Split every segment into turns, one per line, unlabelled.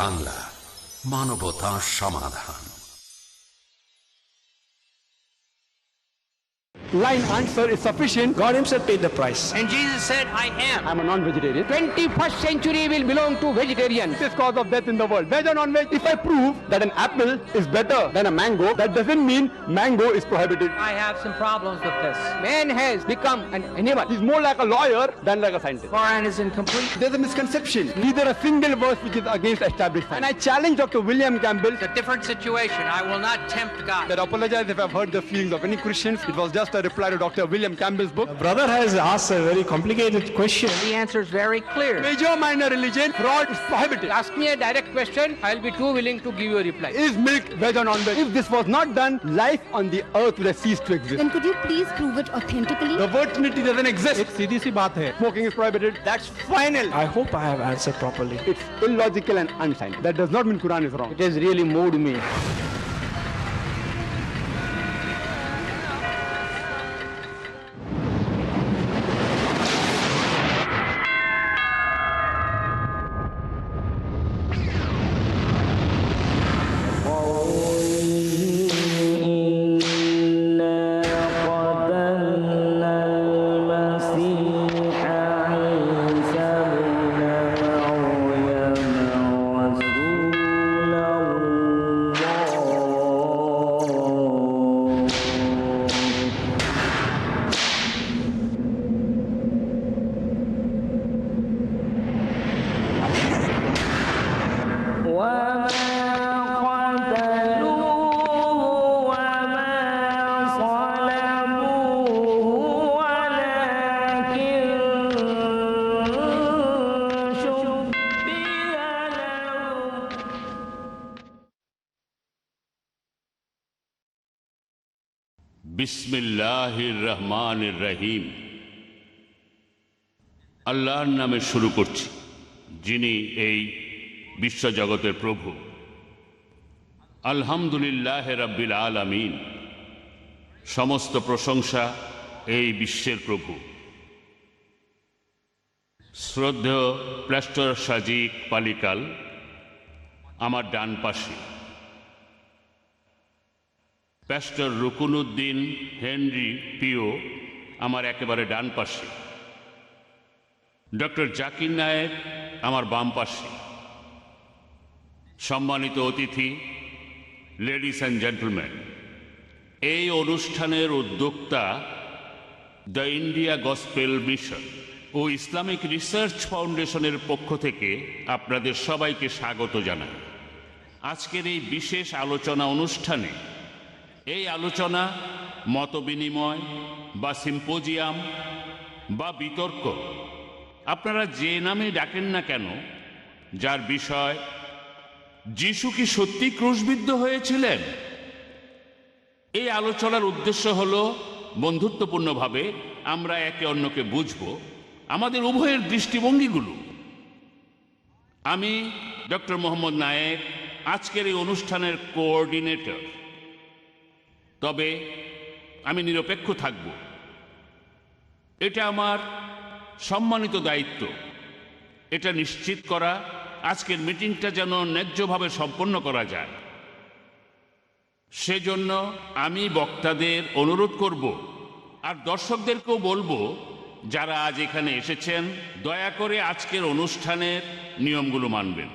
বাংলা, মানবতা সমাধান।
Line answer is sufficient.
God himself paid the price.
And Jesus said, I am.
I'm a non-vegetarian.
21st century will belong to vegetarians.
This cause of death in the world. Veg or non-veg? If I prove that an apple is better than a mango, that doesn't mean mango is prohibited.
I have some problems with this.
Man has become an animal.
He's more like a lawyer than like a scientist.
Quran is incomplete.
There's a misconception. Neither a single verse which is against established science. And I challenge Dr. William Campbell.
It's a different situation. I will not tempt God.
I apologize if I've hurt the feelings of any Christians. It was just a reply to Dr. William Campbell's book.
Brother has asked a very complicated question.
The answer is very clear.
Major, minor religion, fraud is prohibited.
Ask me a direct question, I'll be too willing to give you a reply.
Is milk veg or non-veg? If this was not done, life on the earth would have ceased to exist.
Then could you please prove it authentically?
The word Trinity doesn't exist.
सीधी सी बात है.
Smoking is prohibited. That's final.
I hope I have answered properly.
It's illogical and unscientific. That does not mean Quran is wrong.
It has really moved me.
বিসমিল্লাহির রহমানির রহিম। আল্লাহর নামে শুরু করছি, যিনি এই বিশ্বজগতের প্রভু। আলহামদুলিল্লাহ রাব্বিল আলামিন। সমস্ত প্রশংসা এই বিশ্বের প্রভু। শ্রদ্ধেয় প্লাস্টার সাজিক পালিকাল আমার ডান পাশে, প্যাস্টর রুকুনুদ্দিন হেনরি পিও আমার একেবারে ডান পাশে, ডক্টর জাকির নায়েক আমার বাম পাশে, সম্মানিত অতিথি, লেডিস অ্যান্ড জেন্টলম্যান, এই অনুষ্ঠানের উদ্যোক্তা দ্য ইন্ডিয়া গসপেল মিশন ও ইসলামিক রিসার্চ ফাউন্ডেশনের পক্ষ থেকে আপনাদের সবাইকে স্বাগত জানাই। আজকের এই বিশেষ আলোচনা অনুষ্ঠানে, এই আলোচনা মতবিনিময় বা সিম্পোজিয়াম বা বিতর্ক, আপনারা যে নামে ডাকেন না কেন, যার বিষয় যিশু কি সত্যি ক্রুশবিদ্ধ হয়েছিলেন, এই আলোচনার উদ্দেশ্য হল বন্ধুত্বপূর্ণভাবে আমরা একে অন্যকে বুঝব, আমাদের উভয়ের দৃষ্টিভঙ্গিগুলো। আমি ডক্টর মোহাম্মদ নায়েক, আজকের এই অনুষ্ঠানের কোঅর্ডিনেটর। তবে আমি নিরপেক্ষ থাকব, এটা আমার সম্মানিত দায়িত্ব। এটা নিশ্চিত করা আজকের মিটিংটা যেন ন্যায্যভাবে সম্পন্ন করা যায়। সেজন্য আমি বক্তাদের অনুরোধ করব, আর দর্শকদেরকেও বলবো, যারা আজ এখানে এসেছেন, দয়া করে আজকের অনুষ্ঠানের নিয়মগুলো মানবেন।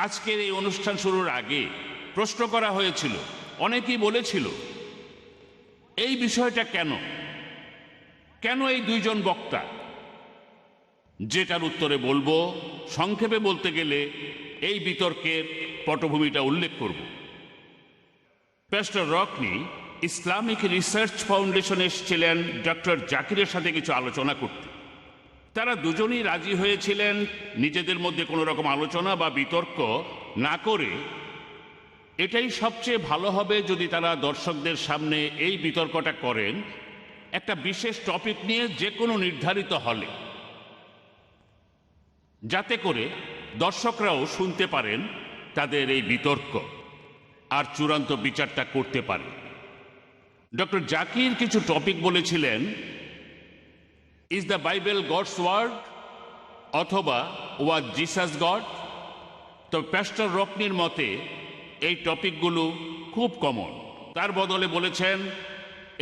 আজকের এই অনুষ্ঠান শুরুর আগে প্রশ্ন করা হয়েছিল, অনেকেই বলেছিল এই বিষয়টা কেন কেন এই দুইজন বক্তা, যেটার উত্তরে বলবো, সংক্ষেপে বলতে গেলে এই বিতর্কের পটভূমিটা উল্লেখ করব। প্যাস্টর রকনি ইসলামিক রিসার্চ ফাউন্ডেশন এসেছিলেন ডক্টর জাকিরের সাথে কিছু আলোচনা করতে। তারা দুজনেই রাজি হয়েছিলেন নিজেদের মধ্যে কোনো রকম আলোচনা বা বিতর্ক না করে। এটাই সবচেয়ে ভালো হবে যদি তারা দর্শকদের সামনে এই বিতর্কটা করেন একটা বিশেষ টপিক নিয়ে, যে কোনো নির্ধারিত হলে, যাতে করে দর্শকরাও শুনতে পারেন তাদের এই বিতর্ক আর চূড়ান্ত বিচারটা করতে পারে। ডক্টর জাকির কিছু টপিক বলেছিলেন, is the Bible God's word, অথবা ওয়াজ জিসাস গড, তবে প্যাস্টর রকনির মতে এই টপিকগুলো খুব কমন। তার বদলে বলেছেন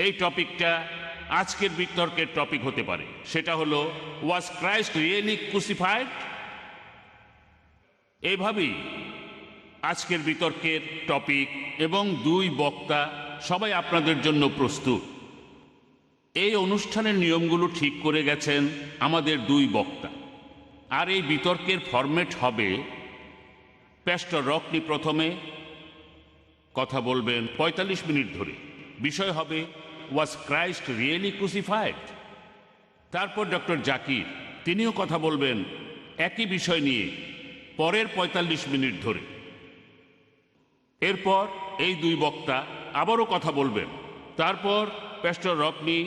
এই টপিকটা আজকের বিতর্কের টপিক হতে পারে। সেটা হলো, ওয়াজ ক্রাইস্ট রিয়েলি ক্রুসিফাইড? এইভাবেই আজকের বিতর্কের টপিক এবং দুই বক্তা সবাই আপনাদের জন্য প্রস্তুত। এই অনুষ্ঠানের নিয়মগুলো ঠিক করে গেছেন আমাদের দুই বক্তা। আর এই বিতর্কের ফরম্যাট হবে, প্যাস্টর রকনি প্রথমে কথা বলবেন 45 মিনিট ধরে। বিষয় হবে, ওয়াজ ক্রাইস্ট রিয়েলি ক্রুসিফাইড? তারপর ডক্টর জাকির তিনিও কথা বলবেন একই বিষয় নিয়ে পরের 45 মিনিট ধরে। এরপর এই দুই বক্তা আবারও কথা বলবেন। তারপর প্যাস্টর রকনি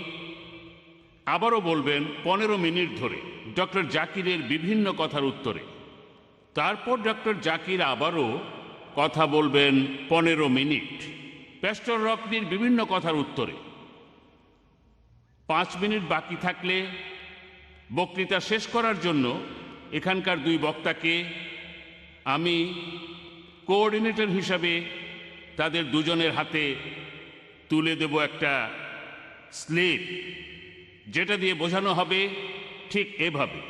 আবারও বলবেন 15 মিনিট ধরে ডক্টর জাকিরের বিভিন্ন কথার উত্তরে। তারপর ডক্টর জাকির আবারও কথা বলবেন 15 মিনিট প্যাস্টর রকনির বিভিন্ন কথার উত্তরে। 5 মিনিট বাকি থাকলে বক্তৃতা শেষ করার জন্য এখানকার দুই বক্তাকে আমি কোঅর্ডিনেটর হিসাবে তাদের দুজনের হাতে তুলে দেব একটা স্লিপ, যেটা দিয়ে বোঝানো হবে ঠিক এভাবে,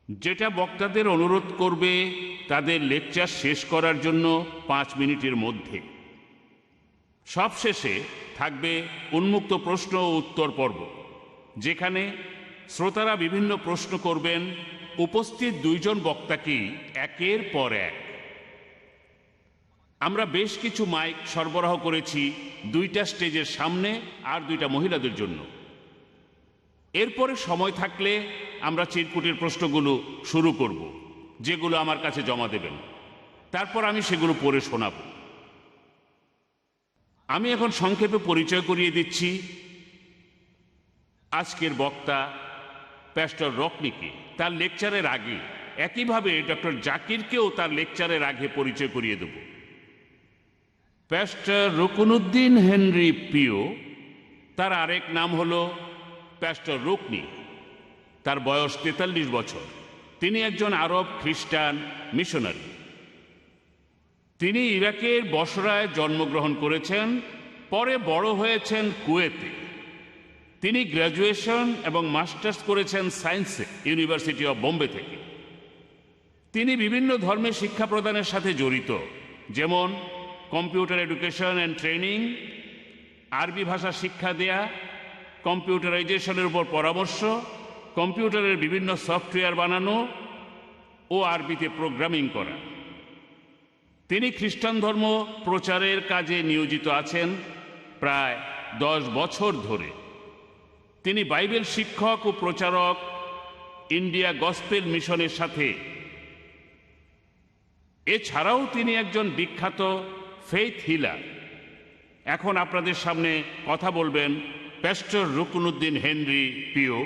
যেটা বক্তাদের অনুরোধ করবে তাদের লেকচার শেষ করার জন্য 5 মিনিটের মধ্যে। সবশেষে থাকবে উন্মুক্ত প্রশ্ন ও উত্তর পর্ব, যেখানে শ্রোতারা বিভিন্ন প্রশ্ন করবেন উপস্থিত দুইজন বক্তাকেই একের পর এক। আমরা বেশ কিছু মাইক সরবরাহ করেছি দুইটা স্টেজের সামনে আর দুইটা মহিলাদের জন্য। এরপরে সময় থাকলে আমরা চিরকুটের প্রশ্নগুলো শুরু করব, যেগুলো আমার কাছে জমা দেবেন। তারপর আমি সেগুলো পড়ে শোনাব। আমি এখন সংক্ষেপে পরিচয় করিয়ে দিচ্ছি আজকের বক্তা প্যাস্টর রকনিকে তার লেকচারের আগে। একইভাবে ডক্টর জাকিরকেও তার লেকচারের আগে পরিচয় করিয়ে দেব। প্যাস্টর রুকনুদ্দিন হেনরি পিও, তার আরেক নাম হলো প্যাস্টর রুকনি। তার বয়স 43 বছর। তিনি একজন আরব খ্রিস্টান মিশনারি। তিনি ইরাকের বসরায় জন্মগ্রহণ করেছেন, পরে বড় হয়েছেন কুয়েতে। তিনি গ্র্যাজুয়েশন এবং মাস্টার্স করেছেন সায়েন্সে ইউনিভার্সিটি অফ বোম্বে থেকে। তিনি বিভিন্ন ধর্মের শিক্ষা প্রদানের সাথে জড়িত, যেমন কম্পিউটার এডুকেশন অ্যান্ড ট্রেনিং, আরবি ভাষা শিক্ষা দেয়া, কম্পিউটারাইজেশনের উপর পরামর্শ, কম্পিউটারের বিভিন্ন সফটওয়্যার বানানো ও আরবিতে প্রোগ্রামিং করা। তিনি খ্রিস্টান ধর্ম প্রচারের কাজে নিয়োজিত আছেন প্রায় 10 বছর ধরে। তিনি বাইবেল শিক্ষক ও প্রচারক ইন্ডিয়া গসপেল মিশনের সাথে। এছাড়াও তিনি একজন বিখ্যাত ফেইথ হিলার। এখন আপনাদের সামনে কথা বলবেন প্যাস্টর রুকনুদ্দিন হেনরি পিও।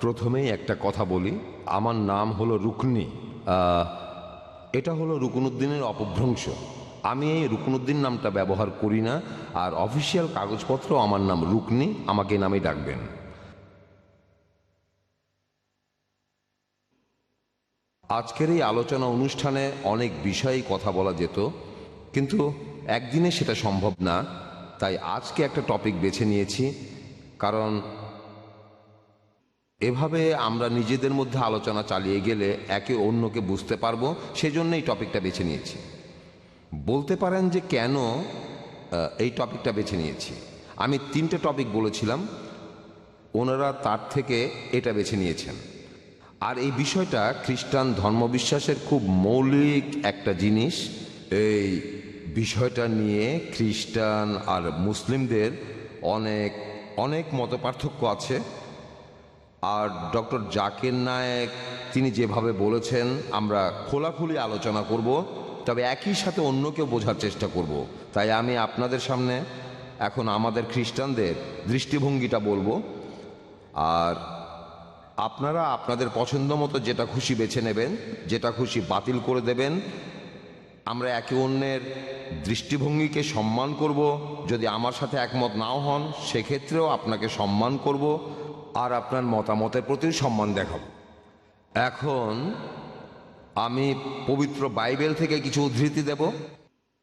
প্রথমেই একটা কথা বলি, আমার নাম হলো রুকনি। এটা হলো রুকনুদ্দিনের অপভ্রংশ। আমি এই রুকনুদ্দিন নামটা ব্যবহার করি না, আর অফিসিয়াল কাগজপত্র আমার নাম রুকনি, আমাকে এই নামেই ডাকবেন। আজকের এই আলোচনা অনুষ্ঠানে অনেক বিষয়েই কথা বলা যেত, কিন্তু একদিনে সেটা সম্ভব না। তাই আজকে একটা টপিক বেছে নিয়েছি, কারণ এভাবে আমরা নিজেদের মধ্যে আলোচনা চালিয়ে গেলে একে অন্যকে বুঝতে পারবো। সেজন্য এই টপিকটা বেছে নিয়েছি। বলতে পারেন যে কেন এই টপিকটা বেছে নিয়েছি। আমি 3টে টপিক বলেছিলাম, ওনারা তার থেকে এটা বেছে নিয়েছেন। আর এই বিষয়টা খ্রিস্টান ধর্মবিশ্বাসের খুব মৌলিক একটা জিনিস। এই বিষয়টা নিয়ে খ্রিস্টান আর মুসলিমদের অনেক অনেক মতপার্থক্য আছে। আর ডক্টর জাকির নায়েক তিনি যেভাবে বলেছেন, আমরা খোলাখুলি আলোচনা করব, তবে একই সাথে অন্যকেও বোঝার চেষ্টা করব। তাই আমি আপনাদের সামনে এখন আমাদের খ্রিস্টানদের দৃষ্টিভঙ্গিটা বলবো, আর আপনারা আপনাদের পছন্দ মতো যেটা খুশি বেছে নেবেন, যেটা খুশি বাতিল করে দেবেন। আমরা একে অন্যের দৃষ্টিভঙ্গিকে সম্মান করব। যদি আমার সাথে একমত নাও হন সেক্ষেত্রেও আপনাকে সম্মান করব আর আপনার মতামতের প্রতিও সম্মান দেখাব। এখন আমি পবিত্র বাইবেল থেকে কিছু উদ্ধৃতি দেব,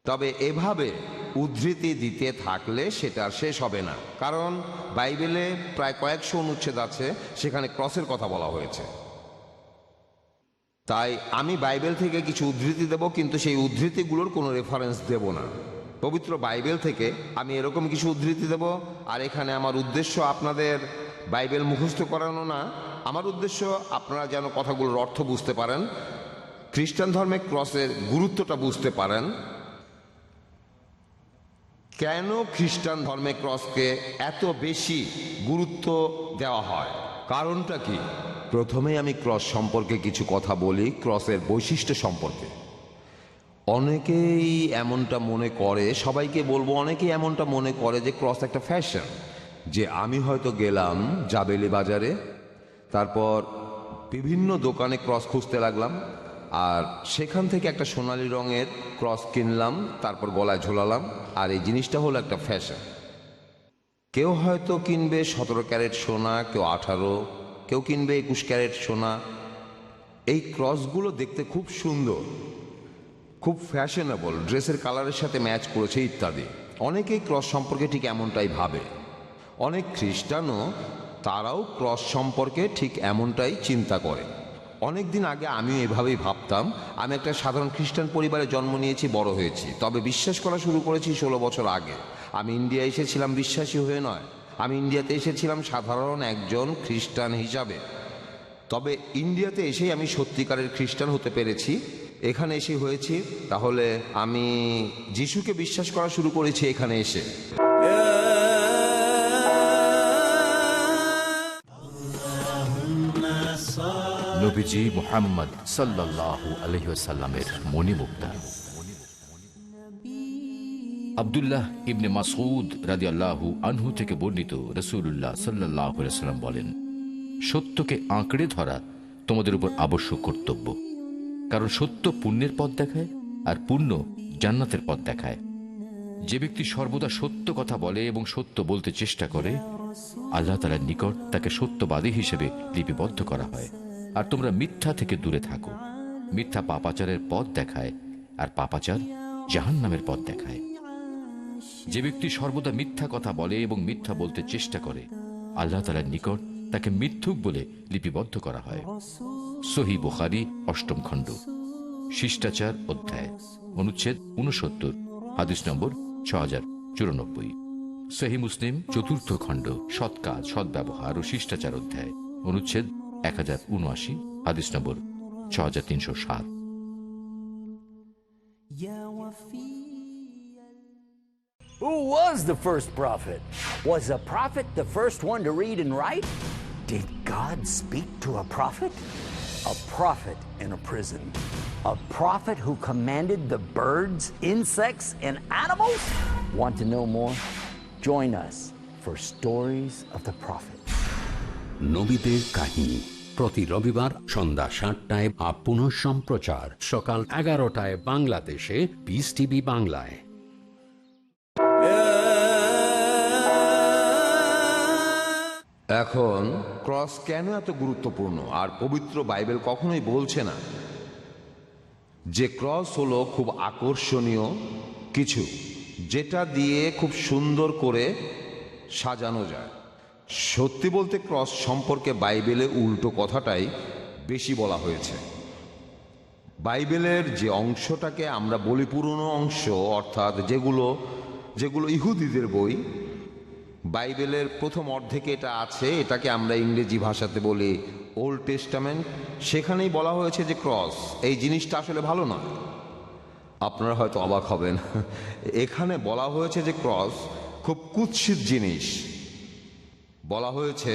তবে এভাবে উদ্ধৃতি দিতে থাকলে সেটা আর শেষ হবে না, কারণ বাইবেলে প্রায় কয়েকশো অনুচ্ছেদ আছে, সেখানে ক্রসের কথা বলা হয়েছে। তাই আমি বাইবেল থেকে কিছু উদ্ধৃতি দেব, কিন্তু সেই উদ্ধৃতিগুলোর কোনো রেফারেন্স দেব না। পবিত্র বাইবেল থেকে আমি এরকম কিছু উদ্ধৃতি দেব, আর এখানে আমার উদ্দেশ্য আপনাদের বাইবেল মুখস্থ করানো না, আমার উদ্দেশ্য আপনারা যেন কথাগুলোর অর্থ বুঝতে পারেন, খ্রিস্টান ধর্মে ক্রসের গুরুত্বটা বুঝতে পারেন। কেন খ্রিস্টান ধর্মে ক্রসকে এত বেশি গুরুত্ব দেওয়া হয়, কারণটা কি? প্রথমেই আমি ক্রস সম্পর্কে কিছু কথা বলি, ক্রসের বৈশিষ্ট্য সম্পর্কে। অনেকেই এমনটা মনে করে, সবাইকে বলবো, অনেকেই এমনটা মনে করে যে ক্রস একটা ফ্যাশন, যে আমি হয়তো গেলাম জাবেলি বাজারে, তারপর বিভিন্ন দোকানে ক্রস খুঁজতে লাগলাম, আর সেখান থেকে একটা সোনালি রঙের ক্রস কিনলাম, তারপর গলায় ঝোলালাম, আর এই জিনিসটা হলো একটা ফ্যাশন। কেউ হয়তো কিনবে 17 ক্যারেট সোনা, কেউ 18, কেউ কিনবে 21 ক্যারেট সোনা। এই ক্রসগুলো দেখতে খুব সুন্দর, খুব ফ্যাশনেবল, ড্রেসের কালারের সাথে ম্যাচ করেছে ইত্যাদি। অনেকেই ক্রস সম্পর্কে ঠিক এমনটাই ভাবে। অনেক খ্রিস্টানও তারাও ক্রস সম্পর্কে ঠিক এমনটাই চিন্তা করে। অনেক দিন আগে আমিও এভাবেই ভাবতাম। আমি একটা সাধারণ খ্রিস্টান পরিবারে জন্ম নিয়েছি, বড় হয়েছি, তবে বিশ্বাস করা শুরু করেছি 16 বছর আগে। আমি ইন্ডিয়া এসেছিলাম বিশ্বাসী হয়ে নয়, আমি ইন্ডিয়াতে এসেছিলাম সাধারণ একজন খ্রিস্টান হিসাবে। তবে ইন্ডিয়াতে এসেই আমি সত্যিকারের খ্রিস্টান হতে পেরেছি, এখানে এসে হয়েছি। তাহলে আমি যিশুকে বিশ্বাস করা শুরু করেছি এখানে এসে।
নবীজি মুহাম্মদ সাল্লাল্লাহু আলাইহি ওয়াসাল্লামের মণিমুক্তা। আব্দুল্লাহ ইবনে মাসউদ রাদিয়াল্লাহু আনহু থেকে বর্ণিত, রাসূলুল্লাহ সাল্লাল্লাহু আলাইহি ওয়াসাল্লাম বলেন, সত্যকে আঁকড়ে ধরা তোমাদের উপর আবশ্যক কর্তব্য, কারণ সত্য পুণ্যের পথ দেখায় আর পুণ্য জান্নাতের পথ দেখায়। যে ব্যক্তি সর্বদা সত্য কথা বলে এবং সত্য বলতে চেষ্টা করে, আল্লাহ তাআলার নিকট তাকে সত্যবাদী হিসেবে লিপিবদ্ধ করা হয়। আর তোমরা মিথ্যা থেকে দূরে থাকো। মিথ্যা পাপাচারের পথ দেখায়, আর পাপাচার জাহান্নামের পথ দেখায়। যে ব্যক্তি সর্বদা মিথ্যা কথা বলে এবং মিথ্যা বলতে চেষ্টা করে, আল্লাহ তাআলার নিকট তাকে মিথ্যুক বলে লিপিবদ্ধ করা হয়। সহিহ বুখারী 8ম খণ্ড, শিষ্টাচার অধ্যায়, অনুচ্ছেদ 69, হাদিস নম্বর 6094। সহিহ মুসলিম 4th খণ্ড, সৎ কাজ, সদ্ব্যবহার ও শিষ্টাচার অধ্যায়, অনুচ্ছেদ 1079, হাদিস নম্বর 6307।
Who was the first prophet? Was a prophet the first one to read and write? Did God speak to a prophet? A prophet in a prison. A prophet who commanded the birds, insects, and animals? Want to know more? Join us for Stories of the Prophet.
নবীদের কাহিনী, প্রতি রবিবার সন্ধ্যা 7টায়, পুনঃ সম্প্রচার সকাল 11টায় বাংলাদেশে piece TV বাংলায়।
এখন ক্রস কেন এত গুরুত্বপূর্ণ? আর পবিত্র বাইবেল কখনোই বলছে না যে ক্রস হলো খুব আকর্ষণীয় কিছু, যেটা দিয়ে খুব সুন্দর করে সাজানো যায়। সত্যি বলতে ক্রস সম্পর্কে বাইবেলে উল্টো কথাটাই বেশি বলা হয়েছে। বাইবেলের যে অংশটাকে আমরা বলি পুরনো অংশ, অর্থাৎ যেগুলো ইহুদিদের বই, বাইবেলের প্রথম অর্ধেকে এটা আছে, এটাকে আমরা ইংরেজি ভাষাতে বলি ওল্ড টেস্টামেন্ট। সেখানেই বলা হয়েছে যে ক্রস এই জিনিসটা আসলে ভালো নয়। আপনারা হয়তো অবাক হবেন, এখানে বলা হয়েছে যে ক্রস খুব কুৎসিত জিনিস। বলা হয়েছে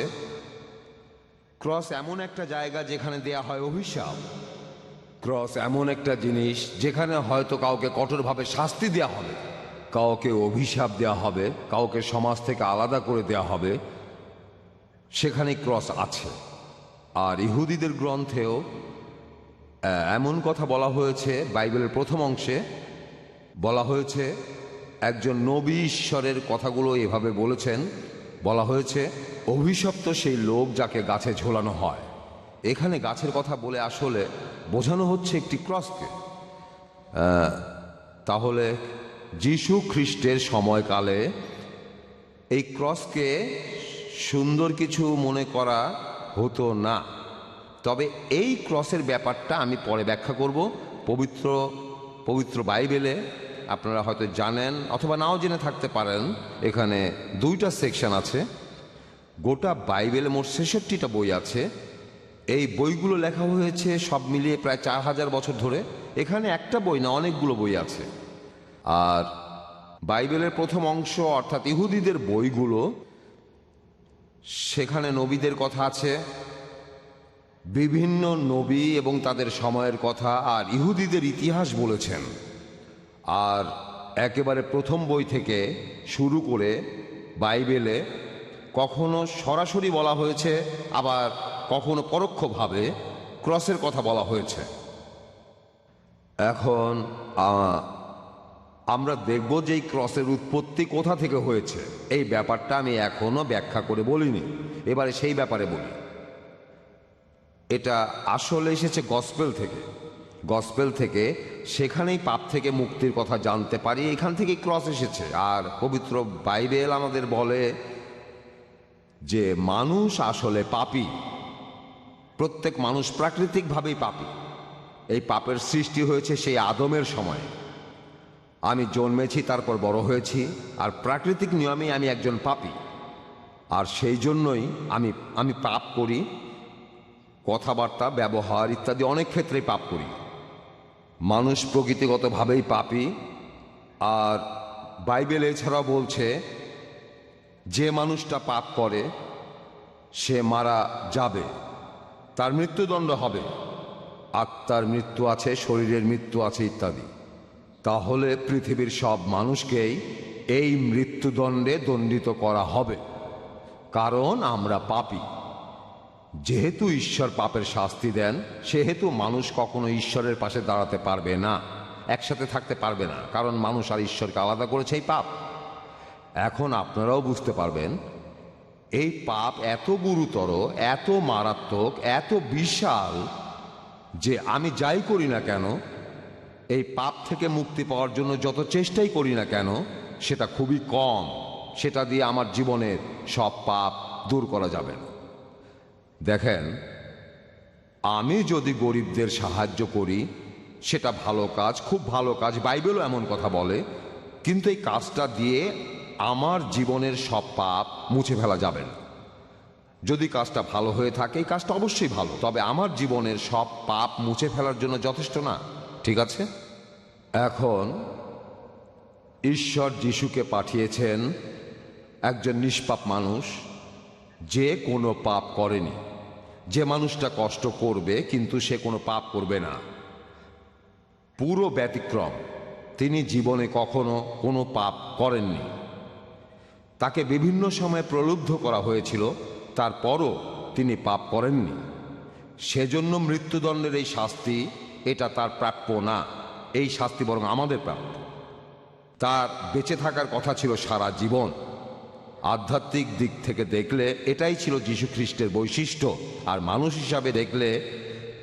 ক্রস এমন একটা জায়গা যেখানে দেয়া হয় অভিশাপ। ক্রস এমন একটা জিনিস যেখানে হয়তো কাউকে কঠোরভাবে শাস্তি দেওয়া হবে, কাউকে অভিশাপ দেওয়া হবে, কাউকে সমাজ থেকে আলাদা করে দেওয়া হবে, সেখানে ক্রস আছে। আর ইহুদিদের গ্রন্থেও এমন কথা বলা হয়েছে বাইবেলের প্রথম অংশে, বলা হয়েছে একজন নবী ঈশ্বরের কথাগুলো এভাবে বলেছেন, বলা হয়েছে অভিশপ্ত সেই লোক যাকে গাছে ঝোলানো হয়। এখানে গাছের কথা বলে আসলে বোঝানো হচ্ছে একটি ক্রসকে। তাহলে যীশু খ্রিস্টের সময়কালে এই ক্রসকে সুন্দর কিছু মনে করা হতো না। তবে এই ক্রসের ব্যাপারটা আমি পরে ব্যাখ্যা করব। পবিত্র বাইবেলে আপনারা হয়তো জানেন অথবা নাও জেনে থাকতে পারেন, এখানে 2টা সেকশন আছে। গোটা বাইবেলে মোট 66টা বই আছে। এই বইগুলো লেখা হয়েছে সব মিলিয়ে প্রায় 4000 বছর ধরে। এখানে একটা বই না, অনেকগুলো বই আছে। আর বাইবেলের প্রথম অংশ অর্থাৎ ইহুদিদের বইগুলো, সেখানে নবীদের কথা আছে, বিভিন্ন নবী এবং তাদের সময়ের কথা আর ইহুদিদের ইতিহাস বলেছেন। আর একেবারে প্রথম বই থেকে শুরু করে বাইবেলে কখনো সরাসরি বলা হয়েছে, আবার কখনো পরোক্ষভাবে ক্রসের কথা বলা হয়েছে। এখন আমরা দেখব যে এই ক্রসের উৎপত্তি কোথা থেকে হয়েছে। এই ব্যাপারটা আমি এখনো ব্যাখ্যা করে বলিনি, এবারে সেই ব্যাপারে বলি। এটা আসলে এসেছে গসপেল থেকে। সেখানেই পাপ থেকে মুক্তির কথা জানতে পারি, এখান থেকেই ক্রস এসেছে। আর পবিত্র বাইবেল আমাদের বলে যে মানুষ আসলে পাপী, প্রত্যেক মানুষ প্রাকৃতিকভাবেই পাপী। এই পাপের সৃষ্টি হয়েছে সেই আদমের সময়। আমি জন্মেছি, তারপর বড় হয়েছি, আর প্রাকৃতিক নিয়মেই আমি একজন পাপী। আর সেই জন্যই আমি পাপ করি, কথাবার্তা, ব্যবহার ইত্যাদি অনেক ক্ষেত্রেই পাপ করি। মানুষ প্রকৃতিগতভাবেই পাপী। আর বাইবেল এছাড়াও বলছে যে মানুষটা পাপ করে সে মারা যাবে, তার মৃত্যুদণ্ড হবে। আত্মার মৃত্যু আছে, শরীরের মৃত্যু আছে ইত্যাদি। তাহলে পৃথিবীর সব মানুষকেই এই মৃত্যুদণ্ডে দণ্ডিত করা হবে, কারণ আমরা পাপী। যেহেতু ঈশ্বর পাপের শাস্তি দেন, সেহেতু মানুষ কখনো ঈশ্বরের পাশে দাঁড়াতে পারবে না, একসাথে থাকতে পারবে না, কারণ মানুষ আর ঈশ্বরকে আলাদা করেছে এই পাপ। এখন আপনারাও বুঝতে পারবেন এই পাপ এত গুরুতর, এত মারাত্মক, এত বিশাল যে আমি যাই করি না কেন, এই পাপ থেকে মুক্তি পাওয়ার জন্য যত চেষ্টাই করি না কেন, সেটা খুবই কম। সেটা দিয়ে আমার জীবনের সব পাপ দূর করা যাবে না। দেখেন, আমি যদি গরিবদের সাহায্য করি সেটা ভালো কাজ, খুব ভালো কাজ, বাইবেলও এমন কথা বলে। কিন্তু এই কাজটা দিয়ে আমার জীবনের সব পাপ মুছে ফেলা যাবে না। যদি কাজটা ভালো হয়ে থাকে, এই কাজটা অবশ্যই ভালো, তবে আমার জীবনের সব পাপ মুছে ফেলার জন্য যথেষ্ট না। ঠিক আছে? এখন ঈশ্বর যিশুকে পাঠিয়েছেন, একজন নিষ্পাপ মানুষ, যে কোনো পাপ করেনি। যে মানুষটা কষ্ট করবে কিন্তু সে কোনো পাপ করবে না, পুরো ব্যতিক্রম। তিনি জীবনে কখনো কোনো পাপ করেননি। তাকে বিভিন্ন সময়ে প্রলুব্ধ করা হয়েছিল, তারপরও তিনি পাপ করেননি। সেজন্য মৃত্যুদণ্ডের এই শাস্তি, এটা তার প্রাপ্য না। এই শাস্তি বরং আমাদের প্রাপ্য। তার বেঁচে থাকার কথা ছিল সারা জীবন। আধ্যাত্মিক দিক থেকে দেখলে এটাই ছিল যীশু খ্রিস্টের বৈশিষ্ট্য। আর মানুষ হিসাবে দেখলে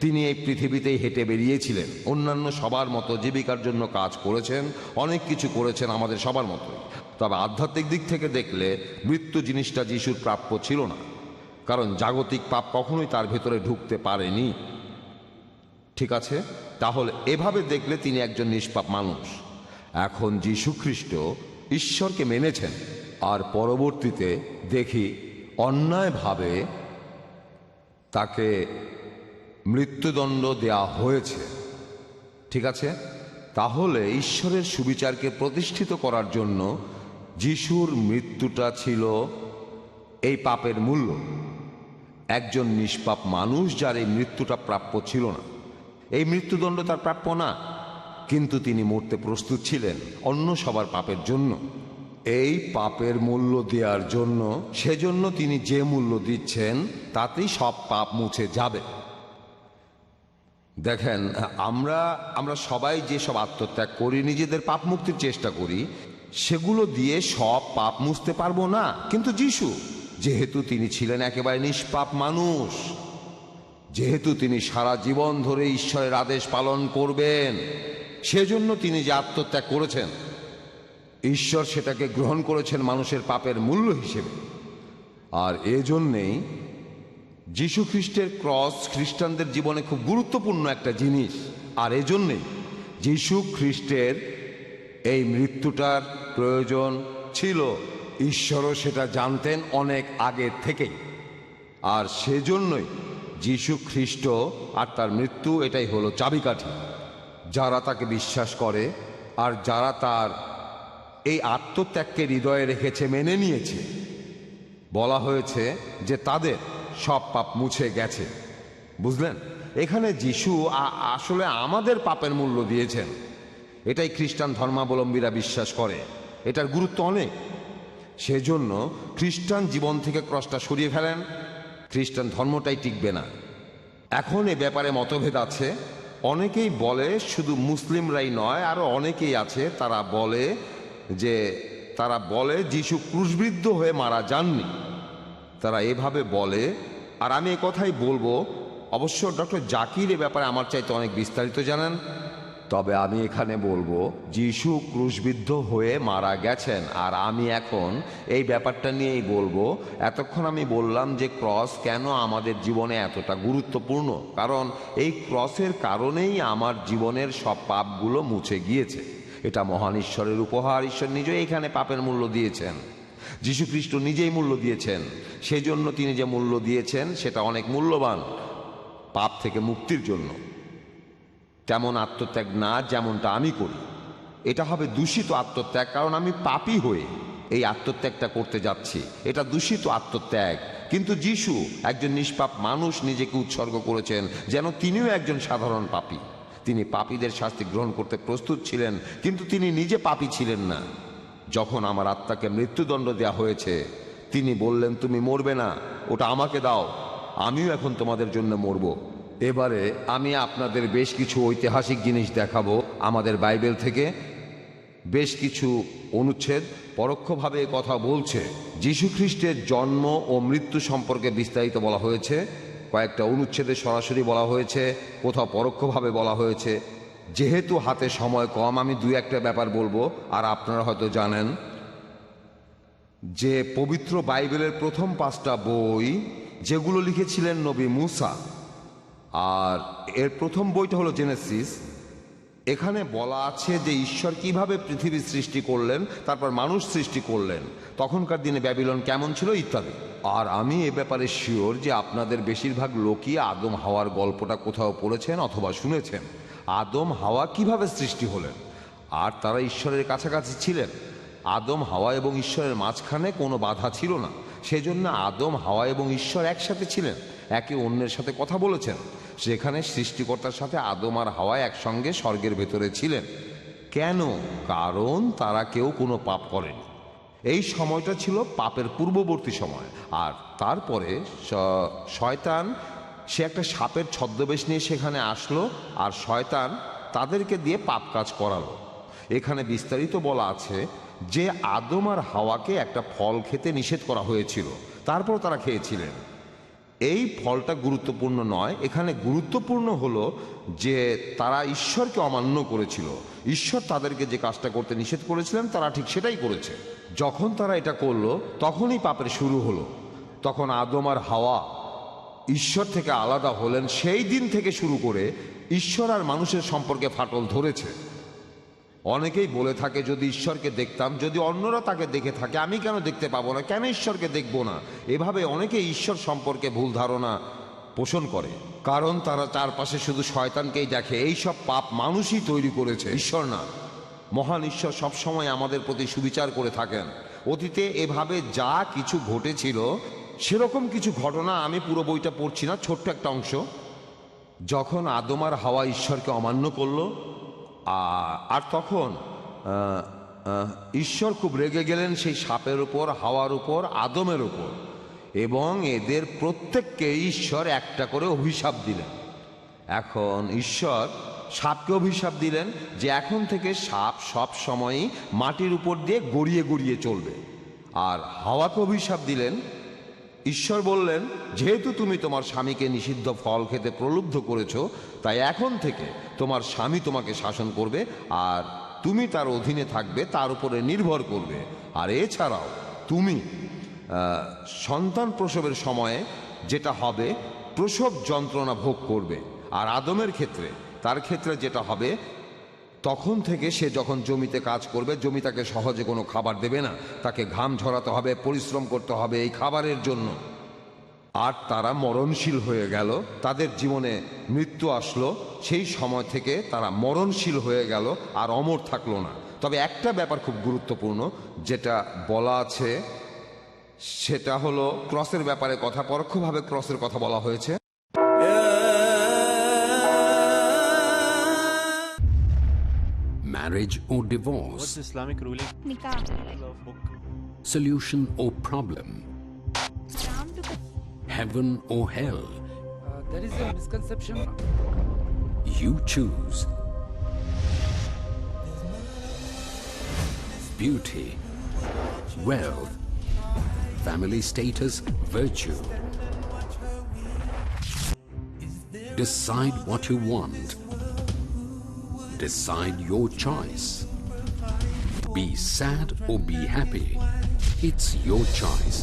তিনি এই পৃথিবীতেই হেঁটে বেরিয়েছিলেন। অন্যান্য সবার মতো জীবিকার জন্য কাজ করেছেন, অনেক কিছু করেছেন আমাদের সবার মতোই। তবে আধ্যাত্মিক দিক থেকে দেখলে মৃত্যু জিনিসটা যিশুর প্রাপ্য ছিল না, কারণ জাগতিক পাপ কখনোই তার ভেতরে ঢুকতে পারেনি। ঠিক আছে? তাহলে এভাবে দেখলে তিনি একজন নিষ্পাপ মানুষ। এখন যীশু খ্রিস্ট ঈশ্বরকে মেনেছেন, আর পরবর্তীতে দেখি অন্যায়ভাবে তাকে মৃত্যুদণ্ড দেয়া হয়েছে। ঠিক আছে? তাহলে ঈশ্বরের সুবিচারকে প্রতিষ্ঠিত করার জন্য যিশুর মৃত্যুটা ছিল এই পাপের মূল্য। একজন নিষ্পাপ মানুষ যার এই মৃত্যুটা প্রাপ্য ছিল না, এই মৃত্যুদণ্ড তার প্রাপ্য না, কিন্তু তিনি মরতে প্রস্তুত ছিলেন অন্য সবার পাপের জন্য। এই পাপের মূল্য দেওয়ার জন্য, সেজন্য তিনি যে মূল্য দিচ্ছেন তাতেই সব পাপ মুছে যাবে। দেখেন, আমরা সবাই যে সব আত্মত্যাগ করি, নিজেদের পাপ মুক্তির চেষ্টা করি, সেগুলো দিয়ে সব পাপ মুছতে পারবো না। কিন্তু যিশু, যেহেতু তিনি ছিলেন একেবারে নিষ্পাপ মানুষ, যেহেতু তিনি সারা জীবন ধরে ঈশ্বরের আদেশ পালন করবেন, সেজন্য তিনি যে আত্মত্যাগ করেছেন, ঈশ্বর সেটাকে গ্রহণ করেছেন মানুষের পাপের মূল্য হিসেবে। আর এজন্যেই যীশু খ্রিস্টের ক্রস খ্রিস্টানদের জীবনে খুব গুরুত্বপূর্ণ একটা জিনিস। আর এজন্যেই যীশু খ্রিস্টের এই মৃত্যুটার প্রয়োজন ছিল। ঈশ্বরও সেটা জানতেন অনেক আগে থেকেই। আর সেজন্যই যীশু খ্রিস্ট আর তার মৃত্যু, এটাই হলো চাবিকাঠি। যারা তাকে বিশ্বাস করে আর যারা তার এই আত্মত্যাগকে হৃদয়ে রেখেছে, মেনে নিয়েছে, বলা হয়েছে যে তাদের সব পাপ মুছে গেছে। বুঝলেন? এখানে যিশু আসলে আমাদের পাপের মূল্য দিয়েছেন। এটাই খ্রিস্টান ধর্মাবলম্বীরা বিশ্বাস করে। এটার গুরুত্ব অনেক। সেজন্য খ্রিস্টান জীবন থেকে ক্রসটা সরিয়ে ফেলেন, খ্রিস্টান ধর্মটাই টিকবে না। এখন এ ব্যাপারে মতভেদ আছে। অনেকেই বলে, শুধু মুসলিমরাই নয়, আরও অনেকেই আছে, তারা বলে যিশু ক্রুশবিদ্ধ হয়ে মারা যাননি। তারা এভাবে বলে। আর আমি এ কথাই বলবো, অবশ্য ডক্টর জাকির এ ব্যাপারে আমার চাইতে অনেক বিস্তারিত জানেন। তবে আমি এখানে বলবো যিশু ক্রুশবিদ্ধ হয়ে মারা গেছেন। আর আমি এখন এই ব্যাপারটা নিয়েই বলবো। এতক্ষণ আমি বললাম যে ক্রস কেন আমাদের জীবনে এতটা গুরুত্বপূর্ণ, কারণ এই ক্রসের কারণেই আমার জীবনের সব পাপগুলো মুছে গিয়েছে। এটা মহান ঈশ্বরের উপহার। ঈশ্বর নিজেই এখানে পাপের মূল্য দিয়েছেন। যীশু খ্রিস্ট নিজেই মূল্য দিয়েছেন। সেই জন্য তিনি যে মূল্য দিয়েছেন সেটা অনেক মূল্যবান, পাপ থেকে মুক্তির জন্য। তেমন আত্মত্যাগ না যেমনটা আমি করি। এটা হবে দূষিত আত্মত্যাগ, কারণ আমি পাপী হয়ে এই আত্মত্যাগটা করতে যাচ্ছি। এটা দূষিত আত্মত্যাগ। কিন্তু যিশু একজন নিষ্পাপ মানুষ নিজেকে উৎসর্গ করেছেন যেন তিনিও একজন সাধারণ পাপী। তিনি পাপীদের শাস্তি গ্রহণ করতে প্রস্তুত ছিলেন, কিন্তু তিনি নিজে পাপী ছিলেন না। যখন আমার আত্মাকে মৃত্যুদণ্ড দেওয়া হয়েছে, তিনি বললেন, তুমি মরবে না, ওটা আমাকে দাও, আমিও এখন তোমাদের জন্য মরব। এবারে আমি আপনাদের বেশ কিছু ঐতিহাসিক জিনিস দেখাবো আমাদের বাইবেল থেকে। বেশ কিছু অনুচ্ছেদ পরোক্ষভাবে কথা বলছে। যীশু খ্রিস্টের জন্ম ও মৃত্যু সম্পর্কে বিস্তারিত বলা হয়েছে। কয়েকটা অনুচ্ছেদে সরাসরি বলা হয়েছে, কোথাও পরোক্ষভাবে বলা হয়েছে। যেহেতু হাতে সময় কম, আমি দুই একটা ব্যাপার বলবো। আর আপনারা হয়তো জানেন যে পবিত্র বাইবেলের প্রথম 5টা বই যেগুলো লিখেছিলেন নবী মুসা, আর এর প্রথম বইটা হলো জেনেসিস। এখানে বলা আছে যে ঈশ্বর কিভাবে পৃথিবী সৃষ্টি করলেন, তারপর মানুষ সৃষ্টি করলেন, তখনকার দিনে ব্যাবিলন কেমন ছিল ইত্যাদি। আর আমি এ ব্যাপারে শিওর যে আপনাদের বেশিরভাগ লোকই আদম হাওয়ার গল্পটা কোথাও পড়েছেন অথবা শুনেছেন। আদম হাওয়া কিভাবে সৃষ্টি হলেন, আর তারা ঈশ্বরের কাছাকাছি ছিলেন। আদম হাওয়া এবং ঈশ্বরের মাঝখানে কোনো বাধা ছিল না। সেজন্য আদম হাওয়া এবং ঈশ্বর একসাথে ছিলেন, একে অন্যের সাথে কথা বলেছেন। সেখানে সৃষ্টিকর্তার সাথে আদম আর হাওয়া একসঙ্গে স্বর্গের ভেতরে ছিলেন। কেন? কারণ তারা কেউ কোনো পাপ করেনি। এই সময়টা ছিল পাপের পূর্ববর্তী সময়। আর তারপরে শয়তান, সে একটা সাপের ছদ্মবেশ নিয়ে সেখানে আসলো, আর শয়তান তাদেরকে দিয়ে পাপ কাজ করালো। এখানে বিস্তারিত বলা আছে যে আদম আর হাওয়াকে একটা ফল খেতে নিষেধ করা হয়েছিল, তারপর তারা খেয়েছিলেন। এই ফলটা গুরুত্বপূর্ণ নয়, এখানে গুরুত্বপূর্ণ হলো যে তারা ঈশ্বরকে অমান্য করেছিল। ঈশ্বর তাদেরকে যে কাজটা করতে নিষেধ করেছিলেন তারা ঠিক সেটাই করেছে। যখন তারা এটা করলো তখনই পাপের শুরু হলো। তখন আদম আর হাওয়া ঈশ্বর থেকে আলাদা হলেন। সেই দিন থেকে শুরু করে ঈশ্বর আর মানুষের সম্পর্কে ফাটল ধরেছে। অনেকেই বলে থাকে, যদি ঈশ্বরকে দেখতাম, যদি অন্যরা তাকে দেখে থাকে, আমি কেন দেখতে পাবো না, কেন ঈশ্বরকে দেখবো না? এভাবে অনেকে ঈশ্বর সম্পর্কে ভুল ধারণা পোষণ করে, কারণ তারা চারপাশে শুধু শয়তানকেই দেখে। এই সব পাপ মানুষই তৈরি করেছে, ঈশ্বর না। মহান ঈশ্বর সবসময় আমাদের প্রতি সুবিচার করে থাকেন। অতীতে এভাবে যা কিছু ঘটেছিল সেরকম কিছু ঘটনা, আমি পুরো বইটা পড়ছি না, ছোট্ট একটা অংশ। যখন আদম আর হাওয়া ঈশ্বরকে অমান্য করলো, আর তখন ঈশ্বর খুব রেগে গেলেন সেই সাপের উপর, হাওয়ার উপর, আদমের উপর, এবং এদের প্রত্যেককে ঈশ্বর একটা করে অভিশাপ দিলেন। এখন ঈশ্বর সাপকে অভিশাপ দিলেন যে এখন থেকে সাপ সব সময়ই মাটির উপর দিয়ে গড়িয়ে গড়িয়ে চলবে। আর হাওয়াকে অভিশাপ দিলেন, ঈশ্বর বললেন যেহেতু তুমি তোমার স্বামীকে নিষিদ্ধ ফল খেতে প্রলুব্ধ করেছো, তাই এখন থেকে তোমার স্বামী তোমাকে শাসন করবে আর তুমি তার অধীনে থাকবে, তার উপরে নির্ভর করবে। আর এছাড়াও তুমি সন্তান প্রসবের সময়ে যেটা হবে প্রসব যন্ত্রণা ভোগ করবে। আর আদমের ক্ষেত্রে, তার ক্ষেত্রে যেটা হবে, তখন থেকে সে যখন জমিতে কাজ করবে, জমি তাকে সহজে কোনো খাবার দেবে না, তাকে ঘাম ঝরাতে হবে, পরিশ্রম করতে হবে এই খাবারের জন্য। আর তারা মরণশীল হয়ে গেল, তাদের জীবনে মৃত্যু আসলো, সেই সময় থেকে তারা মরণশীল হয়ে গেল, আর অমর থাকলো না। তবে একটা ব্যাপার খুব গুরুত্বপূর্ণ যেটা বলা আছে, সেটা হলো ক্রসের ব্যাপারে কথা, পরোক্ষভাবে ক্রসের কথা বলা হয়েছে।
Marriage or divorce?
What's Islamic ruling?
Nikah.
Solution or problem? Heaven or hell?
There is a misconception.
You choose. Beauty, wealth, family status, virtue. Decide what you want. Decide your choice. Be sad or be happy. It's your choice.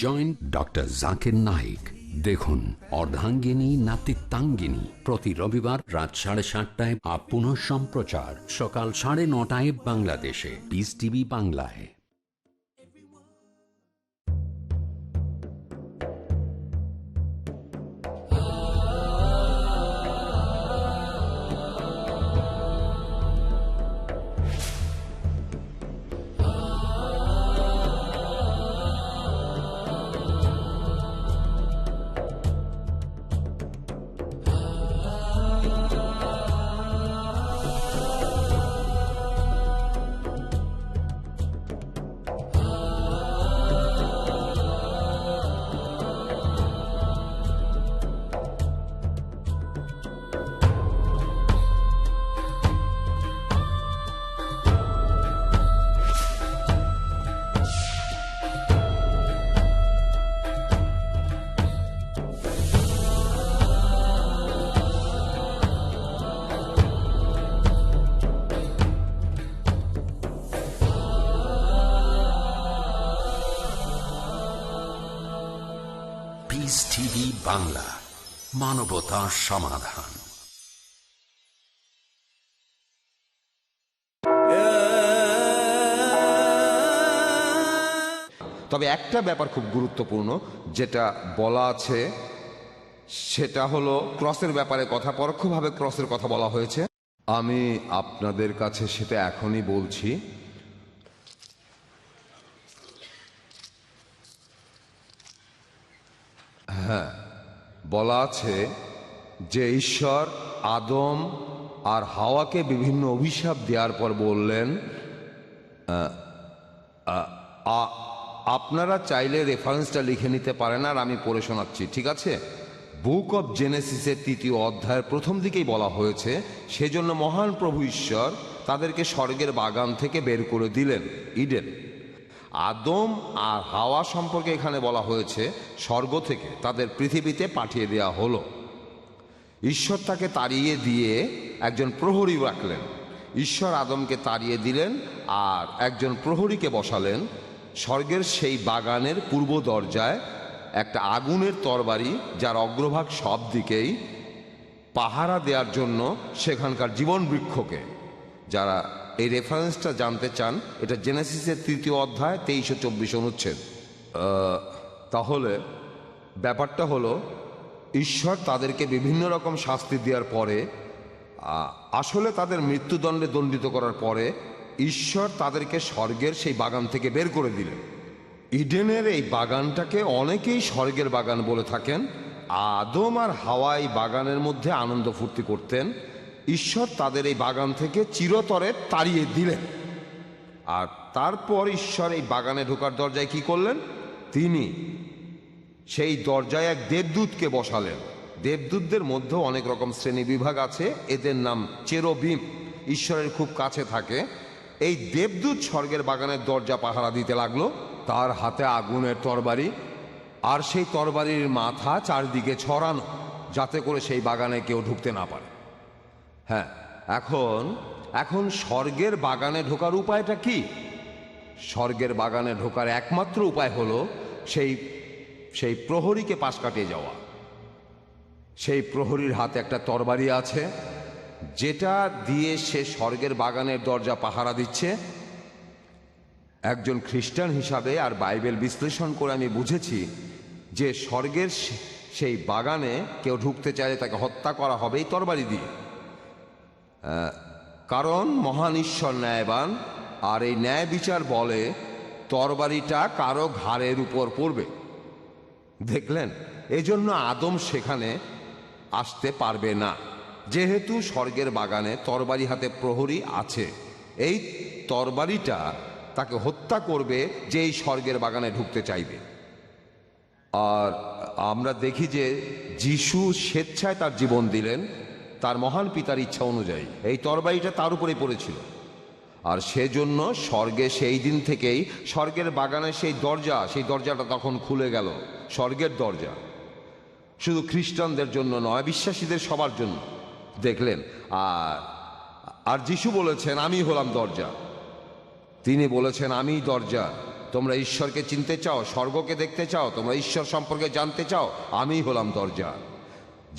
Join Dr. Zakir Naik. দেখুন অর্ধাঙ্গিনী নাতিত্বাঙ্গিনী প্রতি রবিবার রাত 7:30টায়, আর পুনঃ সম্প্রচার সকাল 9:30 বাংলাদেশে, piece TV বাংলায়। Piece TV Bangla, মানবতার সমাধান।
তবে একটা ব্যাপার খুব গুরুত্বপূর্ণ যেটা বলা আছে, সেটা হলো ক্রসের ব্যাপারে কথা, পরোক্ষভাবে ক্রসের কথা বলা হয়েছে। আমি আপনাদের কাছে সেটা এখনই বলছি। হ্যাঁ, বলা আছে যে ঈশ্বর আদম আর হাওয়াকে বিভিন্ন অভিশাপ দেওয়ার পর বললেন, আপনারা চাইলে রেফারেন্সটা লিখে নিতে পারেন, আর আমি পড়ে শোনাচ্ছি, ঠিক আছে? বুক অব জেনেসিসের 3য় অধ্যায়ের প্রথম দিকেই বলা হয়েছে, সেজন্য মহান প্রভু ঈশ্বর তাদেরকে স্বর্গের বাগান থেকে বের করে দিলেন, ইডেন। আদম আর হাওয়া সম্পর্কে এখানে বলা হয়েছে স্বর্গ থেকে তাদের পৃথিবীতে পাঠিয়ে দেওয়া হলো। ঈশ্বর তাকে তাড়িয়ে দিয়ে একজন প্রহরী রাখলেন। ঈশ্বর আদমকে তাড়িয়ে দিলেন আর একজন প্রহরীকে বসালেন স্বর্গের সেই বাগানের পূর্ব দরজায়, একটা আগুনের তরবারি যার অগ্রভাগ সব দিকেই, পাহারা দেওয়ার জন্য সেখানকার জীবন বৃক্ষকে। যারা এই রেফারেন্সটা জানতে চান, এটা জেনেসিসের 3য় অধ্যায় 23 ও 24 অনুচ্ছেদ। তাহলে ব্যাপারটা হলো, ঈশ্বর তাদেরকে বিভিন্ন রকম শাস্তি দেওয়ার পরে, আসলে তাদের মৃত্যুদণ্ডে দণ্ডিত করার পরে, ঈশ্বর তাদেরকে স্বর্গের সেই বাগান থেকে বের করে দিলেন। ইডেনের এই বাগানটাকে অনেকেই স্বর্গের বাগান বলে থাকেন। আদম আর হাওয়া এই বাগানের মধ্যে আনন্দ ফুর্তি করতেন। ঈশ্বর তাদের এই বাগান থেকে চিরতরে তাড়িয়ে দিলেন। আর তারপর ঈশ্বর এই বাগানে ঢোকার দরজায় কি করলেন? তিনি সেই দরজায় এক দেবদূতকে বসালেন। দেবদূতদের মধ্যেও অনেক রকম শ্রেণী বিভাগ আছে, এদের নাম চেরোবিম, ঈশ্বরের খুব কাছে থাকে। এই দেবদূত স্বর্গের বাগানের দরজা পাহারা দিতে লাগলো, তার হাতে আগুনের তরবারি, আর সেই তরবারির মাথা চারদিকে ছড়ানো, যাতে করে সেই বাগানে কেউ ঢুকতে না পারে। হ্যাঁ, এখন স্বর্গের বাগানে ঢোকার উপায়টা কি? স্বর্গের বাগানে ঢোকার একমাত্র উপায় হলো সেই প্রহরীকে পাশ কাটিয়ে যাওয়া। সেই প্রহরীর হাতে একটা তরবারি আছে, যেটা দিয়ে সে স্বর্গের বাগানের দরজা পাহারা দিচ্ছে। একজন খ্রিস্টান হিসাবে আর বাইবেল বিশ্লেষণ করে আমি বুঝেছি যে স্বর্গের সেই বাগানে কেউ ঢুকতে চাইলে তাকে হত্যা করা হবে এই তরবারি দিয়ে। কারণ মহান ঈশ্বর ন্যায়বান, আর এই ন্যায় বিচার বলে তরবারিটা কারো ঘাড়ের উপর পড়বে। দেখলেন, এজন্য আদম সেখানে আসতে পারবে না, যেহেতু স্বর্গের বাগানে তরবারি হাতে প্রহরী আছে। এই তরবারিটা তাকে হত্যা করবে যেই স্বর্গের বাগানে ঢুকতে চাইবে। আর আমরা দেখি যে যিশু স্বেচ্ছায় তার জীবন দিলেন, তার মহান পিতার ইচ্ছা অনুযায়ী। এই তরবারিটা তার উপরেই পড়েছিল, আর সেজন্য স্বর্গে সেই দিন থেকেই স্বর্গের বাগানের সেই দরজাটা তখন খুলে গেল। স্বর্গের দরজা শুধু খ্রিস্টানদের জন্য নয়, বিশ্বাসীদের সবার জন্য। দেখলেন, আর যিশু বলেছেন আমি হলাম দরজা। তিনি বলেছেন আমি দরজা। তোমরা ঈশ্বরকে চিনতে চাও, স্বর্গকে দেখতে চাও, তোমরা ঈশ্বর সম্পর্কে জানতে চাও, আমি হলাম দরজা।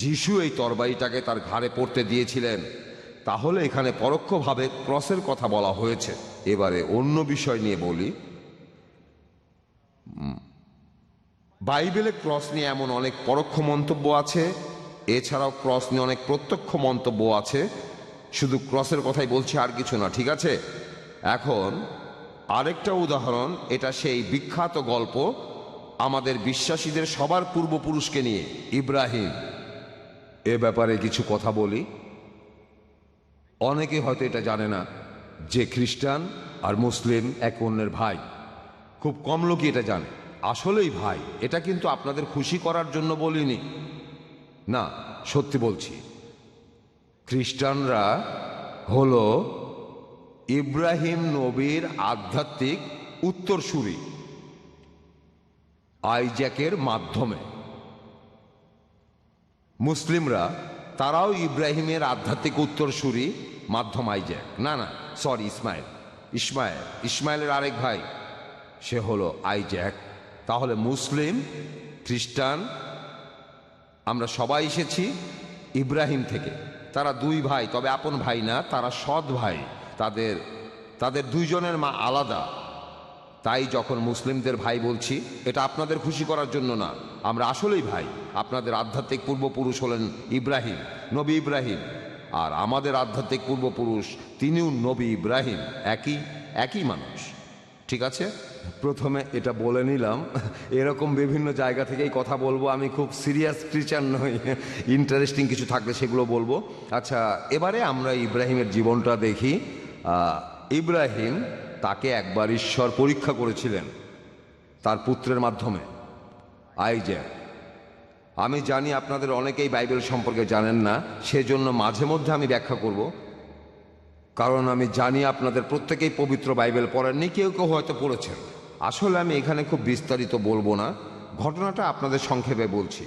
যিশু এই তরবারিটাকে তার ঘাড়ে পড়তে দিয়েছিলেন। তাহলে এখানে পরোক্ষভাবে ক্রসের কথা বলা হয়েছে। এবারে অন্য বিষয় নিয়ে বলি। বাইবেলে ক্রস নিয়ে এমন অনেক পরোক্ষ মন্তব্য আছে, এছাড়াও ক্রস নিয়ে অনেক প্রত্যক্ষ মন্তব্য আছে। শুধু ক্রসের কথাই বলছি, আর কিছু না, ঠিক আছে? এখন আরেকটা উদাহরণ, এটা সেই বিখ্যাত গল্প আমাদের বিশ্বাসীদের সবার পূর্বপুরুষকে নিয়ে, ইব্রাহিম। এ ব্যাপারে কিছু কথা বলি। অনেকে হয়তো এটা জানে না যে খ্রিস্টান আর মুসলিম এক অন্যের ভাই। খুব কম লোকই এটা জানে। আসলেই ভাই। এটা কিন্তু আপনাদের খুশি করার জন্য বলিনি, না, সত্যি বলছি। খ্রিস্টানরা হলো ইব্রাহিম নবীর আধ্যাত্মিক উত্তরসূরি আইজ্যাকের মাধ্যমে। মুসলিমরা তারাও ইব্রাহিমের আধ্যাত্মিক উত্তরসূরি, মাধ্যম আইজ্যাক। না, সরি, ইসমাইলের আরেক ভাই, সে হলো আইজ্যাক। তাহলে মুসলিম, খ্রিস্টান, আমরা সবাই এসেছি ইব্রাহিম থেকে। তারা দুই ভাই, তবে আপন ভাই না, তারা সৎ ভাই। তাদের দুইজনের মা আলাদা। তাই যখন মুসলিমদের ভাই বলছি, এটা আপনাদের খুশি করার জন্য না, আমরা আসলেই ভাই। আপনাদের আধ্যাত্মিক পূর্বপুরুষ হলেন ইব্রাহিম, নবী ইব্রাহিম, আর আমাদের আধ্যাত্মিক পূর্বপুরুষ তিনিও নবী ইব্রাহিম, একই মানুষ, ঠিক আছে? প্রথমে এটা বলে নিলাম, এরকম বিভিন্ন জায়গা থেকেই কথা বলবো। আমি খুব সিরিয়াস ক্রিশ্চান নই, ইন্টারেস্টিং কিছু থাকলে সেগুলো বলবো। আচ্ছা, এবারে আমরা ইব্রাহিমের জীবনটা দেখি। ইব্রাহিম, তাকে একবার ঈশ্বর পরীক্ষা করেছিলেন তার পুত্রের মাধ্যমে, আইজ্যাক। আমি জানি আপনাদের অনেকেই বাইবেল সম্পর্কে জানেন না, সেজন্য মাঝে মধ্যে আমি ব্যাখ্যা করব, কারণ আমি জানি আপনাদের প্রত্যেকেই পবিত্র বাইবেল পড়েননি, কেউ কেউ হয়তো পড়েছেন। আসলে আমি এখানে খুব বিস্তারিত বলবো না, ঘটনাটা আপনাদের সংক্ষেপে বলছি।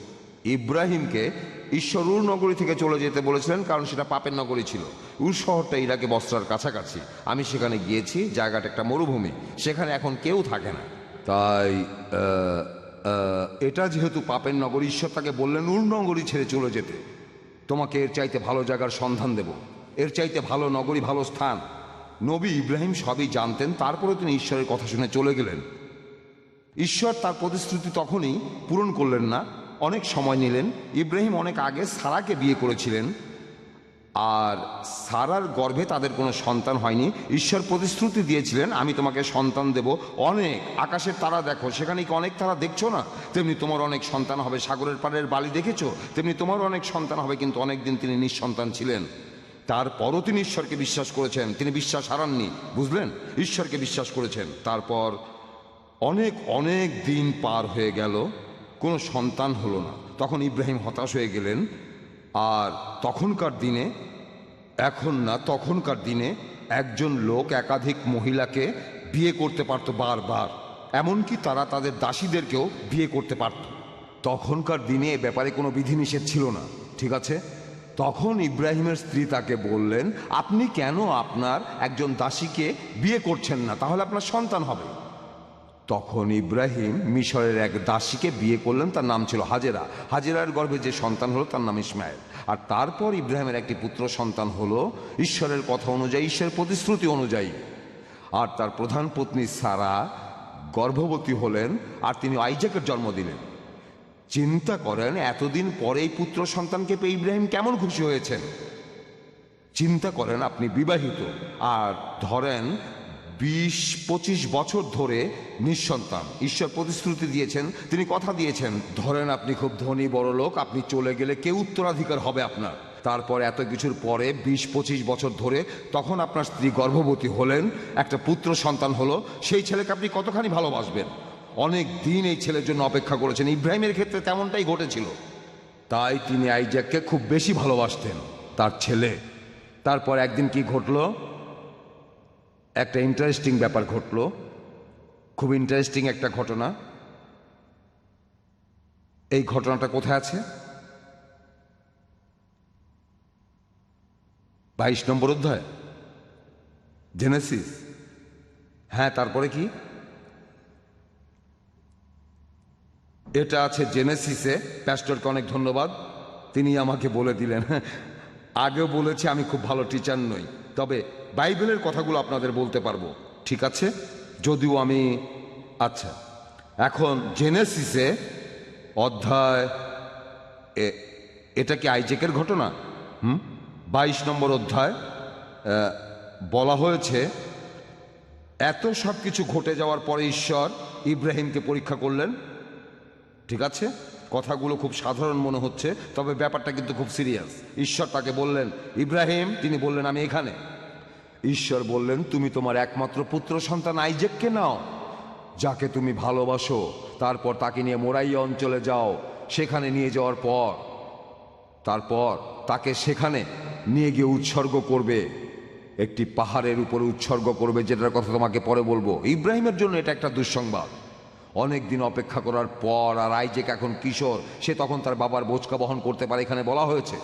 ইব্রাহিমকে ঈশ্বর উর নগরী থেকে চলে যেতে বলেছিলেন, কারণ সেটা পাপের নগরী ছিল। উর শহরটা ইরাকে বস্রার কাছাকাছি। আমি সেখানে গিয়েছি, জায়গাটা একটা মরুভূমি, সেখানে এখন কেউ থাকে না। তাই এটা যেহেতু পাপের নগরী, ঈশ্বর তাকে বললেন উর নগরী ছেড়ে চলে যেতে। তোমাকে এর চাইতে ভালো জায়গার সন্ধান দেব, এর চাইতে ভালো নগরী, ভালো স্থান। নবী ইব্রাহিম সবই জানতেন, তারপরে তিনি ঈশ্বরের কথা শুনে চলে গেলেন। ঈশ্বর তার প্রতিশ্রুতি তখনই পূরণ করলেন না, অনেক সময় নিলেন। ইব্রাহিম অনেক আগে সারাকে বিয়ে করেছিলেন, আর সারার গর্ভে তাদের কোনো সন্তান হয়নি। ঈশ্বর প্রতিশ্রুতি দিয়েছিলেন আমি তোমাকে সন্তান দেব অনেক। আকাশের তারা দেখো, সেখানে কি অনেক তারা দেখছো না? তেমনি তোমার অনেক সন্তান হবে। সাগরের পাড়ের বালি দেখেছো, তেমনি তোমার অনেক সন্তান হবে। কিন্তু অনেক দিন তিনি নিঃসন্তান ছিলেন। তারপরও তিনি ঈশ্বরকে বিশ্বাস করেছেন, তিনি বিশ্বাস হারাননি, বুঝলেন? ঈশ্বরকে বিশ্বাস করেছেন। তারপর অনেক দিন পার হয়ে গেল, কোনো সন্তান হলো না। তখন ইব্রাহিম হতাশ হয়ে গেলেন। আর তখনকার দিনে, এখন না, তখনকার দিনে একজন লোক একাধিক মহিলাকে বিয়ে করতে পারত বারবার, এমনকি তারা তাদের দাসীদেরকেও বিয়ে করতে পারত। তখনকার দিনে এ ব্যাপারে কোনো বিধিনিষেধ ছিল না, ঠিক আছে? তখন ইব্রাহিমের স্ত্রী তাকে বললেন, আপনি কেন আপনার একজন দাসীকে বিয়ে করছেন না? তাহলে আপনার সন্তান হবে। তখন ইব্রাহিম মিশরের এক দাসীকে বিয়ে করলেন, তার নাম ছিল হাজেরা। হাজেরার গর্ভে যে সন্তান হলো তার নাম ইসমাইল। আর তারপর ইব্রাহিমের একটি পুত্র সন্তান হলো ঈশ্বরের কথা অনুযায়ী, ঈশ্বরের প্রতিশ্রুতি অনুযায়ী। আর তার প্রধান পত্নী সারা গর্ভবতী হলেন আর তিনি আইজাকের জন্ম দিলেন। চিন্তা করেন, এতদিন পরে এই পুত্র সন্তানকে পেয়ে ইব্রাহিম কেমন খুশি হয়েছেন। চিন্তা করেন, আপনি বিবাহিত আর ধরেন 20-25 বছর ধরে নিঃসন্তান। ঈশ্বর প্রতিশ্রুতি দিয়েছেন, তিনি কথা দিয়েছেন। ধরেন আপনি খুব ধনী বড় লোক, আপনি চলে গেলে কে উত্তরাধিকার হবে আপনার? তারপর এত কিছুর পরে 20-25 বছর ধরে তখন আপনার স্ত্রী গর্ভবতী হলেন, একটা পুত্র সন্তান হলো। সেই ছেলেকে আপনি কতখানি ভালোবাসবেন? অনেক দিন এই ছেলের জন্য অপেক্ষা করেছেন। ইব্রাহিমের ক্ষেত্রে তেমনটাই ঘটেছিল। তাই তিনি আইজাককে খুব বেশি ভালোবাসতেন, তার ছেলে। তারপর একদিন কি ঘটলো? একটা ইন্টারেস্টিং ব্যাপার ঘটলো, খুব ইন্টারেস্টিং একটা ঘটনা। এই ঘটনাটা কোথায় আছে? 22 নম্বর অধ্যায়, জেনেসিস। হ্যাঁ, তারপরে কি? এটা আছে জেনেসিসে। প্যাস্টরকে অনেক ধন্যবাদ, তিনি আমাকে বলে দিলেন। আগেও বলেছি আমি খুব ভালো টিচার নই, তবে বাইবেলের কথাগুলো আপনাদের বলতে পারবো, ঠিক আছে? যদিও আমি, আচ্ছা, এখন জেনেসিসে অধ্যায়, এটা কি আইজাকের ঘটনা? 22 নম্বর অধ্যায় বলা হয়েছে, এত সব কিছু ঘটে যাওয়ার পরে ঈশ্বর ইব্রাহিমকে পরীক্ষা করলেন, ঠিক আছে? কথাগুলো খুব সাধারণ মনে হচ্ছে, তবে ব্যাপারটা কিন্তু খুব সিরিয়াস। ঈশ্বর তাকে বললেন, ইব্রাহিম। তিনি বললেন, আমি এখানে। ঈশ্বর বললেন, তুমি তোমার একমাত্র পুত্র সন্তান আইজাককে নাও, যাকে তুমি ভালোবাসো, তারপর তাকে নিয়ে মোরাইয়া অঞ্চলে যাও। সেখানে নিয়ে যাওয়ার পর তারপর তাকে সেখানে নিয়ে গিয়ে উৎসর্গ করবে, একটি পাহাড়ের উপরে উৎসর্গ করবে, যেটার কথা তোমাকে পরে বলবো। ইব্রাহিমের জন্য এটা একটা দুঃসংবাদ। অনেক দিন অপেক্ষা করার পর, আর আইজাক এখন কিশোর, সে তখন তার বাবার বোঝকা বহন করতে পারে, এখানে বলা হয়েছে।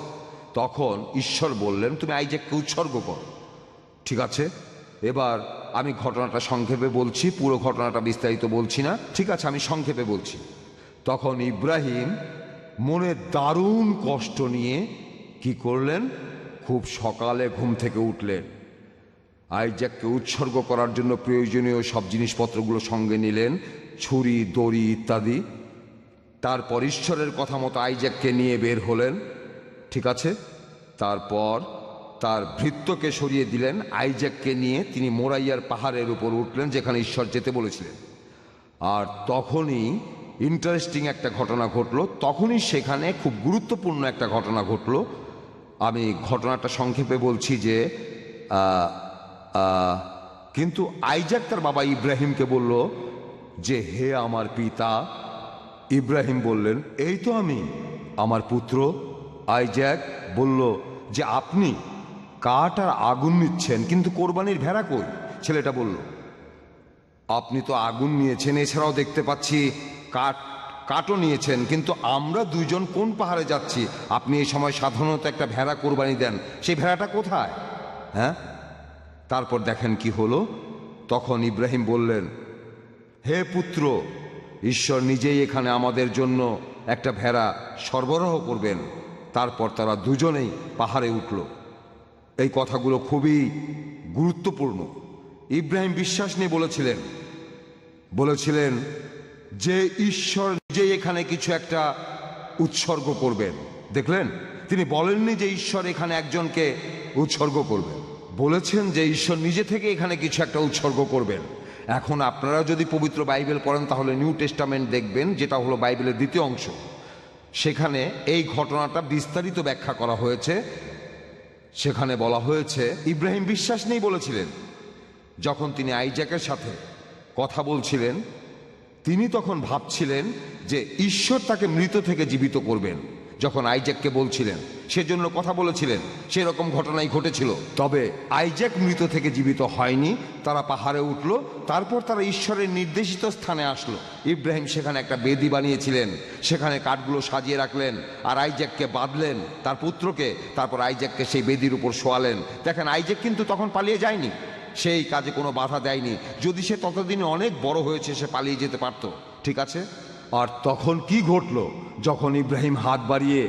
তখন ঈশ্বর বললেন, তুমি আইজাককে উৎসর্গ করো, ঠিক আছে? এবার আমি ঘটনাটা সংক্ষেপে বলছি, পুরো ঘটনাটা বিস্তারিত বলছি না, ঠিক আছে? আমি সংক্ষেপে বলছি। তখন ইব্রাহিম মনে দারুণ কষ্ট নিয়ে কি করলেন? খুব সকালে ঘুম থেকে উঠলেন, আইজাককে উৎসর্গ করার জন্য প্রয়োজনীয় সব জিনিসপত্রগুলো সঙ্গে নিলেন, ছুরি, দড়ি ইত্যাদি। তারপর ঈশ্বরের কথা মতো আইজাককে নিয়ে বের হলেন, ঠিক আছে? তারপর তার ভৃত্যকে সরিয়ে দিলেন, আইজাককে নিয়ে তিনি মোরাইয়ার পাহাড়ের উপর উঠলেন, যেখানে ঈশ্বর যেতে বলেছিলেন। আর তখনই ইন্টারেস্টিং একটা ঘটনা ঘটলো, তখনই সেখানে খুব গুরুত্বপূর্ণ একটা ঘটনা ঘটলো। আমি ঘটনাটা সংক্ষেপে বলছি যে কিন্তু আইজাক তার বাবা ইব্রাহিমকে বলল যে, হে আমার পিতা। ইব্রাহিম বললেন, এই তো আমি, আমার পুত্র। আইজাক বলল যে, আপনি কাঠ আর আগুন নিচ্ছেন, কিন্তু কোরবানির ভেড়া কই? ছেলেটা বলল, আপনি তো আগুন নিয়েছেন, এছাড়াও দেখতে পাচ্ছি কাঠও নিয়েছেন, কিন্তু আমরা দুইজন কোন পাহাড়ে যাচ্ছি? আপনি এই সময় সাধারণত একটা ভেড়া কোরবানি দেন, সেই ভেড়াটা কোথায়? হ্যাঁ, তারপর দেখেন কি হলো। তখন ইব্রাহিম বললেন, হে পুত্র, ঈশ্বর নিজেই এখানে আমাদের জন্য একটা ভেড়া সরবরাহ করবেন। তারপর তারা দুজনেই পাহাড়ে উঠল। এই কথাগুলো খুবই গুরুত্বপূর্ণ। ইব্রাহিম বিশ্বাস নিয়ে বলেছিলেন যে ঈশ্বর নিজেই এখানে কিছু একটা উৎসর্গ করবেন। দেখলেন, তিনি বলেননি যে ঈশ্বর এখানে একজনকে উৎসর্গ করবেন, বলেছেন যে ঈশ্বর নিজে থেকে এখানে কিছু একটা উৎসর্গ করবেন। এখন আপনারা যদি পবিত্র বাইবেল পড়েন তাহলে নিউ টেস্টামেন্ট দেখবেন, যেটা হলো বাইবেলের দ্বিতীয় অংশ। সেখানে এই ঘটনাটা বিস্তারিত ব্যাখ্যা করা হয়েছে। সেখানে বলা হয়েছে, ইব্রাহিম বিশ্বাস নিয়েই বলেছিলেন, যখন তিনি আইজাকের সাথে কথা বলছিলেন, তিনি তখন ভাবছিলেন যে ঈশ্বর তাকে মৃত থেকে জীবিত করবেন। যখন আইজ্যাককে বলছিলেন, সেজন্য কথা বলেছিলেন, সেরকম ঘটনাই ঘটেছিল। তবে আইজ্যাক মৃত থেকে জীবিত হয়নি। তারা পাহাড়ে উঠল, তারপর তারা ঈশ্বরের নির্দেশিত স্থানে আসলো। ইব্রাহিম সেখানে একটা বেদি বানিয়েছিলেন, সেখানে কাঠগুলো সাজিয়ে রাখলেন, আর আইজ্যাককে বাঁধলেন, তার পুত্রকে। তারপর আইজ্যাককে সেই বেদির উপর শোয়ালেন। দেখেন, আইজ্যাক কিন্তু তখন পালিয়ে যায়নি, সেই কাজে কোনো বাধা দেয়নি। যদি সে ততদিনে অনেক বড় হয়েছে, সে পালিয়ে যেতে পারত, ঠিক আছে। আর তখন কি ঘটল? যখন ইব্রাহিম হাত বাড়িয়ে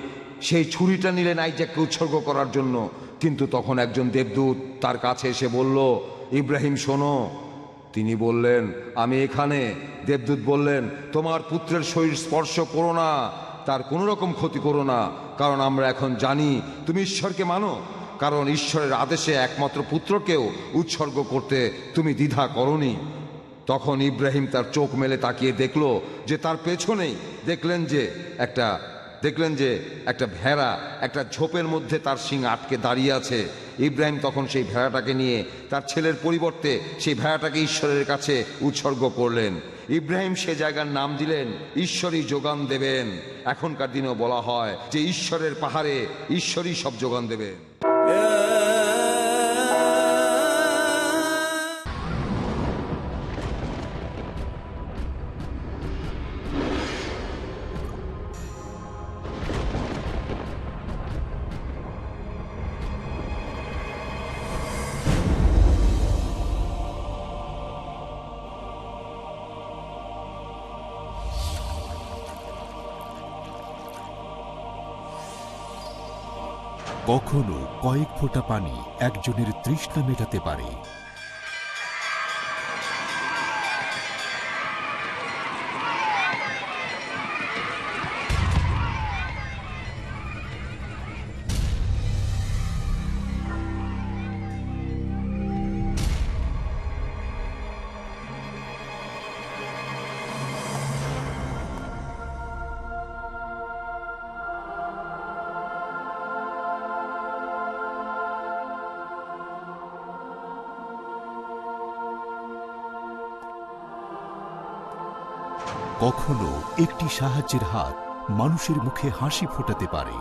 সেই ছুরিটা নিলেন আইজ্যাককে উৎসর্গ করার জন্য, কিন্তু তখন একজন দেবদূত তার কাছে এসে বলল, ইব্রাহিম শোনো। তিনি বললেন, আমি এখানে। দেবদূত বললেন, তোমার পুত্রের শরীর স্পর্শ করো না, তার কোনো রকম ক্ষতি করো না, কারণ আমরা এখন জানি তুমি ঈশ্বরকে মানো, কারণ ঈশ্বরের আদেশে একমাত্র পুত্রকেও উৎসর্গ করতে তুমি দ্বিধা করনি। তখন ইব্রাহিম তার চোখ মেলে তাকিয়ে দেখল যে তার পেছনেই দেখলেন যে একটা ভেড়া একটা ঝোপের মধ্যে তার শিং আটকে দাঁড়িয়ে আছে। ইব্রাহিম তখন সেই ভেড়াটাকে নিয়ে তার ছেলের পরিবর্তে সেই ভেড়াটাকে ঈশ্বরের কাছে উৎসর্গ করলেন। ইব্রাহিম সে জায়গার নাম দিলেন ঈশ্বরই যোগান দেবেন। এখনকার দিনেও বলা হয় যে ঈশ্বরের পাহাড়ে ঈশ্বরই সব যোগান দেবেন।
কখনো কয়েক ফোঁটা পানি একজনের তৃষ্ণা মেটাতে পারে। কখনো একটি সাহায্যের হাত মানুষের মুখে হাসি ফোটাতে পারে।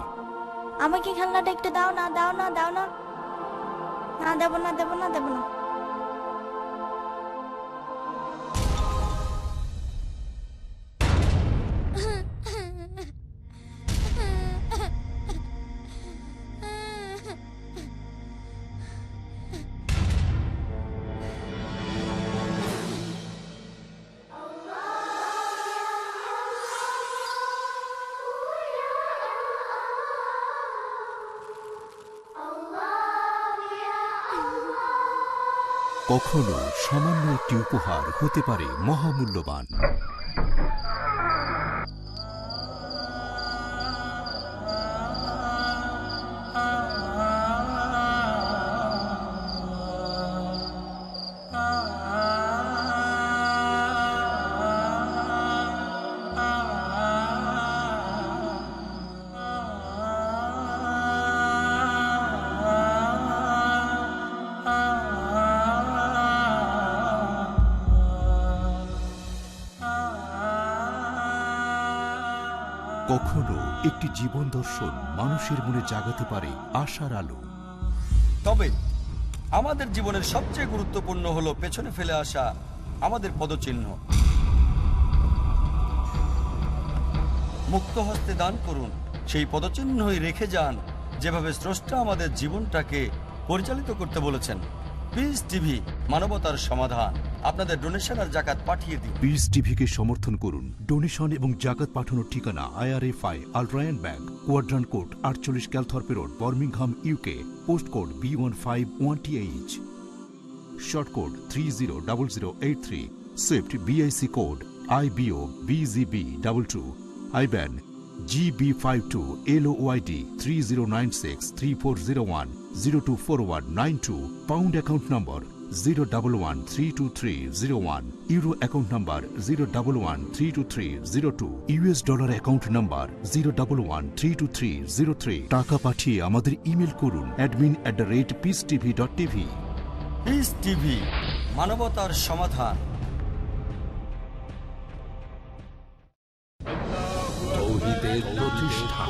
আমাকে খেলনাটা একটু দাও না, দাও না, দাও না। না, দেব না, দেব না, দেব না।
কখনো সামান্য একটি উপহার হতে পারে মহামূল্যবান। কখনো একটি জীবন দর্শন মানুষের মনে জাগাতে পারে আশার আলো।
তবে আমাদের জীবনের সবচেয়ে গুরুত্বপূর্ণ হলো পেছনে ফেলে আসা আমাদের পদচিহ্ন। মুক্ত হস্তে দান করুন, সেই পদচিহ্নই রেখে যান, যেভাবে স্রষ্টা আমাদের জীবনটাকে পরিচালিত করতে বলেছেন। পিস টিভি, মানবতার সমাধান। আপনাদের ডোনেশন আর জাকাত পাঠিয়ে দিন।
পিস টিভিকে সমর্থন করুন। ডোনেশন এবং জাকাত পাঠানোর ঠিকানা IRFI আল Ryan bank, quadrant code 48 Calthorpe road, Birmingham, UK। Post code B151TH, short code 300083, Swift BIC code IBO BZB22, IBAN GB52 LOYD 30963401 024192, pound account number 011323001, euro account number 011323002, US dollar account number 011323003। টাকা পাঠিয়ে আমাদের email করুন admin@peacetv.tv।
Piece TV, মানবতার সমাধান।
তাওহীদের প্রতিষ্ঠা।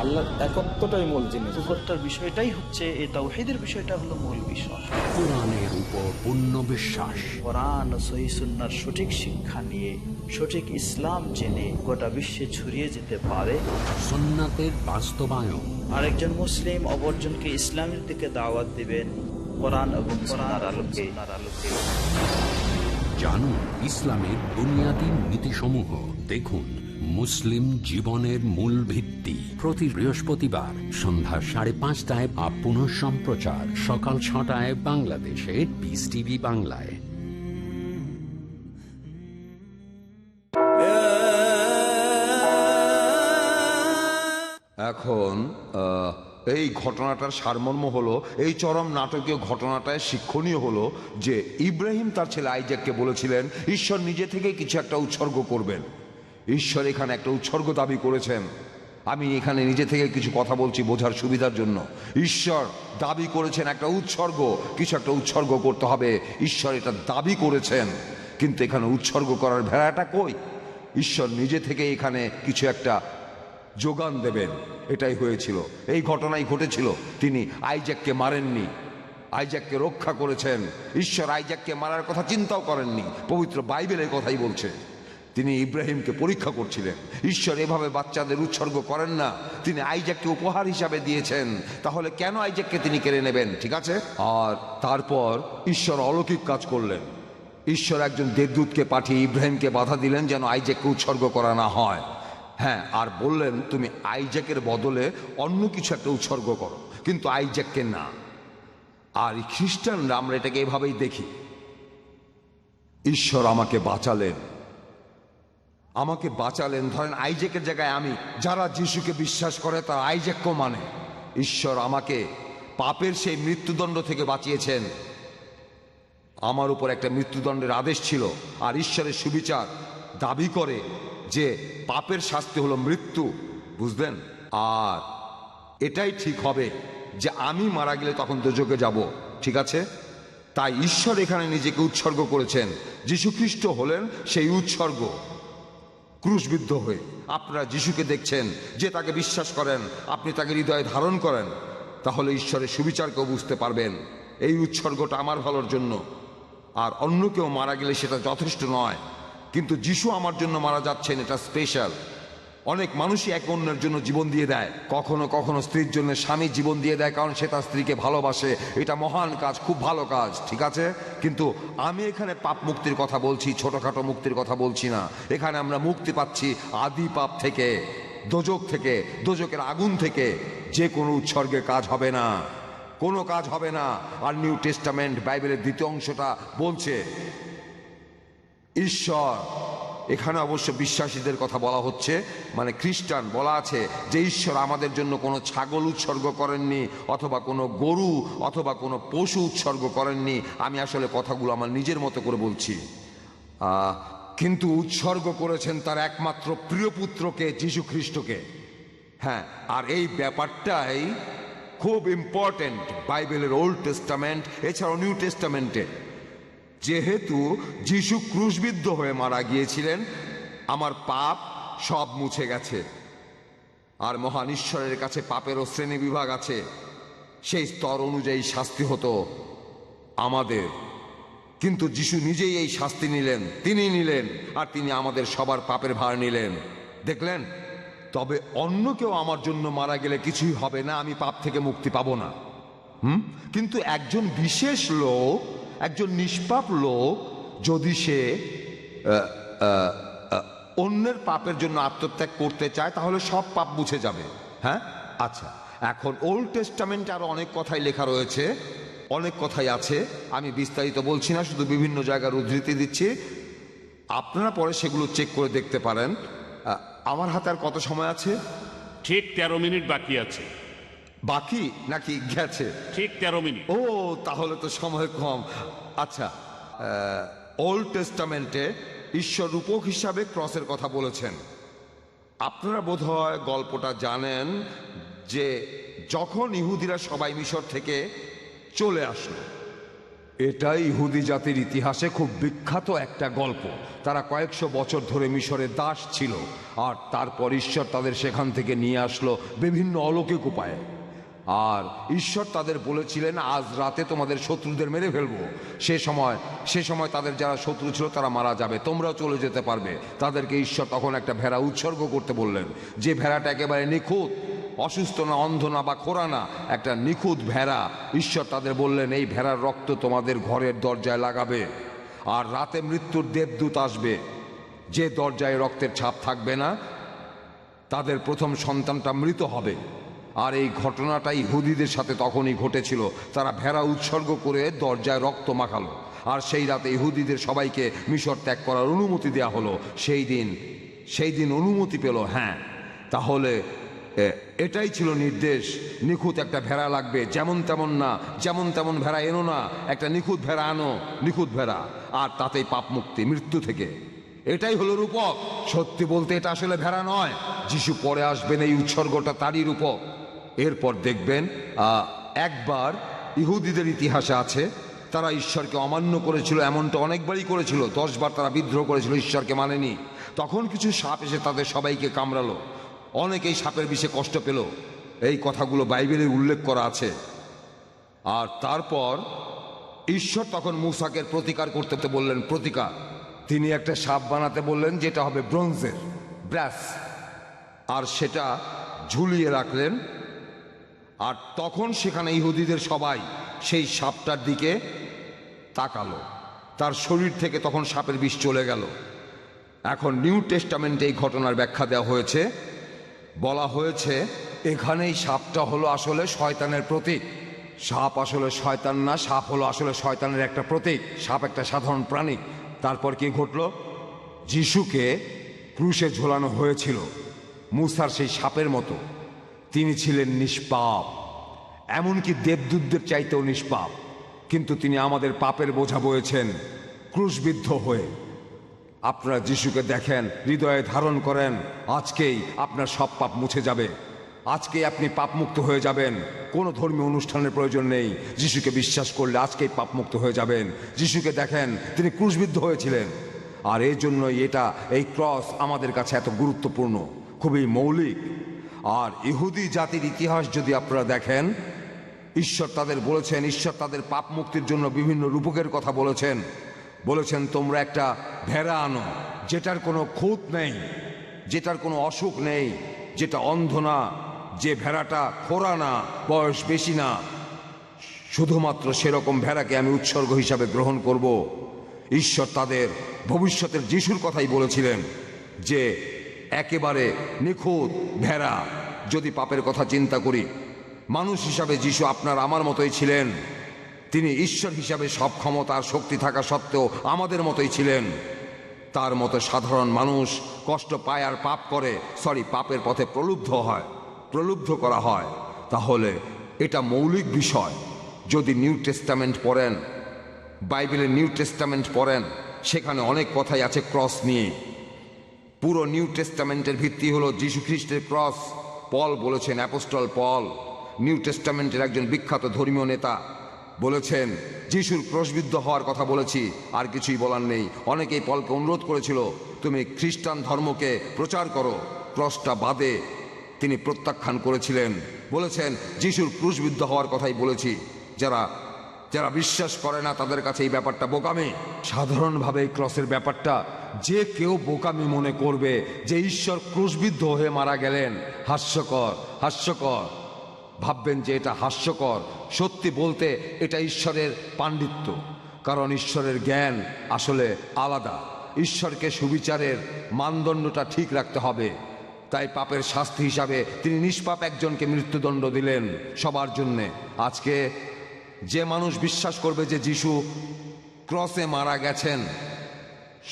আল্লাহর একত্বটাই মূল জিনিস। উপরটার বিষয়টাই হচ্ছে এই তাওহীদের বিষয়টা হলো মূল বিষয়।
কোরআনের উপর পূর্ণ বিশ্বাস।
কোরআন ও সহিহ সুন্নাহর সঠিক শিক্ষা নিয়ে সঠিক ইসলাম জেনে গোটা বিশ্বে ছড়িয়ে যেতে পারে।
সুন্নাতের বাস্তবায়ন।
আরেকজন মুসলিম অপরজনকে ইসলামের দিকে দাওয়াত দিবেন কোরআন এবং সুন্নাহর আলোকে।
জানুন ইসলামের বুনিয়াদী নীতিসমূহ। দেখুন মুসলিম জীবনের মূল ভিত্তি। প্রতি বৃহস্পতিবার সন্ধ্যা 5:30 বা পুনঃ সম্প্রচার সকাল 6টায় বাংলাদেশে পিস টিভি বাংলায়।
এখন এই ঘটনাটার সারমর্ম হলো, এই চরম নাটকীয় ঘটনাটায় শিক্ষণীয় হলো যে ইব্রাহিম তার ছেলে আইজাককে বলেছিলেন ঈশ্বর নিজে থেকে কিছু একটা উৎসর্গ করবেন। ঈশ্বর এখানে একটা উৎসর্গ দাবি করেছেন। আমি এখানে নিজে থেকে কিছু কথা বলছি বোঝার সুবিধার জন্য। ঈশ্বর দাবি করেছেন একটা উৎসর্গ, কিছু একটা উৎসর্গ করতে হবে। ঈশ্বর এটা দাবি করেছেন, কিন্তু এখানে উৎসর্গ করার ভেড়াটা কই? ঈশ্বর নিজে থেকে এখানে কিছু একটা যোগান দেবেন, এটাই হয়েছিল। এই ঘটনাই ঘটেছিল। তিনি আইজাককে মারেননি, আইজাককে রক্ষা করেছেন। ঈশ্বর আইজাককে মারার কথা চিন্তাও করেননি, পবিত্র বাইবেলের কথাই বলছে। তিনি ইব্রাহিমকে পরীক্ষা করছিলেন। ঈশ্বর এভাবে বাচ্চাদের উৎসর্গ করেন না, তিনি আইজাককে উপহার হিসাবে দিয়েছেন। তাহলে কেন আইজাককে তিনি কেড়ে নেবেন? ঠিক আছে। আর তারপর ঈশ্বর অলৌকিক কাজ করলেন। ঈশ্বর একজন দেবদূতকে পাঠিয়ে ইব্রাহিমকে বাধা দিলেন যেন আইজাককে উৎসর্গ করা না হয়। হ্যাঁ, আর বললেন তুমি আইজাকের বদলে অন্য কিছু একটা উৎসর্গ করো, কিন্তু আইজাককে না। আর খ্রিস্টানরা আমরা এটাকে এভাবেই দেখি, ঈশ্বর আমাকে বাঁচালেন, আমাকে বাঁচালেন। ধরেন আইজাকের জায়গায় আমি, যারা যিশুকে বিশ্বাস করে তারা আইজাককেও মানে। ঈশ্বর আমাকে পাপের সেই মৃত্যুদণ্ড থেকে বাঁচিয়েছেন। আমার উপর একটা মৃত্যুদণ্ডের আদেশ ছিল, আর ঈশ্বরের সুবিচার দাবি করে যে পাপের শাস্তি হলো মৃত্যু, বুঝলেন? আর এটাই ঠিক হবে যে আমি মারা গেলে তখন দোজকে যাব, ঠিক আছে? তাই ঈশ্বর এখানে নিজেকে উৎসর্গ করেছেন। যীশু খ্রিস্ট হলেন সেই উৎসর্গ, ক্রুশবিদ্ধ হয়ে। আপনারা যিশুকে দেখছেন, যে তাকে বিশ্বাস করেন, আপনি তাকে হৃদয়ে ধারণ করেন, তাহলে ঈশ্বরের সুবিচারকেও বুঝতে পারবেন। এই উৎসর্গটা আমার ভালোর জন্য, আর অন্য কেউ মারা গেলে সেটা যথেষ্ট নয়। কিন্তু যিশু আমার জন্য মারা যাচ্ছেন, এটা স্পেশাল। অনেক মানুষই এক অন্যের জন্য জীবন দিয়ে দেয়, কখনো কখনো স্ত্রীর জন্য স্বামী জীবন দিয়ে দেয়, কারণ সে তার স্ত্রীকে ভালোবাসে। এটা মহান কাজ, খুব ভালো কাজ, ঠিক আছে। কিন্তু আমি এখানে পাপ মুক্তির কথা বলছি, ছোটখাটো মুক্তির কথা বলছি না। এখানে আমরা মুক্তি পাচ্ছি আদি পাপ থেকে, দোজক থেকে, দোজকের আগুন থেকে। যে কোনো উৎসর্গের কাজ হবে না, কোনো কাজ হবে না। আর নিউ টেস্টামেন্ট বাইবেলের দ্বিতীয় অংশটা বলছে ঈশ্বর, এখানে অবশ্য বিশ্বাসীদের কথা বলা হচ্ছে, মানে খ্রিস্টান, বলা আছে যে ঈশ্বর আমাদের জন্য কোনো ছাগল উৎসর্গ করেননি, অথবা কোনো গরু অথবা কোনো পশু উৎসর্গ করেননি। আমি আসলে কথাগুলো আমার নিজের মতো করে বলছি, কিন্তু উৎসর্গ করেছেন তার একমাত্র প্রিয় পুত্রকে, যীশু খ্রিস্টকে। হ্যাঁ, আর এই ব্যাপারটাই খুব ইম্পর্টেন্ট বাইবেলের ওল্ড টেস্টামেন্ট এছাড়াও নিউ টেস্টামেন্টে। যেহেতু যীশু ক্রুশবিদ্ধ হয়ে মারা গিয়েছিলেন, আমার পাপ সব মুছে গেছে। আর মহান ঈশ্বরের কাছে পাপেরও শ্রেণী বিভাগ আছে, সেই স্তর অনুযায়ী শাস্তি হতো আমাদের। কিন্তু যীশু নিজেই এই শাস্তি নিলেন, তিনি নিলেন, আর তিনি আমাদের সবার পাপের ভার নিলেন। দেখলেন? তবে অন্য কেউ আমার জন্য মারা গেলে কিছুই হবে না, আমি পাপ থেকে মুক্তি পাবো না। কিন্তু একজন বিশেষ লোক, একজন নিষ্পাপ লোক, যদি সে অন্যের পাপের জন্য আত্মত্যাগ করতে চায়, তাহলে সব পাপ মুছে যাবে। হ্যাঁ, আচ্ছা। এখন ওল্ড টেস্টামেন্টে আরো অনেক কথাই লেখা রয়েছে, অনেক কথাই আছে। আমি বিস্তারিত বলছি না, শুধু বিভিন্ন জায়গার উদ্ধৃতি দিচ্ছি। আপনারা পরে সেগুলো চেক করে দেখতে পারেন। আমার হাতে আর কত সময় আছে?
ঠিক 13 মিনিট বাকি আছে।
বাকি নাকি গেছে?
ঠিক 13 মিনিট।
ও, তাহলে তো সময় কম। আচ্ছা, ওল্ড টেস্টামেন্টে ঈশ্বর রূপক হিসাবে ক্রসের কথা বলেছেন। আপনারা বোধহয় গল্পটা জানেন যে যখন ইহুদিরা সবাই মিশর থেকে চলে আসলো, এটাই ইহুদি জাতির ইতিহাসে খুব বিখ্যাত একটা গল্প। তারা কয়েকশো বছর ধরে মিশরে দাস ছিল, আর তারপর ঈশ্বর তাদের সেখান থেকে নিয়ে আসলো বিভিন্ন অলৌকিক উপায়ে। আর ঈশ্বর তাদের বলেছিলেন, আজ রাতে তোমাদের শত্রুদের মেরে ফেলবো। সে সময় তাদের যারা শত্রু ছিল তারা মারা যাবে, তোমরাও চলে যেতে পারবে। তাদেরকে ঈশ্বর তখন একটা ভেড়া উৎসর্গ করতে বললেন, যে ভেড়াটা একেবারে নিখুঁত, অসুস্থ না, অন্ধ না বা খোঁড়া না, একটা নিখুঁত ভেড়া। ঈশ্বর তাদের বললেন, এই ভেড়ার রক্ত তোমাদের ঘরের দরজায় লাগাবে, আর রাতে মৃত্যুর দেবদূত আসবে। যে দরজায় রক্তের ছাপ থাকবে না, তাদের প্রথম সন্তানটা মৃত হবে। আর এই ঘটনাটা ইহুদিদের সাথে তখনই ঘটেছিল। তারা ভেড়া উৎসর্গ করে দরজায় রক্ত মাখালো, আর সেই রাতে ইহুদিদের সবাইকে মিশর ত্যাগ করার অনুমতি দেওয়া হলো। সেই দিন অনুমতি পেল। হ্যাঁ, তাহলে এটাই ছিল নির্দেশ, নিখুঁত একটা ভেড়া লাগবে, যেমন তেমন না, যেমন তেমন ভেড়া এনো না, একটা নিখুঁত ভেড়া আনো, নিখুঁত ভেড়া, আর তাতেই পাপ মুক্তি মৃত্যু থেকে। এটাই হলো রূপক। সত্যি বলতে এটা আসলে ভেড়া নয়, যিশু পরে আসবেন, এই উৎসর্গটা তারই রূপক। এরপর দেখবেন একবার ইহুদিদের ইতিহাসে আছে, তারা ঈশ্বরকে অমান্য করেছিল, এমনটা অনেকবারই করেছিল। 10 বার তারা বিদ্রোহ করেছিল, ঈশ্বরকে মানেনি। তখন কিছু সাপ এসে তাদের সবাইকে কামড়ালো, অনেকেই সাপের বিষে কষ্ট পেল। এই কথাগুলো বাইবেলে উল্লেখ করা আছে। আর তারপর ঈশ্বর তখন মূসাকে প্রতিকার করতে বললেন, প্রতিকার। তিনি একটা সাপ বানাতে বললেন, যেটা হবে ব্রোঞ্জের, ব্রাস, আর সেটা ঝুলিয়ে রাখলেন। আর তখন সেখানে ইহুদিদের সবাই সেই সাপটার দিকে তাকালো, তার শরীর থেকে তখন সাপের বিষ চলে গেল। এখন নিউ টেস্টামেন্টে এই ঘটনার ব্যাখ্যা দেওয়া হয়েছে, বলা হয়েছে এখানেই সাপটা হলো আসলে শয়তানের প্রতীক। সাপ আসলে শয়তান না, সাপ হলো আসলে শয়তানের একটা প্রতীক। সাপ একটা সাধারণ প্রাণী। তারপর কি ঘটল? যিশুকে ক্রুশে ঝোলানো হয়েছিল মূসার সেই সাপের মতো। তিনি ছিলেন নিষ্পাপ, এমনকি দেবদূতদের চাইতেও নিষ্পাপ, কিন্তু তিনি আমাদের পাপের বোঝা বয়েছেন ক্রুশবিদ্ধ হয়ে। আপনারা যিশুকে দেখেন, হৃদয়ে ধারণ করেন, আজকেই আপনার সব পাপ মুছে যাবে, আজকেই আপনি পাপমুক্ত হয়ে যাবেন। কোনো ধর্মীয় অনুষ্ঠানের প্রয়োজন নেই। যিশুকে বিশ্বাস করলে আজকেই পাপমুক্ত হয়ে যাবেন। যিশুকে দেখেন, তিনি ক্রুশবিদ্ধ হয়েছিলেন। আর এই জন্যই এই ক্রস আমাদের কাছে এত গুরুত্বপূর্ণ, খুবই মৌলিক। আর ইহুদি জাতির ইতিহাস যদি আপনারা দেখেন, ঈশ্বর তাদের বলেছেন, ঈশ্বর তাদের পাপ মুক্তির জন্য বিভিন্ন রূপকের কথা বলেছেন তোমরা একটা ভেড়া আনো, যেটার কোনো খুঁত নেই, যেটার কোনো অসুখ নেই, যেটা অন্ধ না, যে ভেড়াটা খোঁড়া না, বয়স বেশি না, শুধুমাত্র সেরকম ভেড়াকে আমি উৎসর্গ হিসাবে গ্রহণ করব। ঈশ্বর তাদের ভবিষ্যতের যিশুর কথাই বলেছিলেন, যে একেবারে নিখুঁত ভেড়া। যদি পাপের কথা চিন্তা করি, মানুষ হিসাবে যিশু আপনার আমার মতোই ছিলেন। তিনি ঈশ্বর হিসাবে সব ক্ষমতা আর শক্তি থাকা সত্ত্বেও আমাদের মতোই ছিলেন। তার মতো সাধারণ মানুষ কষ্ট পায় আর পাপের পথে প্রলুব্ধ করা হয়। তাহলে এটা মৌলিক বিষয়। যদি নিউ টেস্টামেন্ট পড়েন, বাইবেলের নিউ টেস্টামেন্ট পড়েন, সেখানে অনেক কথাই আছে ক্রস নিয়ে। পুরো নিউ টেস্টামেন্টের ভিত্তি হলো যীশু খ্রিস্টের ক্রস। পল বলেছেন, অ্যাপোস্টল পল, নিউ টেস্টামেন্টের একজন বিখ্যাত ধর্মীয় নেতা, বলেছেন যিশুর ক্রুশবিদ্ধ হওয়ার কথা বলেছি, আর কিছুই বলার নেই। অনেকেই পলকে অনুরোধ করেছিল, তুমি খ্রিস্টান ধর্মকে প্রচার করো, ক্রসটা বাদে। তিনি প্রত্যাখ্যান করেছিলেন, বলেছেন যিশুর ক্রুশবিদ্ধ হওয়ার কথাই বলেছি। যারা বিশ্বাস করে না তাদের কাছে এই ব্যাপারটা বোকামি। সাধারণভাবে এই ক্রসের ব্যাপারটা যে কেউ বোকামি মনে করবে, যে ঈশ্বর ক্রুশবিদ্ধ হয়ে মারা গেলেন, হাস্যকর ভাববেন যে এটা হাস্যকর। সত্যি বলতে এটা ঈশ্বরের পাণ্ডিত্য, কারণ ঈশ্বরের জ্ঞান আসলে আলাদা। ঈশ্বরকে সুবিচারের মানদণ্ডটা ঠিক রাখতে হবে। তাই পাপের শাস্তি হিসাবে তিনি নিষ্পাপ একজনকে মৃত্যুদণ্ড দিলেন সবার জন্যে। আজকে যে মানুষ বিশ্বাস করবে যে যিশু ক্রসে মারা গেছেন,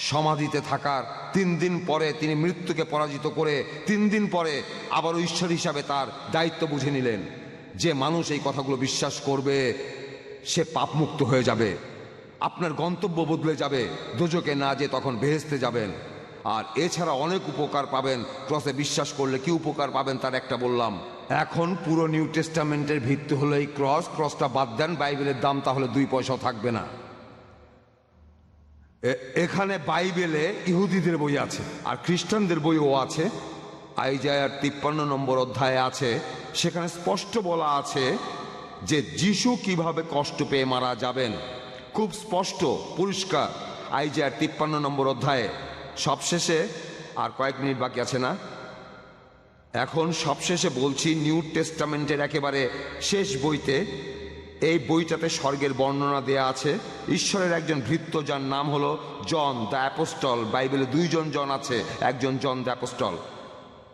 সমাধিতে থাকার 3 দিন পরে তিনি মৃত্যুকে পরাজিত করে 3 দিন পরে আবারও ঈশ্বর হিসাবে তার দায়িত্ব বুঝে নিলেন, যে মানুষ এই কথাগুলো বিশ্বাস করবে সে পাপমুক্ত হয়ে যাবে, আপনার গন্তব্য বদলে যাবে, দোজকে না যে তখন বেহেশতে যাবেন। আর এছাড়া অনেক উপকার পাবেন। ক্রসে বিশ্বাস করলে কি উপকার পাবেন তার একটা বললাম। এখন পুরো নিউ টেস্টামেন্টের ভিত্তি হলো এই ক্রস। ক্রসটা বাদ দেন, বাইবেলের দাম তাহলে 2 পয়সাও থাকবে না। এখানে বাইবেলে ইহুদিদের বই আছে আর খ্রিস্টানদের বইও আছে। আইজায়ার 53 নম্বর অধ্যায়ে আছে, সেখানে স্পষ্ট বলা আছে যে যিশু কিভাবে কষ্ট পেয়ে মারা যাবেন। খুব স্পষ্ট পরিষ্কার আইজায়ার 53 নম্বর অধ্যায়ে। সবশেষে আর কয়েক মিনিট বাকি আছে না, এখন সবশেষে বলছি নিউ টেস্টামেন্টের একেবারে শেষ বইতে, এই বইটাতে স্বর্গের বর্ণনা দেয়া আছে। ঈশ্বরের একজন ভৃত্য যার নাম হলো জন দ্য অ্যাপোস্টল। বাইবেলে 2 জন জন আছে, একজন জন দ্য অ্যাপোস্টল।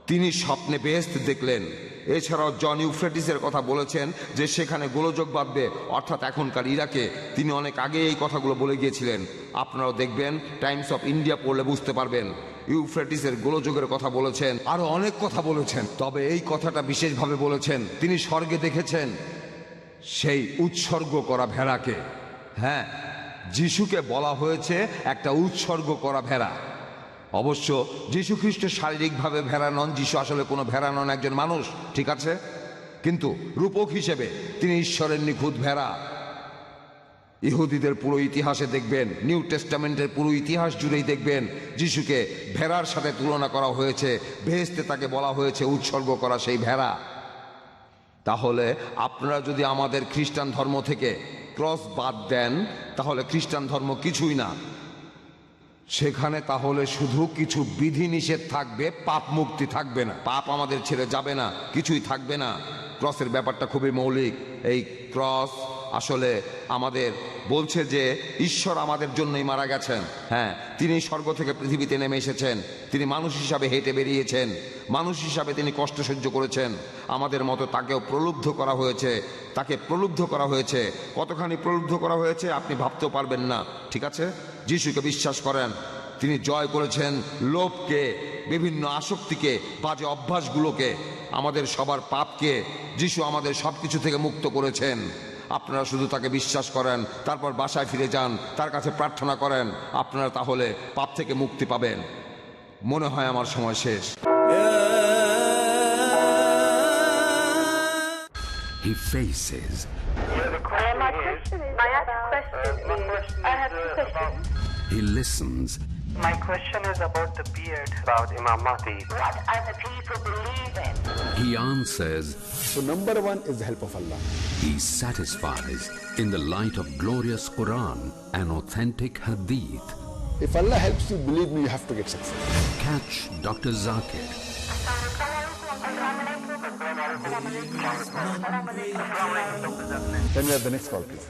তিনি স্বপ্নে বেহেশত দেখলেন। এছাড়াও জন ইউফ্রেটিসের কথা বলেছেন যে সেখানে গোলযোগ বাঁধবে, অর্থাৎ এখনকার ইরাকে। তিনি অনেক আগে এই কথাগুলো বলে গিয়েছিলেন। আপনারাও দেখবেন, টাইমস অফ ইন্ডিয়া পড়লে বুঝতে পারবেন। ইউফ্রেটিসের গোলযোগের কথা বলেছেন, আরো অনেক কথা বলেছেন। তবে এই কথাটা বিশেষভাবে বলেছেন, তিনি স্বর্গে দেখেছেন সেই উৎসর্গ করা ভেড়াকে। হ্যাঁ, যিশুকে বলা হয়েছে একটা উৎসর্গ করা ভেড়া। অবশ্য যীশু খ্রিস্ট শারীরিকভাবে ভেড়া নন, যিশু আসলে কোনো ভেড়া নন, একজন মানুষ, ঠিক আছে, কিন্তু রূপক হিসেবে তিনি ঈশ্বরের নিখুঁত ভেড়া। ইহুদিদের পুরো ইতিহাসে দেখবেন, নিউ টেস্টামেন্টের পুরো ইতিহাস জুড়েই দেখবেন যিশুকে ভেড়ার সাথে তুলনা করা হয়েছে। বেহেশতে তাকে বলা হয়েছে উৎসর্গ করা সেই ভেড়া। তাহলে আপনারা যদি আমাদের খ্রিস্টান ধর্ম থেকে ক্রস বাদ দেন, তাহলে খ্রিস্টান ধর্ম কিছুই না। সেখানে তাহলে শুধু কিছু বিধি নিষেধ থাকবে, পাপ মুক্তি থাকবে না। পাপ আমাদের ছেড়ে যাবে না, কিছুই থাকবে না। ক্রসের ব্যাপারটা খুবই মৌলিক। এই ক্রস আসলে আমাদের বলছে যে ঈশ্বর আমাদের জন্যই মারা গেছেন। হ্যাঁ, তিনি স্বর্গ থেকে পৃথিবীতে নেমে এসেছেন, তিনি মানুষ হিসাবে হেঁটে বেরিয়েছেন, মানুষ হিসাবে তিনি কষ্ট সহ্য করেছেন। আমাদের মতো তাকেও প্রলুব্ধ করা হয়েছে, তাকে প্রলুব্ধ করা হয়েছে। কতখানি প্রলুব্ধ করা হয়েছে আপনি ভাবতেও পারবেন না, ঠিক আছে। যিশুকে বিশ্বাস করেন, তিনি জয় করেছেন লোভকে, বিভিন্ন আসক্তিকে, বাজে অভ্যাসগুলোকে, আমাদের সবার পাপকে। যিশু আমাদের সব কিছু থেকে মুক্ত করেছেন। আপনারা শুধু তাকে বিশ্বাস করেন, তারপর বাসায় ফিরে যান, তার কাছে প্রার্থনা করেন, আপনারা তাহলে পাপ থেকে মুক্তি পাবেন। মনে হয় আমার সময় শেষ।
He faces. He listens.
My question is about the beard. About Imam Mahdi. What other people believe in.
He answers.
So number 1 is the help of Allah.
He satisfies in the light of glorious Quran and authentic Hadith.
If Allah helps you, believe me, you have to get success.
Catch Dr. Zakir.
Then we have the next call, please.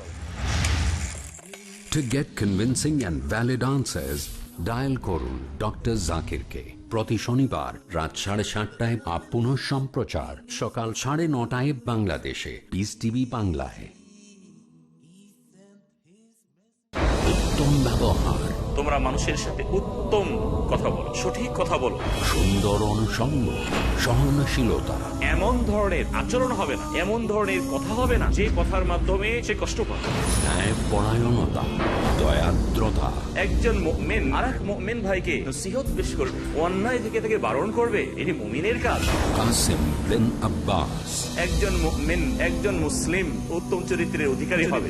To get convincing and valid answers, dial করুন doctor জাকিরকে প্রতি শনিবার রাত 7:30টায় আর পুনঃ সম্প্রচার সকাল 9:30টায় বাংলাদেশে piece TV বাংলায়। উত্তম ব্যবহার,
তোমরা মানুষের সাথে উত্তম কথা বলো, সঠিক কথা বলো,
সুন্দর অনুষঙ্গ, সহনশীলতা,
এমন ধরনের আচরণ হবে না, এমন ধরনের কথা হবে না যে কথার মাধ্যমে সে কষ্ট পাবে,
ন্যায়পরায়ণতা, দয়াদ্রতা।
একজন মুমিন আরেক মুমিন ভাইকে নসিহত পেশ করবে, অন্যায় থেকে তাকে বারণ করবে, এটি মুমিনের কাজ।
কাসিম বিন আব্বাস,
একজন মুমিন, একজন মুসলিম উত্তম চরিত্রের অধিকারী হবে।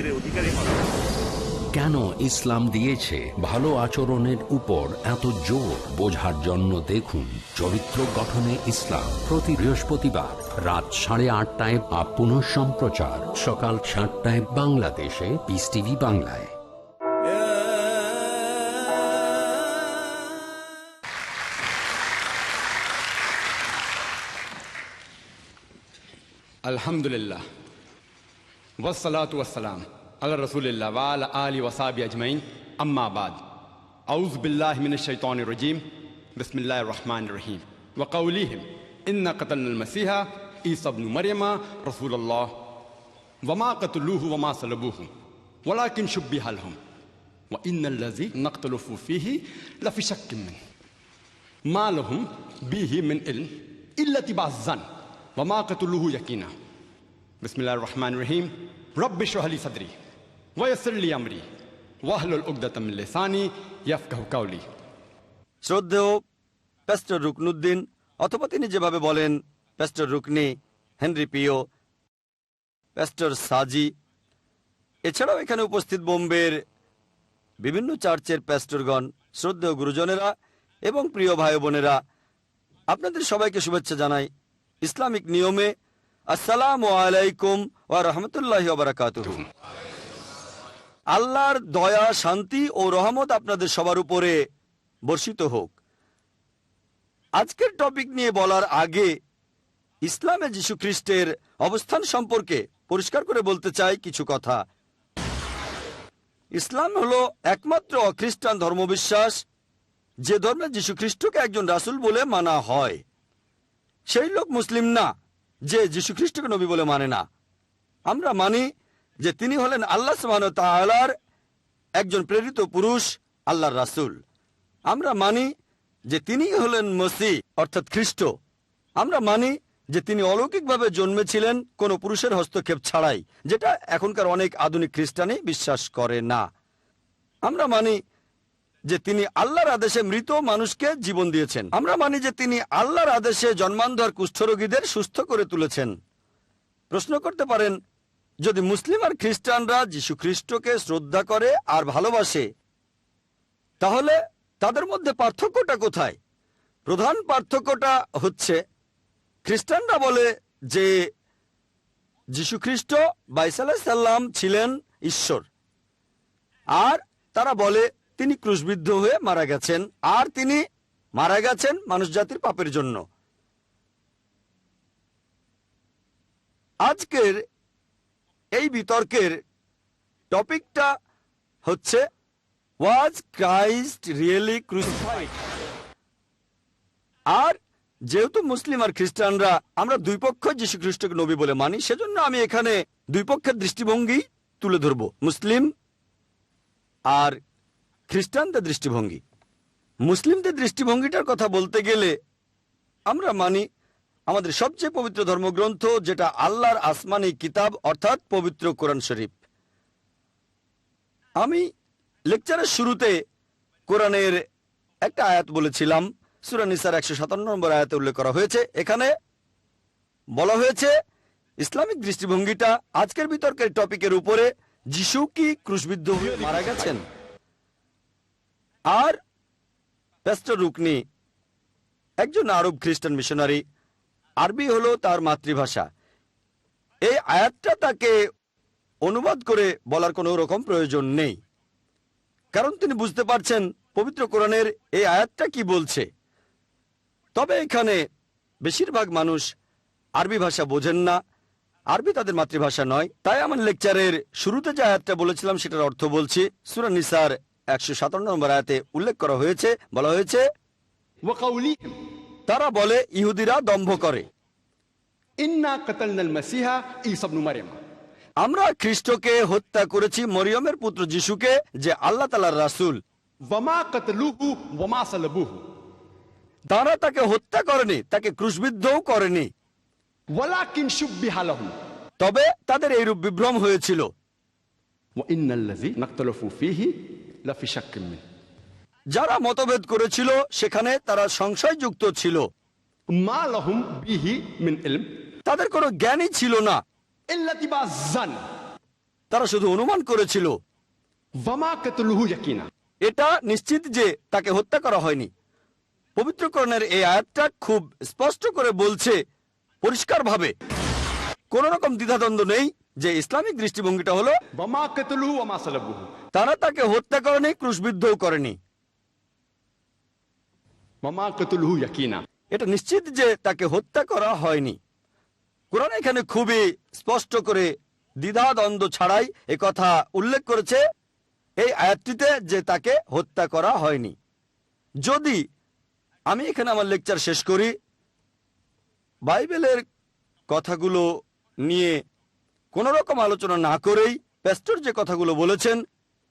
কেন ইসলাম দিয়েছে ভালো আচরণের উপর এত জোর? বোঝার জন্য দেখুন চরিত্র গঠনে ইসলাম, প্রতি বৃহস্পতিবার রাত 8:30টায় আর পুনঃ সম্প্রচার সকাল 7টায় বাংলাদেশে পিস টিভি বাংলায়।
Alhamdulillah. Wassalatu wassalam. على رسول الله وعلى آله وصحبه أجمعين أما بعد أعوذ بالله من الشيطان الرجيم بسم الله الرحمن الرحيم وقولهم إن قتلنا المسيح عيسى ابن مريم رسول الله وما قتلوه وما صلبوه ولكن شبه لهم وإن الذي نختلف فيه لفي شك منه ما لهم به من علم إلا اتباع الظن وما قتلوه يقينا بسم الله الرحمن الرحيم رب اشرح لي صدري ويسر لي أمري واحلل عقدة من لساني يفقهوا قولي
শ্রদ্ধেয় প্যাস্টর রুকনুদ্দিন, অথবা তিনি যেভাবে বলেন প্যাস্টর রুকনি, হেনরি পিও, প্যাস্টর সাজি, এছাড়াও এখানে উপস্থিত বোম্বের বিভিন্ন চার্চের প্যাস্টরগণ, শ্রদ্ধেয় গুরুজনেরা এবং প্রিয় ভাই বোনেরা, আপনাদের সবাইকে শুভেচ্ছা জানাই ইসলামিক নিয়মে। আসসালামু আলাইকুম ওয়া রাহমাতুল্লাহি ওয়া বারাকাতুহু। আল্লাহর দয়া, শান্তি ও রহমত আপনাদের সবার উপরে বর্ষিত হোক। আজকের টপিক নিয়ে বলার আগে ইসলামে যীশু খ্রিস্টের অবস্থান সম্পর্কে পরিষ্কার করে বলতে চাই কিছু কথা। ইসলাম হলো একমাত্র অখ্রিস্টান ধর্মবিশ্বাস যে ধর্মে যীশু খ্রিস্টকে একজন রাসূল বলে মানা হয়। সেই লোক মুসলিম না যে যীশু খ্রিস্টকে নবী বলে মানে না। আমরা মানি যে তিনি হলেন আল্লাহ সুবহানাহু ওয়া তাআলার একজন প্রেরিত পুরুষ, আল্লাহর রাসূল। আমরা মানি যে তিনি হলেন মসিহ অর্থাৎ খ্রিস্ট। আমরা মানি যে তিনি অলৌকিকভাবে জন্মেছিলেন কোনো পুরুষের হস্তক্ষেপ ছাড়াই, যেটা এখনকার অনেক আধুনিক খ্রিস্টানই বিশ্বাস করে না। আমরা মানি যে তিনি আল্লাহর আদেশে মৃত মানুষকে জীবন দিয়েছেন। আমরা মানি যে তিনি আল্লাহর আদেশে জন্মান্ধর কুষ্ঠরোগীদের সুস্থ করে তুলেছেন। প্রশ্ন করতে পারেন, যদি মুসলিম আর খ্রিস্টানরা যীশু খ্রিস্টকে শ্রদ্ধা করে আর ভালোবাসে, তাহলে তাদের মধ্যে পার্থক্যটা কোথায়? প্রধান পার্থক্যটা হচ্ছে, খ্রিস্টানরা বলে যে যীশু খ্রিস্ট বা ঈসা আলাইহিস সালাম ছিলেন ঈশ্বর, আর তারা বলে তিনি ক্রুশবিদ্ধ হয়ে মারা গেছেন, আর তিনি মারা গেছেন মানুষ জাতির পাপের জন্য। আজকের এই বিতর্কের টপিকটা হচ্ছে, ওয়াজ ক্রাইস্ট রিয়েলি ক্রুসিফাইড? আর যেহেতু মুসলিম আর খ্রিস্টানরা আমরা দুই পক্ষ যীশু খ্রিস্টকে নবী বলে মানি, সেজন্য আমি এখানে দুই পক্ষের দৃষ্টিভঙ্গি তুলে ধরব, মুসলিম আর খ্রিস্টানদের দৃষ্টিভঙ্গি। মুসলিমদের দৃষ্টিভঙ্গিটার কথা বলতে গেলে আমরা মানি আমাদের সবচেয়ে পবিত্র ধর্মগ্রন্থ, যেটা আল্লাহর আসমানি কিতাব অর্থাৎ পবিত্র কোরআন শরীফ। আমি লেকচারের শুরুতে কোরআনের একটা আয়াত বলেছিলাম, সূরা নিসার 157 নম্বর আয়াতে উল্লেখ করা হয়েছে। এখানে বলা হয়েছে ইসলামিক দৃষ্টিভঙ্গিটা আজকের বিতর্কের টপিকের উপরে, যিশু কি ক্রুশবিদ্ধ হয়ে মারা গেছেন? আর প্যাস্টর রুকনি একজন আরব খ্রিস্টান মিশনারি, আরবি হলো তার মাতৃভাষা। এই আয়াতটা তাকে অনুবাদ করে বলার কোনো রকম প্রয়োজন নেই, কারণ তিনি বুঝতে পারছেন পবিত্র কোরআনের এই আয়াতটা কি বলছে। তবে এখানে বেশিরভাগ মানুষ আরবি ভাষা বোঝেন না, আরবি তাদের মাতৃভাষা নয়। তাই আমার লেকচারের শুরুতে যে আয়াতটা বলেছিলাম সেটার অর্থ বলছি। সূরা নিসার 157 নম্বর আয়াতে উল্লেখ করা হয়েছে, বলা হয়েছে, তারা বলে ইহুদিরা দম্ভ করে, আমরা খ্রিস্টকে হত্যা করেছি, মরিয়মের পুত্র যিশুকে, যে আল্লাহ তাআলার রাসূল। তারা তাকে হত্যা করেনি, তাকে ক্রুশবিদ্ধও করেনি, তবে তাদের এইরূপ বিভ্রম হয়েছিল। যারা মতভেদ করেছিল সেখানে তারা সংশয়যুক্ত ছিল, তাদের কোনো জ্ঞানই ছিল না, তারা শুধু অনুমান করেছিল। এটা নিশ্চিত যে তাকে হত্যা করা হয়নি। পবিত্র কোরআনের এই আয়াতটা খুব স্পষ্ট করে বলছে, পরিষ্কারভাবে, কোন রকম দ্বিধাদ্বন্দ্ব নেই, যে ইসলামিক দৃষ্টিভঙ্গিটা হলো তারা তাকে হত্যা করেনি, ক্রুশবিদ্ধও করেনি। এটা নিশ্চিত যে তাকে হত্যা করা হয়নি। কোরআন এখানে খুবই স্পষ্ট করে দ্বিধাদ্বন্দ্ব ছাড়াই একথা উল্লেখ করেছে এই আয়াতটিতে, যে তাকে হত্যা করা হয়নি। যদি আমি এখানে আমার লেকচার শেষ করি বাইবেলের কথাগুলো নিয়ে কোন রকম আলোচনা না করেই, প্যাস্টর যে কথাগুলো বলেছেন,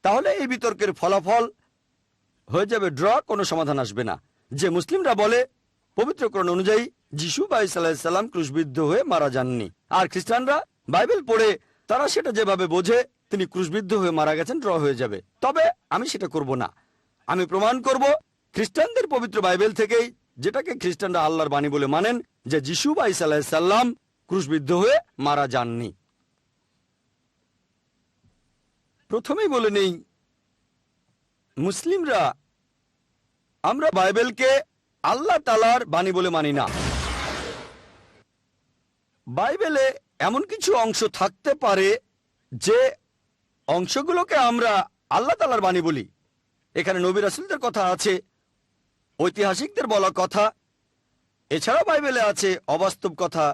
তাহলে এই বিতর্কের ফলাফল হয়ে যাবে ড্র, কোনো সমাধান আসবে না। যে মুসলিমরা বলে পবিত্র কোরআন অনুযায়ী যিশু বা ঈসা আলাইহিস সালাম ক্রুশবিদ্ধ হয়ে মারা যাননি, আর খ্রিস্টানরা বাইবেল পড়ে তারা সেটা যেভাবে বোঝে তিনি ক্রুশবিদ্ধ হয়ে মারা গেছেন, ড্র হয়ে যাবে। তবে আমি সেটা করব না। আমি প্রমাণ করব খ্রিস্টানদের পবিত্র বাইবেল থেকেই, যেটাকে খ্রিস্টানরা আল্লাহর বাণী বলে মানেন, যে যিশু বা ঈসা আলাইহিস সালাম ক্রুশবিদ্ধ হয়ে মারা যাননি। প্রথমেই বলে নেই, মুসলিমরা আমরা বাইবেলকে আল্লাহ তাআলার বাণী বলে মানি না। বাইবেলে এমন কিছু অংশ থাকতে পারে যে অংশগুলোকে আমরা আল্লাহ তাআলার বাণী বলি। এখানে নবী রাসূলদের কথা আছে, ঐতিহাসিকদের বলা কথা, এছাড়া বাইবেলে আছে অবাস্তব কথা,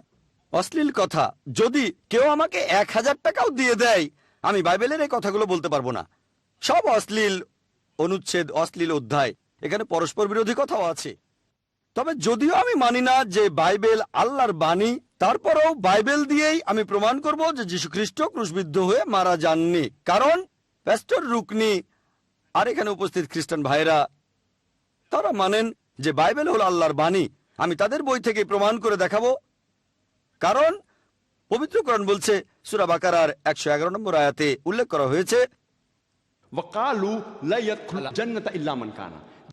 অশ্লীল কথা। যদি কেউ আমাকে 1000 টাকাও দিয়ে দেয়, আমি বাইবেলের এই কথাগুলো বলতে পারবো না। সব অশ্লীল অনুচ্ছেদ, অশ্লীল অধ্যায়, এখানে পরস্পর বিরোধী কথাও আছে। তবে যদিও আমি মানি না যে বাইবেল আল্লাহর বাণী, তারপরেও বাইবেল দিয়েই আমি প্রমাণ করব যে যীশু খ্রিস্ট ক্রুশবিদ্ধ হয়ে মারা যাননি। কারণ প্যাস্টর রুকনি আর এখানে উপস্থিত খ্রিস্টান ভাইরা, তারা মানেন যে বাইবেল হলো আল্লাহর বাণী। আমি তাদের বই থেকে প্রমাণ করে দেখাবো। কারণ পবিত্র কোরআন বলছে, সূরা বাকারার 111 নম্বর আয়াতে উল্লেখ করা হয়েছে,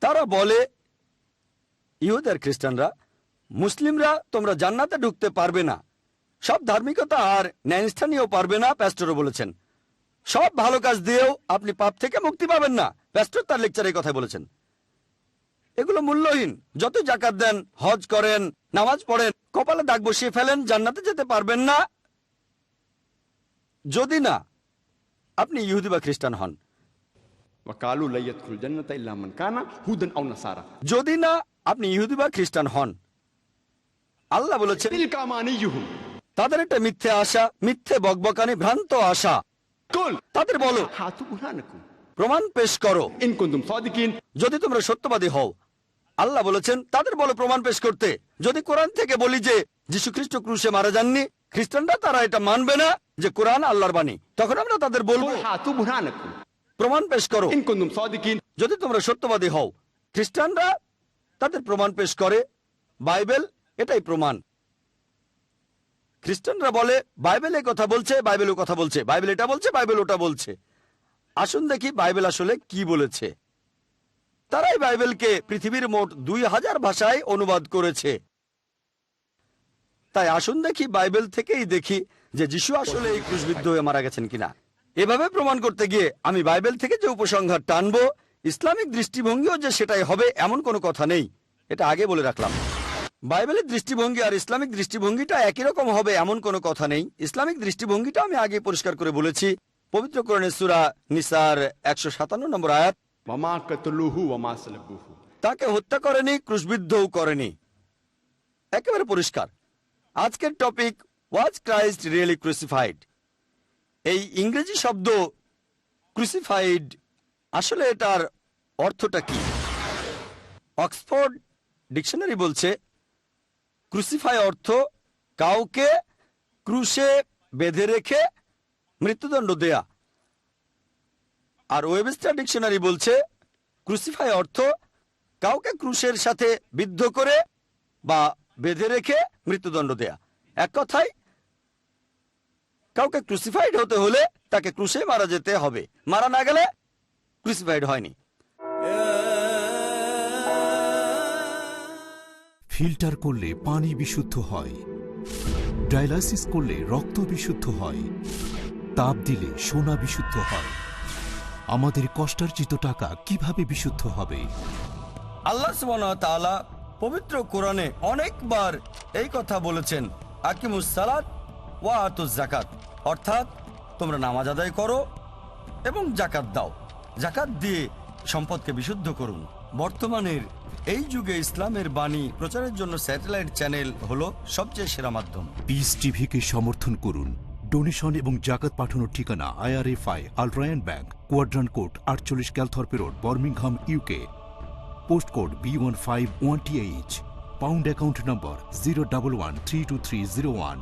তারা বলে, ইহুদি আর খ্রিস্টানরা, মুসলিমরা তোমরা জান্নাতে ঢুকতে পারবে না, সব ধার্মিকতা আর ন্যায়স্থানীয় পারবে না। প্যাস্টরও বলেছেন সব ভালো কাজ দিয়েও আপনি পাপ থেকে মুক্তি পাবেন না। প্যাস্টর তার লেকচারে এই কথাই বলেছেন। এগুলো মূল্যহীন। যত যাকাত দেন, হজ করেন, নামাজ পড়েন, কপালে দাগ বসিয়ে ফেলেন, জান্নাতে যেতে পারবেন না যদি না আপনি ইহুদি বা খ্রিস্টান হন। যদি না আপনি ইহুদি বা খ্রিস্টান হন। আল্লাহ বলেছেন তাদের একটা মিথ্যে আশা, মিথ্যে বকবকানি, ভ্রান্ত আশা। তাদের বলো প্রমাণ পেশ করো যদি তোমরা সত্যবাদী হও। আল্লাহ বলেছেন তাদের বলো প্রমাণ পেশ করতে। যদি কোরআন থেকে বলি যে যীশু খ্রিস্ট ক্রুশে মারা যাননি, খ্রিস্টানরা তারা এটা মানবে না যে কোরআন আল্লাহর বাণী। তখন আমরা তাদের বলবো প্রমাণ পেশ করো যদি তোমরা সত্যবাদী হও। খ্রিস্টানরা তাদের প্রমাণ পেশ করে, বাইবেল এটাই প্রমাণ। খ্রিস্টানরা বলে বাইবেল এই কথা বলছে, বাইবেল ও কথা বলছে, বাইবেল এটা বলছে, বাইবেল ওটা বলছে। আসুন দেখি বাইবেল আসলে কি বলেছে। তারাই বাইবেলকে পৃথিবীর মোট 2000 ভাষায় অনুবাদ করেছে। তাই আসুন দেখি বাইবেল থেকেই দেখি যে যিশু আসলে এই ক্রুশবিদ্ধ হয়ে মারা গেছেন কিনা। এভাবে প্রমাণ করতে গিয়ে আমি বাইবেল থেকে যে উপসংহার টানবো, ইসলামিক দৃষ্টিভঙ্গিও যে সেটাই হবে এমন কোনো কথা নেই। এটা আগে বলে রাখলাম। বাইবেলের দৃষ্টিভঙ্গি আর ইসলামিক দৃষ্টিভঙ্গিটা একই রকম হবে এমন কোনো কথা নেই। ইসলামিক দৃষ্টিভঙ্গিটা আমি আগে পরিষ্কার করে বলেছি। পবিত্র কোরআনের সূরা নিসার 157 নম্বর আয়াত, তাকে হত্যা করেনি, ক্রুশবিদ্ধও করেনি, একেবারে পরিষ্কার। আজকের টপিক, ওয়াজ ক্রাইস্ট রিয়েলি ক্রুসিফাইড? এই ইংরেজি শব্দ ক্রুসিফাইড, আসলে এটার অর্থটা কি? অক্সফোর্ড ডিকশনারি বলছে ক্রুসিফাই অর্থ কাউকে ক্রুশে বেঁধে রেখে মৃত্যুদণ্ড দেয়া। আর ওয়েবস্টার ডিকশনারি বলছে ক্রুসিফাই অর্থ কাউকে ক্রুশের সাথে বিদ্ধ করে বা বেঁধে রেখে মৃত্যুদণ্ড দেয়া। এক কথায় কাউকে ক্রুসিফাইড হতে হলে তাকে ক্রুশে মারা যেতে হবে, মারা না গেলে ক্রুসিফাইড হয়নি।
ফিল্টার করলে পানি বিশুদ্ধ হয়, ডায়ালাইসিস করলে রক্ত বিশুদ্ধ হয়, তাপ দিলে সোনা বিশুদ্ধ হয়। আমাদের কষ্টার্জিত টাকা কিভাবে বিশুদ্ধ হবে?
আল্লাহ সুবহানাহু ওয়া তাআলা পবিত্র কোরআনে অনেকবার এই কথা বলেছেন, আকিমুস সালাত ওয়া আতুজ যাকাত, অর্থাৎ তোমরা নামাজ আদায় করো এবং যাকাত দাও। যাকাত দিয়ে সম্পদকে বিশুদ্ধ করুন। বর্তমানের এই যুগে ইসলামের বাণী প্রচারের জন্য স্যাটেলাইট চ্যানেল হলো সবচেয়ে সেরা মাধ্যম।
পিস টিভিকে সমর্থন করুন। ডোনেশন এবং জাকাত পাঠানোর ঠিকানা IRFI আল Ryan bank, quadrant code 48 Calthorpe road, Birmingham, UK। Post code B151TH। Pound account number 011-32301,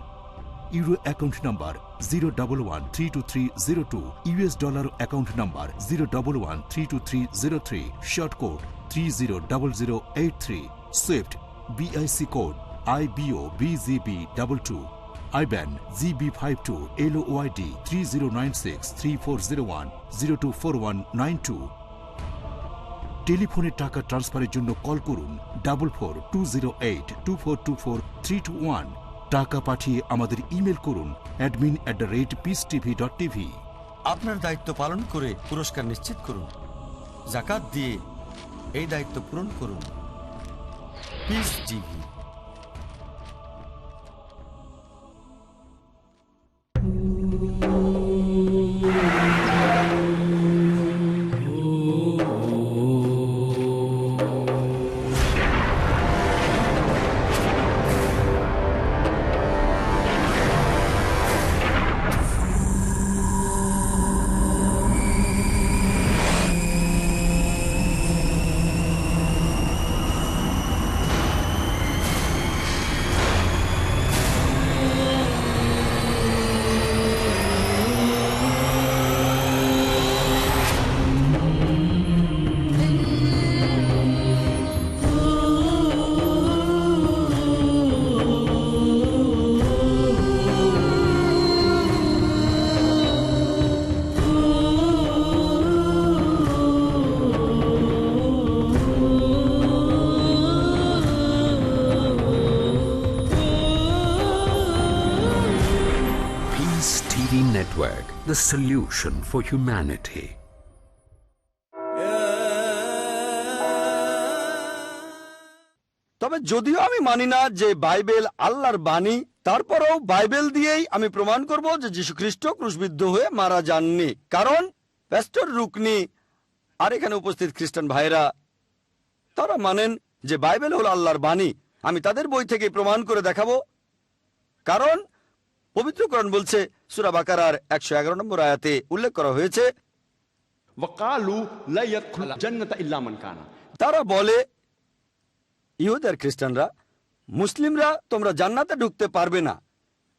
euro account number 011-32302, US dollar account number 011-32303, short code 300083, Swift BIC code IBOBZB22, IBAN GB52 LOYD 3096 3401 024192। টেলিফোনে টাকা ট্রান্সফারের জন্য call করুন 442082424321। টাকা পাঠিয়ে আমাদের email করুন admin@peacetv.tv।
আপনার দায়িত্ব পালন করে পুরস্কার নিশ্চিত করুন। যাকাত দিয়ে এই দায়িত্ব পূরণ করুন। Piece TV.
Network, the solution for humanity.
তবে যদিও আমি মানি না যে বাইবেল আল্লাহর বাণী, তারপরেও বাইবেল দিয়েই আমি প্রমাণ করব যে যীশু খ্রিস্ট ক্রুশবিদ্ধ হয়ে মারা যাননি। কারণ প্যাস্টর রুকনি আর এখানে উপস্থিত খ্রিস্টান ভাইরা তারা মানেন যে বাইবেল হলো আল্লাহর বাণী। আমি তাদের বই থেকে প্রমাণ করে দেখাবো। কারণ পবিত্র কোরআন বলছে, সূরা বাকারার 111 নম্বর আয়াতে উল্লেখ করা হয়েছে, তারা বলে, ইহুদি আর খ্রিস্টানরা, মুসলিমরা তোমরা জান্নাতে ঢুকতে পারবে না,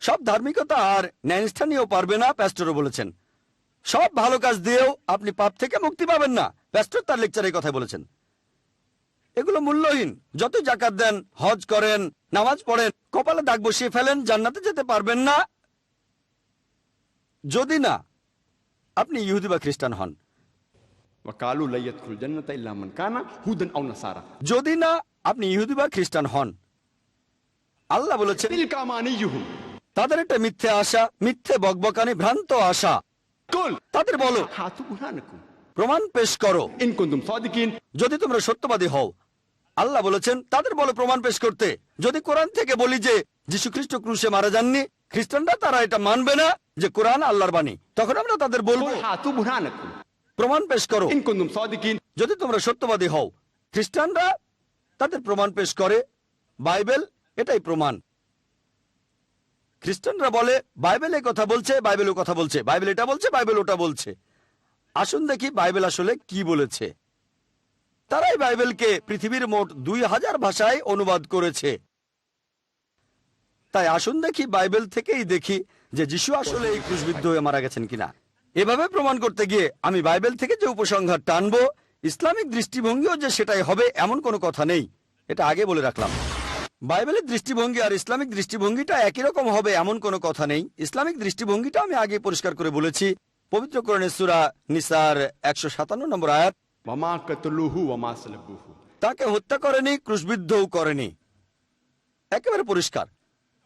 সব ধার্মিকতা আর ন্যায়নিষ্ঠা নিয়েও পারবে না। প্যাস্টরও বলেছেন সব ভালো কাজ দিয়েও আপনি পাপ থেকে মুক্তি পাবেন না। প্যাস্টর তার লেকচারে এই কথাই বলেছেন। এগুলো মূল্যহীন। যত যাকাত দেন, হজ করেন, নামাজ পড়েন, কপালে দাগ বসিয়ে ফেলেন, জান্নাতে যেতে পারবেন না যদি না আপনি ইহুদি বা খ্রিস্টান হন। যদি না আপনি ইহুদি বা খ্রিস্টান হন। আল্লাহ বলেছেন তাদের একটা মিথ্যে আশা, মিথ্যে বকবকানি, ভ্রান্ত আশা। তাদের বলো প্রমাণ পেশ করো যদি তোমরা সত্যবাদী হও। আল্লাহ বলেছেন তাদের বলো প্রমাণ পেশ করতে। যদি কোরআন থেকে বলি যে যীশু খ্রিস্ট ক্রুশে মারা যাননি, খ্রিস্টানরা তারা এটা মানবে না যে কোরআন আল্লাহর বাণী। তখন আমরা তাদের বলবো প্রমাণ পেশ করো যদি তোমরা সত্যবাদী হও। খ্রিস্টানরা তাদের প্রমাণ পেশ করে বাইবেল এটাই প্রমাণ। খ্রিস্টানরা বলে বাইবেল এই কথা বলছে, বাইবেল ও কথা বলছে, বাইবেল এটা বলছে, বাইবেল ওটা বলছে। আসুন দেখি বাইবেল আসলে কি বলেছে। তারাই বাইবেলকে পৃথিবীর মোট 2000 ভাষায় অনুবাদ করেছে। তাই আসুন দেখি বাইবেল থেকেই দেখি যে যিশু আসলে এই ক্রুশবিদ্ধ হয়ে মারা গেছেন কিনা। এভাবে প্রমাণ করতে গিয়ে আমি বাইবেল থেকে যে উপসংহার টানবো, ইসলামিক দৃষ্টিভঙ্গিও যে সেটাই হবে এমন কোনো কথা নেই। এটা আগে বলে রাখলাম। বাইবেলের দৃষ্টিভঙ্গি আর ইসলামিক দৃষ্টিভঙ্গিটা একই রকম হবে এমন কোনো কথা নেই। ইসলামিক দৃষ্টিভঙ্গিটা আমি আগে পরিষ্কার করে বলেছি। পবিত্র কোরআনের সূরা নিসার 157 নম্বর আয়াত, তাকে হত্যা করেনি, ক্রুশবিদ্ধও করেনি। একেবারে পরিষ্কার।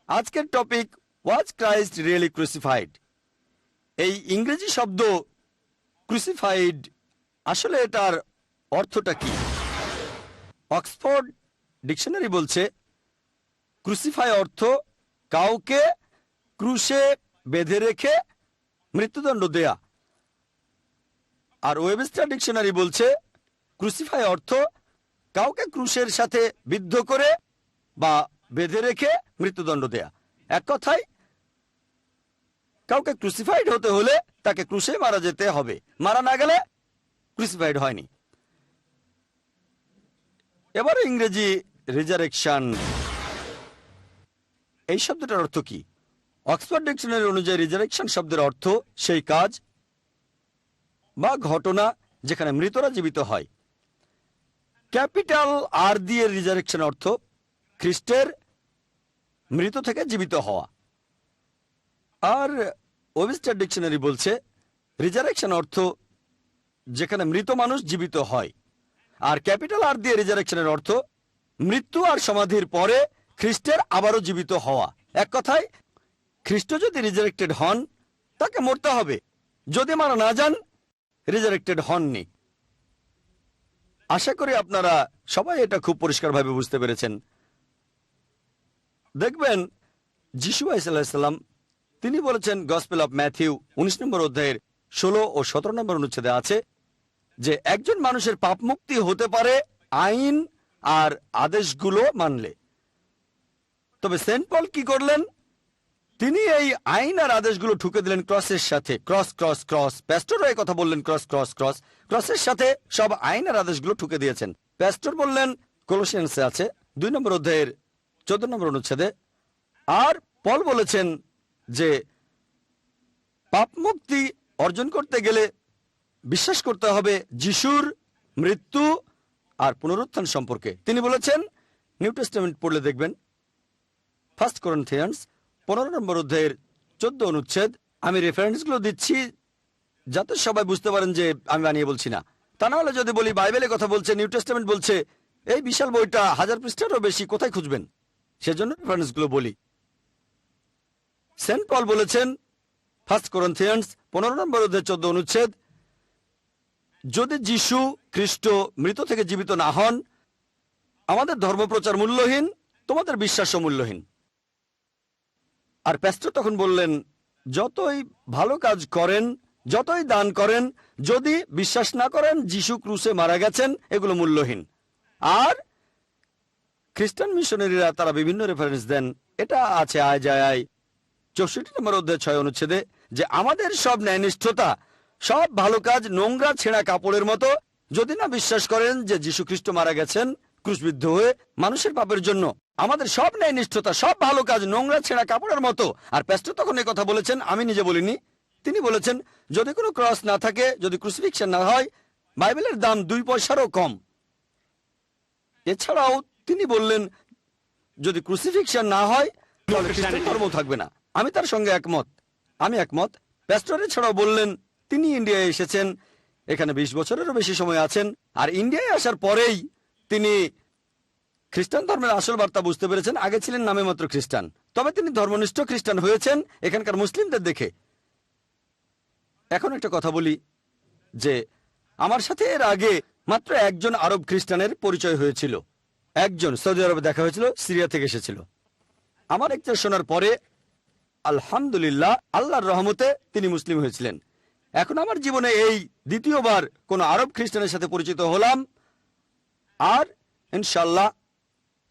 আজকের টপিক, ওয়াজ ক্রাইস্ট রিয়েলি ক্রুসিফাইড? এই ইংরেজি শব্দ ক্রুসিফাইড আসলে এটার অর্থটা কি? অক্সফোর্ড ডিকশনারি বলছে ক্রুসিফাই অর্থ কাউকে ক্রুশে বেঁধে রেখে মৃত্যুদণ্ড দেয়া। আর ওয়েবস্টার ডিকশনারি বলছে ক্রুসিফাই অর্থ কাউকে ক্রুশের সাথে বিদ্ধ করে বা বেঁধে রেখে মৃত্যুদণ্ড দেয়া। এক কথায় কাউকে ক্রুসিফাইড হতে হলে তাকে ক্রুশে মারা যেতে হবে, মারা না গেলে ক্রুসিফাইড হয়নি। এবার ইংরেজি রিজারেকশন, এই শব্দটার অর্থ কি? অক্সফোর্ড ডিকশনারি অনুযায়ী রিজারেকশন শব্দের অর্থ সেই কাজ বা ঘটনা যেখানে মৃতরা জীবিত হয়। ক্যাপিটাল আর দিয়ে রিজারেকশন অর্থ খ্রিস্টের মৃত থেকে জীবিত হওয়া। আর ওয়েবস্টার ডিকশনারি বলছে রিজারেকশন অর্থ যেখানে মৃত মানুষ জীবিত হয়। আর ক্যাপিটাল আর দিয়ে রিজারেকশনের অর্থ মৃত্যু আর সমাধির পরে খ্রিস্টের আবারও জীবিত হওয়া। এক কথায়, খ্রিস্ট যদি রিজারেক্টেড হন তাকে মরতে হবে, যদি মারা না যান রিজারেক্টেড হননি। আশা করি আপনারা সবাই এটা খুব পরিষ্কারভাবে বুঝতে পেরেছেন। দেখবেন যিশু আলাইহিসসালাম তিনি বলেছেন, গসপেল অফ ম্যাথিউ 19 নম্বর অধ্যায়ের 16 ও 17 নম্বর অনুচ্ছেদে আছে যে একজন মানুষের পাপ মুক্তি হতে পারে আইন আর আদেশগুলো মানলে। তবে সেন্ট পল কি করলেন? তিনি এই আইন আর আদেশগুলো ঠুকে দিলেন ক্রসের সাথে। ক্রস ক্রস ক্রস, প্যাস্টরও এই কথা বললেন, ক্রস ক্রস ক্রস, ক্রসের সাথে সব আইন আর আদেশগুলো ঠুকে দিয়েছেন। প্যাস্টর বললেন, কলোসিয়ান্সে আছে 2 নম্বর অধ্যায়ের 14 নম্বর অনুচ্ছেদে। আর পল বলেছেন যে পাপ মুক্তি অর্জন করতে গেলে বিশ্বাস করতে হবে যিশুর মৃত্যু আর পুনরুত্থান সম্পর্কে। তিনি বলেছেন, নিউ টেস্টামেন্ট পড়লে দেখবেন 1 Corinthians 15 নম্বর অধ্যায়ের 14 অনুচ্ছেদ। আমি রেফারেন্সগুলো দিচ্ছি যাতে সবাই বুঝতে পারেন যে আমি বানিয়ে বলছি না। তা না হলে যদি বলি বাইবেলে কথা বলছে, নিউ টেস্টামেন্ট বলছে, এই বিশাল বইটা 1000 পৃষ্ঠারও বেশি, কোথায় খুঁজবেন? সেজন্য রেফারেন্সগুলো বলি। সেন্ট পল বলেছেন 1 Corinthians 15 নম্বর অধ্যায় 14 অনুচ্ছেদ, যদি যিশু খ্রিস্ট মৃত থেকে জীবিত না হন আমাদের ধর্মপ্রচার মূল্যহীন, তোমাদের বিশ্বাসও মূল্যহীন। আর প্যাস্টর তখন বললেন, যতই ভালো কাজ করেন, যতই দান করেন, যদি বিশ্বাস না করেন যিশু ক্রুশে মারা গেছেন, এগুলো মূল্যহীন। আর খ্রিস্টান মিশনারিরা তারা বিভিন্ন রেফারেন্স দেন। এটা আছে আয়জায়ায় 64 নম্বর অধ্যায় 6 অনুচ্ছেদে যে আমাদের সব ন্যায়নিষ্ঠতা, সব ভালো কাজ নোংরা ছেঁড়া কাপড়ের মতো, যদি না বিশ্বাস করেন যে যীশু খ্রিস্ট মারা গেছেন ক্রুশবিদ্ধ হয়ে মানুষের পাপের জন্য। আমাদের সব ন্যায়নিষ্ঠতা, সব ভালো কাজ নোংরা ছেঁড়া কাপড়ের মতো। আর প্যাস্টর তখন এই কথা বলেছেন, আমি নিজে বলিনি, তিনি বলেছেন, যদি কোনো ক্রস না থাকে, যদি ক্রুসিফিকশন না হয়, বাইবেলের দাম 2 পয়সারও কম। এছাড়াও তিনি বললেন, যদি ক্রুসিফিকশন না হয় তাহলে খ্রিস্টান ধর্ম থাকবে না। আমি তার সঙ্গে একমত, আমি একমত। প্যাস্টর এছাড়াও বললেন, তিনি ইন্ডিয়ায় এসেছেন, এখানে 20 বছরেরও বেশি সময় আছেন। আর ইন্ডিয়ায় আসার পরেই তিনি খ্রিস্টান ধর্মের আসল বার্তা বুঝতে পেরেছেন। আগে ছিলেন নামে মাত্র খ্রিস্টান, তবে তিনি ধর্মনিষ্ঠ খ্রিস্টান হয়েছেন এখানকার মুসলিমদের দেখে। এখন একটা কথা বলি যে আমার সাথে এর আগে মাত্র একজন আরব খ্রিস্টানের পরিচয় হয়েছিল। একজন সৌদি আরবে দেখা হয়েছিল, সিরিয়া থেকে এসেছিল। আমার লেকচার শোনার পরে আলহামদুলিল্লাহ আল্লাহর রহমতে তিনি মুসলিম হয়েছিলেন। এখন আমার জীবনে এই দ্বিতীয়বার কোন আরব খ্রিস্টানের সাথে পরিচিত হলাম। আর ইনশাল্লাহ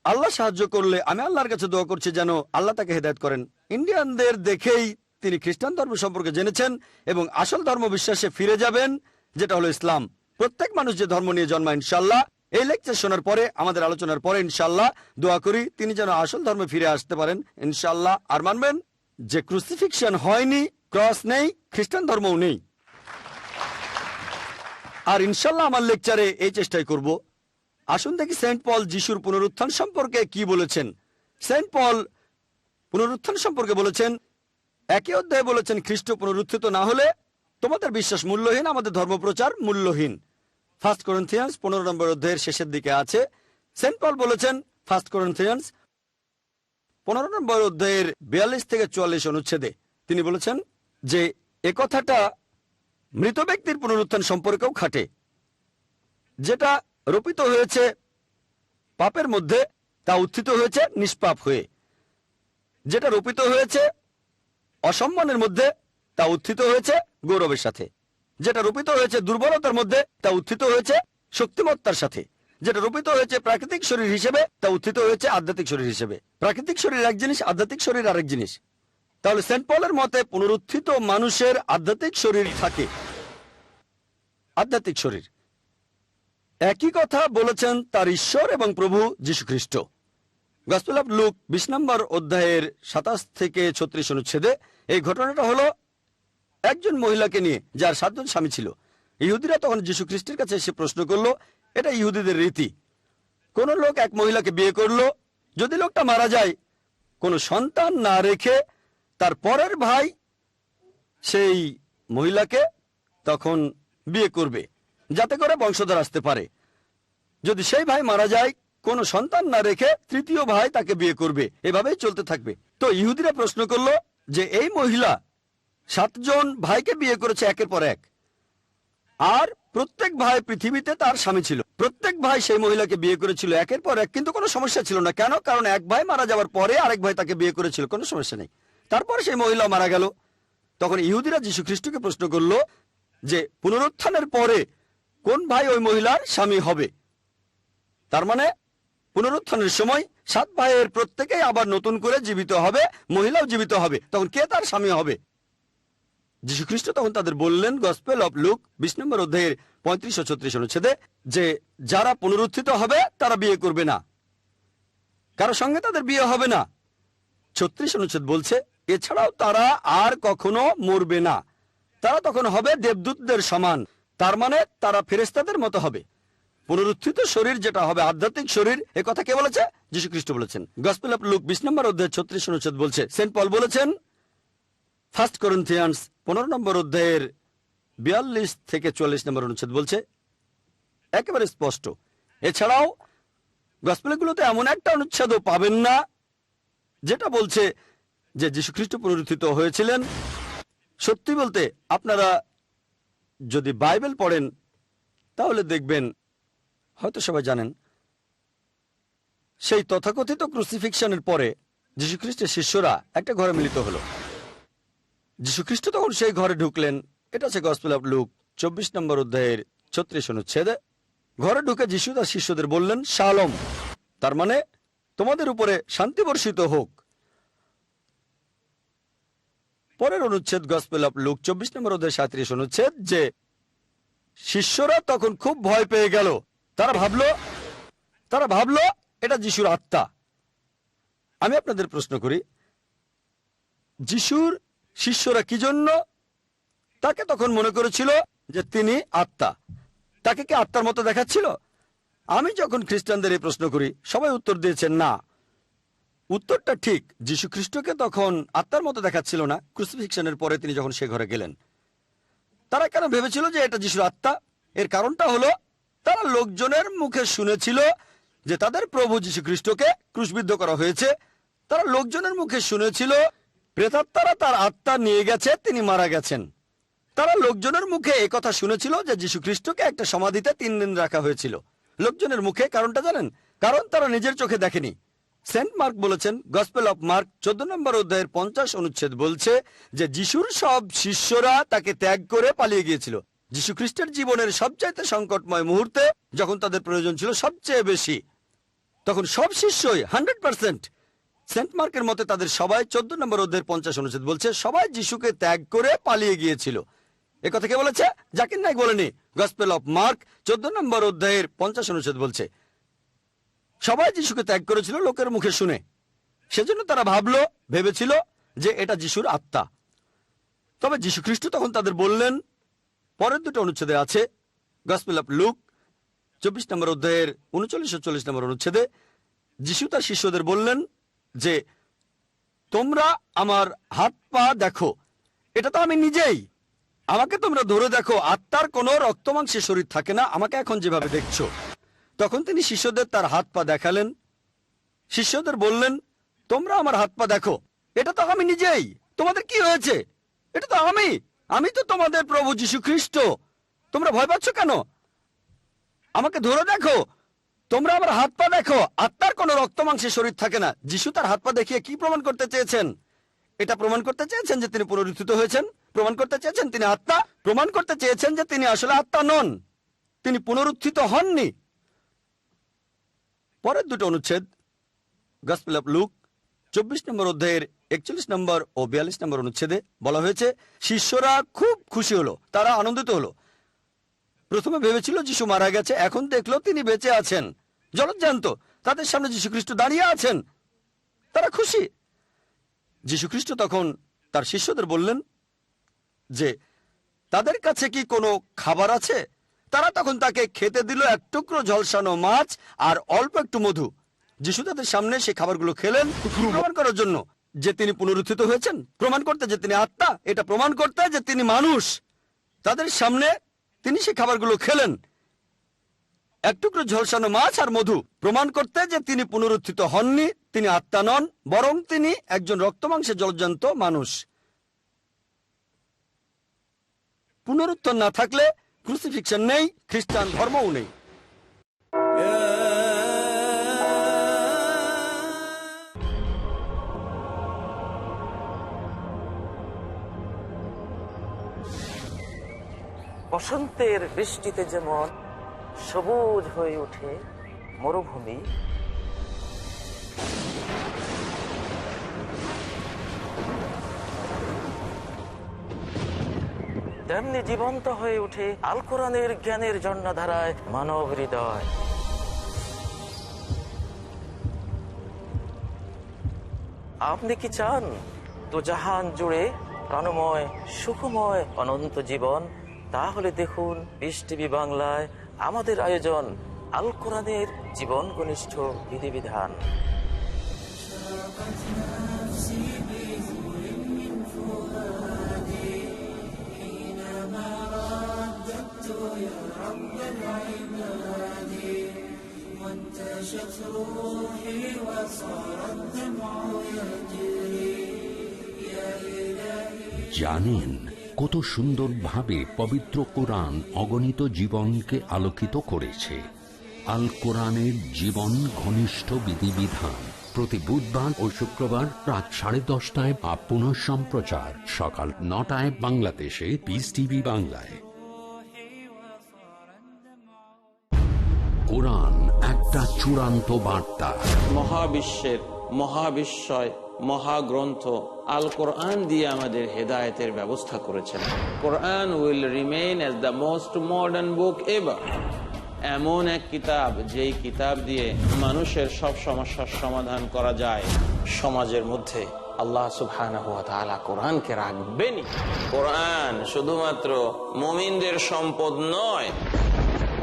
আল্লাহ সাহায্য করলে আমি আল্লাহর কাছে দোয়া করছি যেন আল্লাহ তাকে হেদায়েত করেন। ইন্ডিয়ানদের দেখেই তিনি খ্রিস্টান ধর্ম সম্পর্কে জেনেছেন এবং আসল ধর্ম বিশ্বাসে ফিরে যাবেন, যেটা হলো ইসলাম। প্রত্যেক মানুষ যে ধর্ম নিয়ে জন্মায়, ইনশাল্লাহ এই লেকচার শোনার পরে, আমাদের আলোচনার পরে ইনশাল্লাহ দোয়া করি তিনি যেন আসল ধর্মে ফিরে আসতে পারেন ইনশাল্লাহ। আর মানবেন যে ক্রুসিফিকশন হয়নি, ক্রস নেই, খ্রিস্টান ধর্মও নেই। আর ইনশাল্লাহ আমার লেকচারে এই চেষ্টাই করব। আসুন দেখি সেন্ট পল যিশুর পুনরুত্থান সম্পর্কে কি বলেছেন। সেন্ট পল পুনরুত্থান সম্পর্কে বলেছেন, 1 অধ্যায়ে বলেছেন, খ্রিস্ট পুনরুত্থিত না হলে তোমাদের বিশ্বাস মূল্যহীন, আমাদের ধর্মপ্রচার মূল্যহীন। 1 Corinthians 15 নম্বর অধ্যায়ের শেষের দিকে আছে। সেন্ট পল বলেছেন 1 Corinthians 15 নম্বর অধ্যায়ের 42 থেকে 44 অনুচ্ছেদে, তিনি বলেছেন যে এ কথাটা মৃত ব্যক্তির পুনরুত্থান সম্পর্কেও খাটে। যেটা রোপিত হয়েছে পাপের মধ্যে তা উত্থিত হয়েছে নিষ্পাপ হয়ে, যেটা রোপিত হয়েছে অসম্মানের মধ্যে তা উত্থিত হয়েছে গৌরবের সাথে, যেটা রোপিত হয়েছে দুর্বলতার মধ্যে তা উত্থিত হয়েছে শক্তিমত্তার সাথে, যেটা রোপিত হয়েছে প্রাকৃতিক শরীর হিসেবে তা উত্থিত হয়েছে আধ্যাত্মিক শরীর হিসেবে। প্রাকৃতিক শরীর এক জিনিস, আধ্যাত্মিক শরীর আরেক জিনিস। তাহলে সেন্ট পলের মতে পুনরুত্থিত মানুষের আধ্যাত্মিক শরীর থাকে, আধ্যাত্মিক শরীর। একই কথা বলেছেন তার ঈশ্বর এবং প্রভু যীশু খ্রিস্ট। গসপেল অফ লুক 20 নম্বর অধ্যায়ের 27 থেকে 36 অনুচ্ছেদে এই ঘটনাটা হলো একজন মহিলাকে নিয়ে যার 7 জন স্বামী ছিল। ইহুদিরা তখন যীশু খ্রিস্টের কাছে এসে প্রশ্ন করলো, এটা ইহুদিদের রীতি, কোন লোক এক মহিলাকে বিয়ে করলো, যদি লোকটা মারা যায় কোনো সন্তান না রেখে তার পরের ভাই সেই মহিলাকে তখন বিয়ে করবে, যাতে করে বংশধর আসতে পারে। যদি সেই ভাই মারা যায় কোনো সন্তান না রেখে তৃতীয় ভাই তাকে বিয়ে করবে, এভাবেই চলতে থাকবে। তো ইহুদিরা প্রশ্ন করলো যে এই মহিলা 7 জন ভাইকে বিয়ে করেছে একের পর এক, আর প্রত্যেক ভাই পৃথিবীতে তার স্বামী ছিল, প্রত্যেক ভাই সেই মহিলাকে বিয়ে করেছিল একের পর এক, কিন্তু কোনো সমস্যা ছিল না। কেন? কারণ এক ভাই মারা যাওয়ার পরে আরেক ভাই তাকে বিয়ে করেছিল, কোনো সমস্যা নেই। তারপর সেই মহিলা মারা গেল। তখন ইহুদিরা যীশু খ্রিস্টকে প্রশ্ন করলো যে পুনরুত্থানের পরে কোন ভাই ওই মহিলার স্বামী হবে। তার মানে পুনরুত্থানের সময় 7 ভাইয়ের প্রত্যেকেই আবার নতুন করে জীবিত হবে, মহিলাও জীবিত হবে, তখন কে তার স্বামী হবে? যীশু খ্রিস্ট তখন তাদের বললেন, গসপেল অফ লুক 20 নম্বর অধ্যায়ের 35 ও 36 অনুচ্ছেদে, যে যারা পুনরুত্থিত হবে তারা বিয়ে করবে না, কারো সঙ্গে তাদের বিয়ে হবে না। 36 অনুচ্ছেদ বলছে, এছাড়াও তারা আর কখনো মরবে না, তারা তখন হবে দেবদূতদের সমান, তার মানে তারা ফেরেশতাদের মতো হবে। পুনরুত্থিত শরীর যেটা হবে আধ্যাত্মিক শরীর, এ কথা কে বলেছে? যীশু খ্রিস্ট বলেছেন। গসপেল অফ লুক 20 নম্বর অধ্যায় 36 অনুচ্ছেদ বলছে, সেন্ট পল বলেছেন 1 করিন্থিয়ান্স 15 নম্বর অধ্যায়ের 42 থেকে 44 নম্বর অনুচ্ছেদ বলছে, একেবারে স্পষ্ট। এছাড়াও গসপেলগুলোতে এমন একটা অনুচ্ছেদও পাবেন না যেটা বলছে যে যীশু খ্রিস্ট পুনরুত্থিত হয়েছিলেন। সত্যি বলতে আপনারা যদি বাইবেল পড়েন তাহলে দেখবেন, হয়তো সবাই জানেন, সেই তথাকথিত ক্রুসিফিকশনের পরে যীশু খ্রিস্টের শিষ্যরা একটা ঘরে মিলিত হলো। যীশু খ্রিস্ট তখন সেই ঘরে ঢুকলেন। এটা হচ্ছে গসপেল অফ লুক 24 নম্বর অধ্যায়ের 36 অনুচ্ছেদে। ঘরে ঢুকে যীশু তার শিষ্যদের বললেন, শালোম, তার মানে তোমাদের উপরে শান্তি বর্ষিত হোক। পরের অনুচ্ছেদ গসপেল অফ লুক 24 নম্বর অধ্যায় 37 অনুচ্ছেদ, যে শিষ্যরা তখন খুব ভয় পেয়ে গেল। তারা ভাবলো এটা যিশুর আত্মা। আমি আপনাদের প্রশ্ন করি, যিশুর শিষ্যরা কি জন্য তাকে তখন মনে করেছিল যে তিনি আত্মা? তাকে কি আত্মার মতো দেখাচ্ছিল? আমি যখন খ্রিস্টানদের এই প্রশ্ন করি, সবাই উত্তর দিয়েছেন না। উত্তরটা ঠিক, যীশু খ্রিস্টকে তখন আত্মার মতো দেখাচ্ছিল না। ক্রুসিফিকশনের পরে তিনি যখন সে ঘরে গেলেন, তারা কেন ভেবেছিল যে এটা যিশুর আত্মা? এর কারণটা হলো, তারা লোকজনের মুখে শুনেছিল যে তাদের প্রভু যীশু খ্রিস্টকে ক্রুশবিদ্ধ করা হয়েছে। তারা লোকজনের মুখে শুনেছিল প্রেতাত্মারা তার আত্মা নিয়ে গেছে, তিনি মারা গেছেন। তারা লোকজনের মুখে এই কথা শুনেছিল যে যীশু খ্রিস্টকে একটা সমাধিতে 3 দিন রাখা হয়েছিল। লোকজনের মুখে। কারণটা জানেন? কারণ তারা নিজের চোখে দেখেনি। সেন্ট মার্ক বলেছেন, গসপেল অফ মার্ক 14 নম্বর অধ্যায়ের 50 অনুচ্ছেদ বলছে যে যিশুর সব শিষ্যরা তাকে ত্যাগ করে পালিয়ে গিয়েছিল। যীশু খ্রিস্টের জীবনের সবচাইতে সংকটময় মুহূর্তে, যখন তাদের প্রয়োজন ছিল সবচেয়ে বেশি, তখন সব শিষ্যই 100%, সেন্ট মার্কের মতে তাদের সবাই 14 নম্বর অধ্যায়ের 50 অনুচ্ছেদ বলছে, সবাই যিশুকে ত্যাগ করে পালিয়ে গিয়েছিল। এ কথা কে বলেছে? জাকির নাইক বলেনি। গসপেল অফ মার্ক 14 নম্বর অধ্যায়ের 50 অনুচ্ছেদ বলছে, সবাই যিশুকে ত্যাগ করেছিল লোকের মুখে শুনে। সেজন্য তারা ভেবেছিল যে এটা যিশুর আত্মা। তবে যীশু খ্রিস্ট তখন তাদের বললেন, পরের দুটো অনুচ্ছেদে আছে, গসপেল অফ লুক 24 নম্বর অধ্যায়ের 39 ও 40 নম্বর অনুচ্ছেদে, যিশু তার শিষ্যদের বললেন যে তোমরা আমার হাত পা দেখো, এটা তো আমি নিজেই, আমাকে তোমরা ধরে দেখো। আত্মার কোনো রক্তমাংসের শরীর থাকে না, আমাকে এখন যেভাবে দেখছো। তখন তিনি শিষ্যদের তার হাত পা দেখালেন। শিষ্যদের বললেন, তোমরা আমার হাত পা দেখো, এটা তো আমি নিজেই, তোমাদের কি হয়েছে? এটা তো আমি তো তোমাদের প্রভু যীশু খ্রিস্ট, তোমরা ভয় পাচ্ছ কেন? আমাকে ধরে দেখো, তোমরা আমার হাত পা দেখো। আত্মার কোনো রক্তমাংসের শরীর থাকে না। যিশু তার হাত পা দেখিয়ে কি প্রমাণ করতে চেয়েছেন? এটা প্রমাণ করতে চেয়েছেন যে তিনি পুনরুত্থিত হয়েছেন, প্রমাণ করতে চেয়েছেন তিনি আত্মা, প্রমাণ করতে চেয়েছেন যে তিনি আসলে আত্মা নন, তিনি পুনরুত্থিত হননি। পরের দুটো অনুচ্ছেদ গসপেল অফ লুক 24 নম্বর অধ্যায়ের 41 নম্বর ও 42 নম্বর অনুচ্ছেদে বলা হয়েছে, শিষ্যরা খুব খুশি হলো, তারা আনন্দিত হলো। প্রথমে ভেবেছিল যিশু মারা গেছে, এখন দেখলো তিনি বেঁচে আছেন, জলজ্জান্ত, তাদের সামনে যীশু খ্রিস্ট দাঁড়িয়ে আছেন, তারা খুশি। যীশু খ্রিস্ট তখন তার শিষ্যদের বললেন যে তাদের কাছে কি কোনো খাবার আছে? তারা তখন তাকে খেতে দিল 1 টুকরো ঝলসানো মাছ আর অল্প একটু মধু। যিশু তাদের সামনে সেই খাবারগুলো খেলেন, প্রমাণ করার জন্য যে তিনি পুনরুত্থিত হয়েছেন, প্রমাণ করতে যে তিনি আত্মা, এটা প্রমাণ করতে যে তিনি মানুষ। তাদের সামনে তিনি সেই খাবারগুলো খেলেন। এক টুকরো ঝলসানো মাছ আর মধু প্রমাণ করতে যে তিনি পুনরুত্থিত হননি, তিনি আত্মা নন, বরং তিনি একজন রক্তমাংসে জলজান্ত মানুষ। পুনরুত্থান না থাকলে ক্রুসিফিকশন নেই, খ্রিস্টান ধর্মও নেই।
বসন্তের বৃষ্টিতে যেমন সবুজ হয়ে ওঠে মরুভূমি, তেমনি জীবন্ত হয়ে ওঠে আল কোরআনের জ্ঞানের ঝর্ণাধারায় মানব হৃদয়। আপনি কি চান তো জাহান জুড়ে প্রাণময় সুখময় অনন্ত জীবন? তাহলে দেখুন পিস টিভি বাংলায় আমাদের আয়োজন আল কোরআনের জীবন ঘনিষ্ঠ বিধিবিধান।
জানেন কত সুন্দরভাবে পবিত্র কোরআন অগণিত জীবনকে আলোকিত করেছে? আল কোরআনের জীবন ঘনিষ্ঠ বিধিবিধান প্রতি বুধবার ও শুক্রবার রাত 10:30টায় বা পুনঃ সম্প্রচার সকাল 9টায় বাংলাদেশে পিস টিভি বাংলায়। কোরআন একটা চূড়ান্ত বার্তা।
মহাবিশ্বের মহাবিশ্বয় মহাগ্রন্থ আল কোরআন দিয়ে আমাদের হেদায়েতের ব্যবস্থা করেছেন। Quran will remain as the most modern book ever. এমন এক কিতাব যেই কিতাব দিয়ে মানুষের সব সমস্যার সমাধান করা যায়। সমাজের মধ্যে আল্লাহ সুবহানাহু ওয়া তাআলা কোরআনকে রাখবেনই। কোরআন শুধুমাত্র মুমিনদের সম্পদ নয়,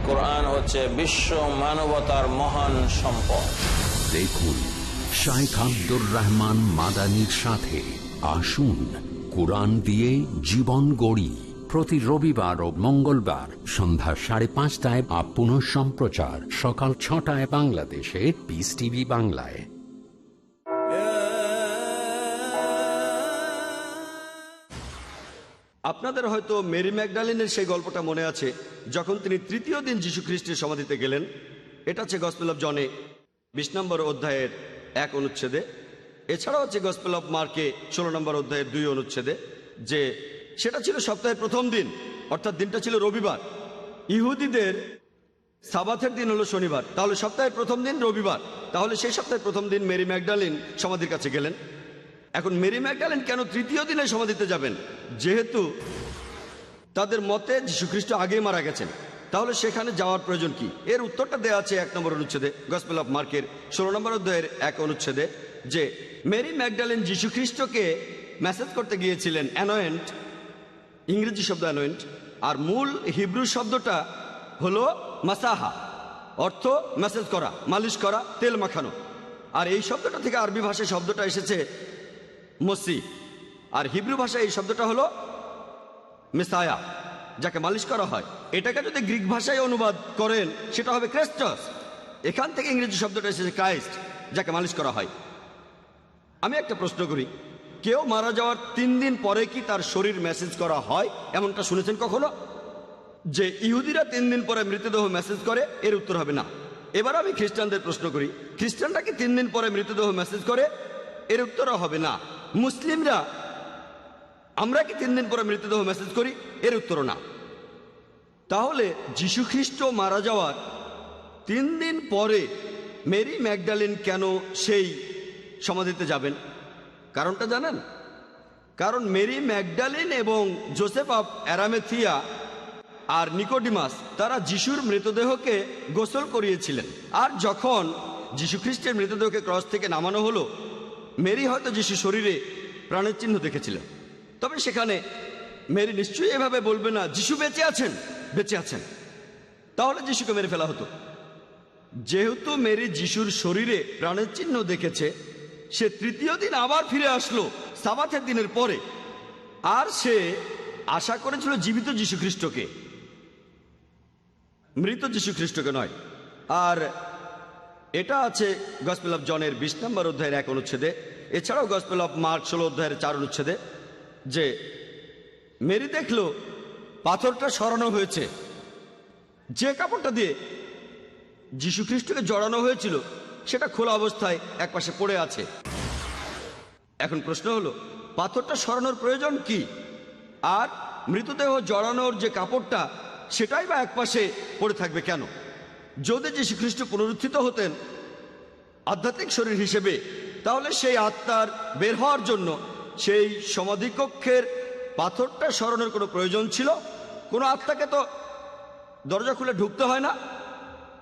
কোরআন হচ্ছে বিশ্ব মানবতার মহান সম্পদ।
দেখুন শাইখ আব্দুর রহমান মাদানির সাথে আসুন কোরআন দিয়ে জীবন গড়ি, প্রতি রবিবার ও মঙ্গলবার সন্ধ্যা 5:30টায় বা পুনঃ সম্প্রচার সকাল 6টায় বাংলাদেশে পিস টিভি বাংলায়।
আপনাদের হয়তো মেরি ম্যাগডালিনের সেই গল্পটা মনে আছে, যখন তিনি তৃতীয় দিন যীশু খ্রিস্টের সমাধিতে গেলেন। এটা হচ্ছে গসপেল অফ জনে 20 নম্বর অধ্যায়ের 1 অনুচ্ছেদে। এছাড়াও হচ্ছে গসপেল অফ মার্কে 16 নম্বর অধ্যায়ের 2 অনুচ্ছেদে, যে সেটা ছিল সপ্তাহের প্রথম দিন, অর্থাৎ দিনটা ছিল রবিবার। ইহুদিদের সাবাথের দিন হলো শনিবার, তাহলে সপ্তাহের প্রথম দিন রবিবার। তাহলে সেই সপ্তাহের প্রথম দিন মেরি ম্যাগডালিন সমাধির কাছে গেলেন। এখন মেরি ম্যাগডালিন কেন তৃতীয় দিনে সমাধিতে যাবেন? যেহেতু তাদের মতে যীশুখ্রিস্ট আগেই মারা গেছেন, তাহলে সেখানে যাওয়ার প্রয়োজন কি? এর উত্তরটা দেওয়া আছে 1 নম্বর অনুচ্ছেদে, গসপেল অফ মার্কের 16 নম্বর অধ্যায়ের 1 অনুচ্ছেদে, যে মেরি ম্যাগডালিন যীশুখ্রিস্টকে মেসেজ করতে গিয়েছিলেন। অ্যানোয়েন্ট, ইংরেজি শব্দ অ্যানোয়েন্ট, আর মূল হিব্রু শব্দটা হলো মাসাহা, অর্থ মেসেজ করা, মালিশ করা, তেল মাখানো। আর এই শব্দটা থেকে আরবি ভাষায় শব্দটা এসেছে মসি, আর হিব্রু ভাষায় এই শব্দটা হলো মেসায়া, যাকে মালিশ করা হয়। এটাকে যদি গ্রিক ভাষায় অনুবাদ করেন সেটা হবে ক্রাইস্টস। এখান থেকে ইংরেজি শব্দটা এসেছে ক্রাইস্ট, যাকে মালিশ করা হয়। আমি একটা প্রশ্ন করি, কেউ মারা যাওয়ার 3 দিন পরে কি তার শরীর মেসেজ করা হয়? এমনটা শুনেছেন কখনো? যে ইহুদিরা 3 দিন পরে মৃতদেহ মেসেজ করে? এর উত্তর হবে না। এবার আমি খ্রিস্টানদের প্রশ্ন করি, খ্রিস্টানরা কি 3 দিন পরে মৃতদেহ মেসেজ করে? এর উত্তরও হবে না। মুসলিমরা, আমরা কি 3 দিন পরে মৃতদেহ মেসেজ করি? এর উত্তরও না। তাহলে যীশুখ্রিস্ট মারা যাওয়ার 3 দিন পরে মেরি ম্যাগডালিন কেন সেই সমাধিতে যাবেন? কারণটা জানেন? কারণ মেরি ম্যাগডালিন এবং জোসেফ অফ অ্যারামেথিয়া আর নিকোডিমাস তারা যিশুর মৃতদেহকে গোসল করিয়েছিলেন। আর যখন যীশুখ্রিস্টের মৃতদেহকে ক্রস থেকে নামানো হলো, মেরি হয়তো যিশু শরীরে প্রাণের চিহ্ন দেখেছিলেন। তবে সেখানে মেরি নিশ্চয়ই এভাবে বলবে না যিশু বেঁচে আছেন, বেঁচে আছেন, তাহলে যিশুকে মেরে ফেলা হতো। যেহেতু মেরি যিশুর শরীরে প্রাণের চিহ্ন দেখেছে, সে তৃতীয় দিন আবার ফিরে আসলো সাবাথের দিনের পরে। আর সে আশা করেছিল জীবিত যীশুখ্রিস্টকে, মৃত যীশুখ্রিস্টকে নয়। আর এটা আছে গসপেল অফ জনের 20 নম্বর অধ্যায়ের 1 অনুচ্ছেদে, এছাড়াও গসপেল অফ মার্ক 16 অধ্যায়ের 4 অনুচ্ছেদে, যে মেরি দেখলো পাথরটা সরানো হয়েছে। যে কাপড়টা দিয়ে যীশু খ্রিস্টকে জড়ানো হয়েছিল সেটা খোলা অবস্থায় একপাশে পড়ে আছে। এখন প্রশ্ন হলো, পাথরটা সরানোর প্রয়োজন কি? আর মৃতদেহ জড়ানোর যে কাপড়টা সেটাই বা একপাশে পড়ে থাকবে কেন? যদি যীশু খ্রিস্ট পুনরুত্থিত হতেন আধ্যাত্মিক শরীর হিসেবে, তাহলে সেই আত্মার বের হওয়ার জন্য সেই সমাধিকক্ষের পাথরটা সরানোর কোনো প্রয়োজন ছিল? কোনো আত্মাকে তো দরজা খুলে ঢুকতে হয় না,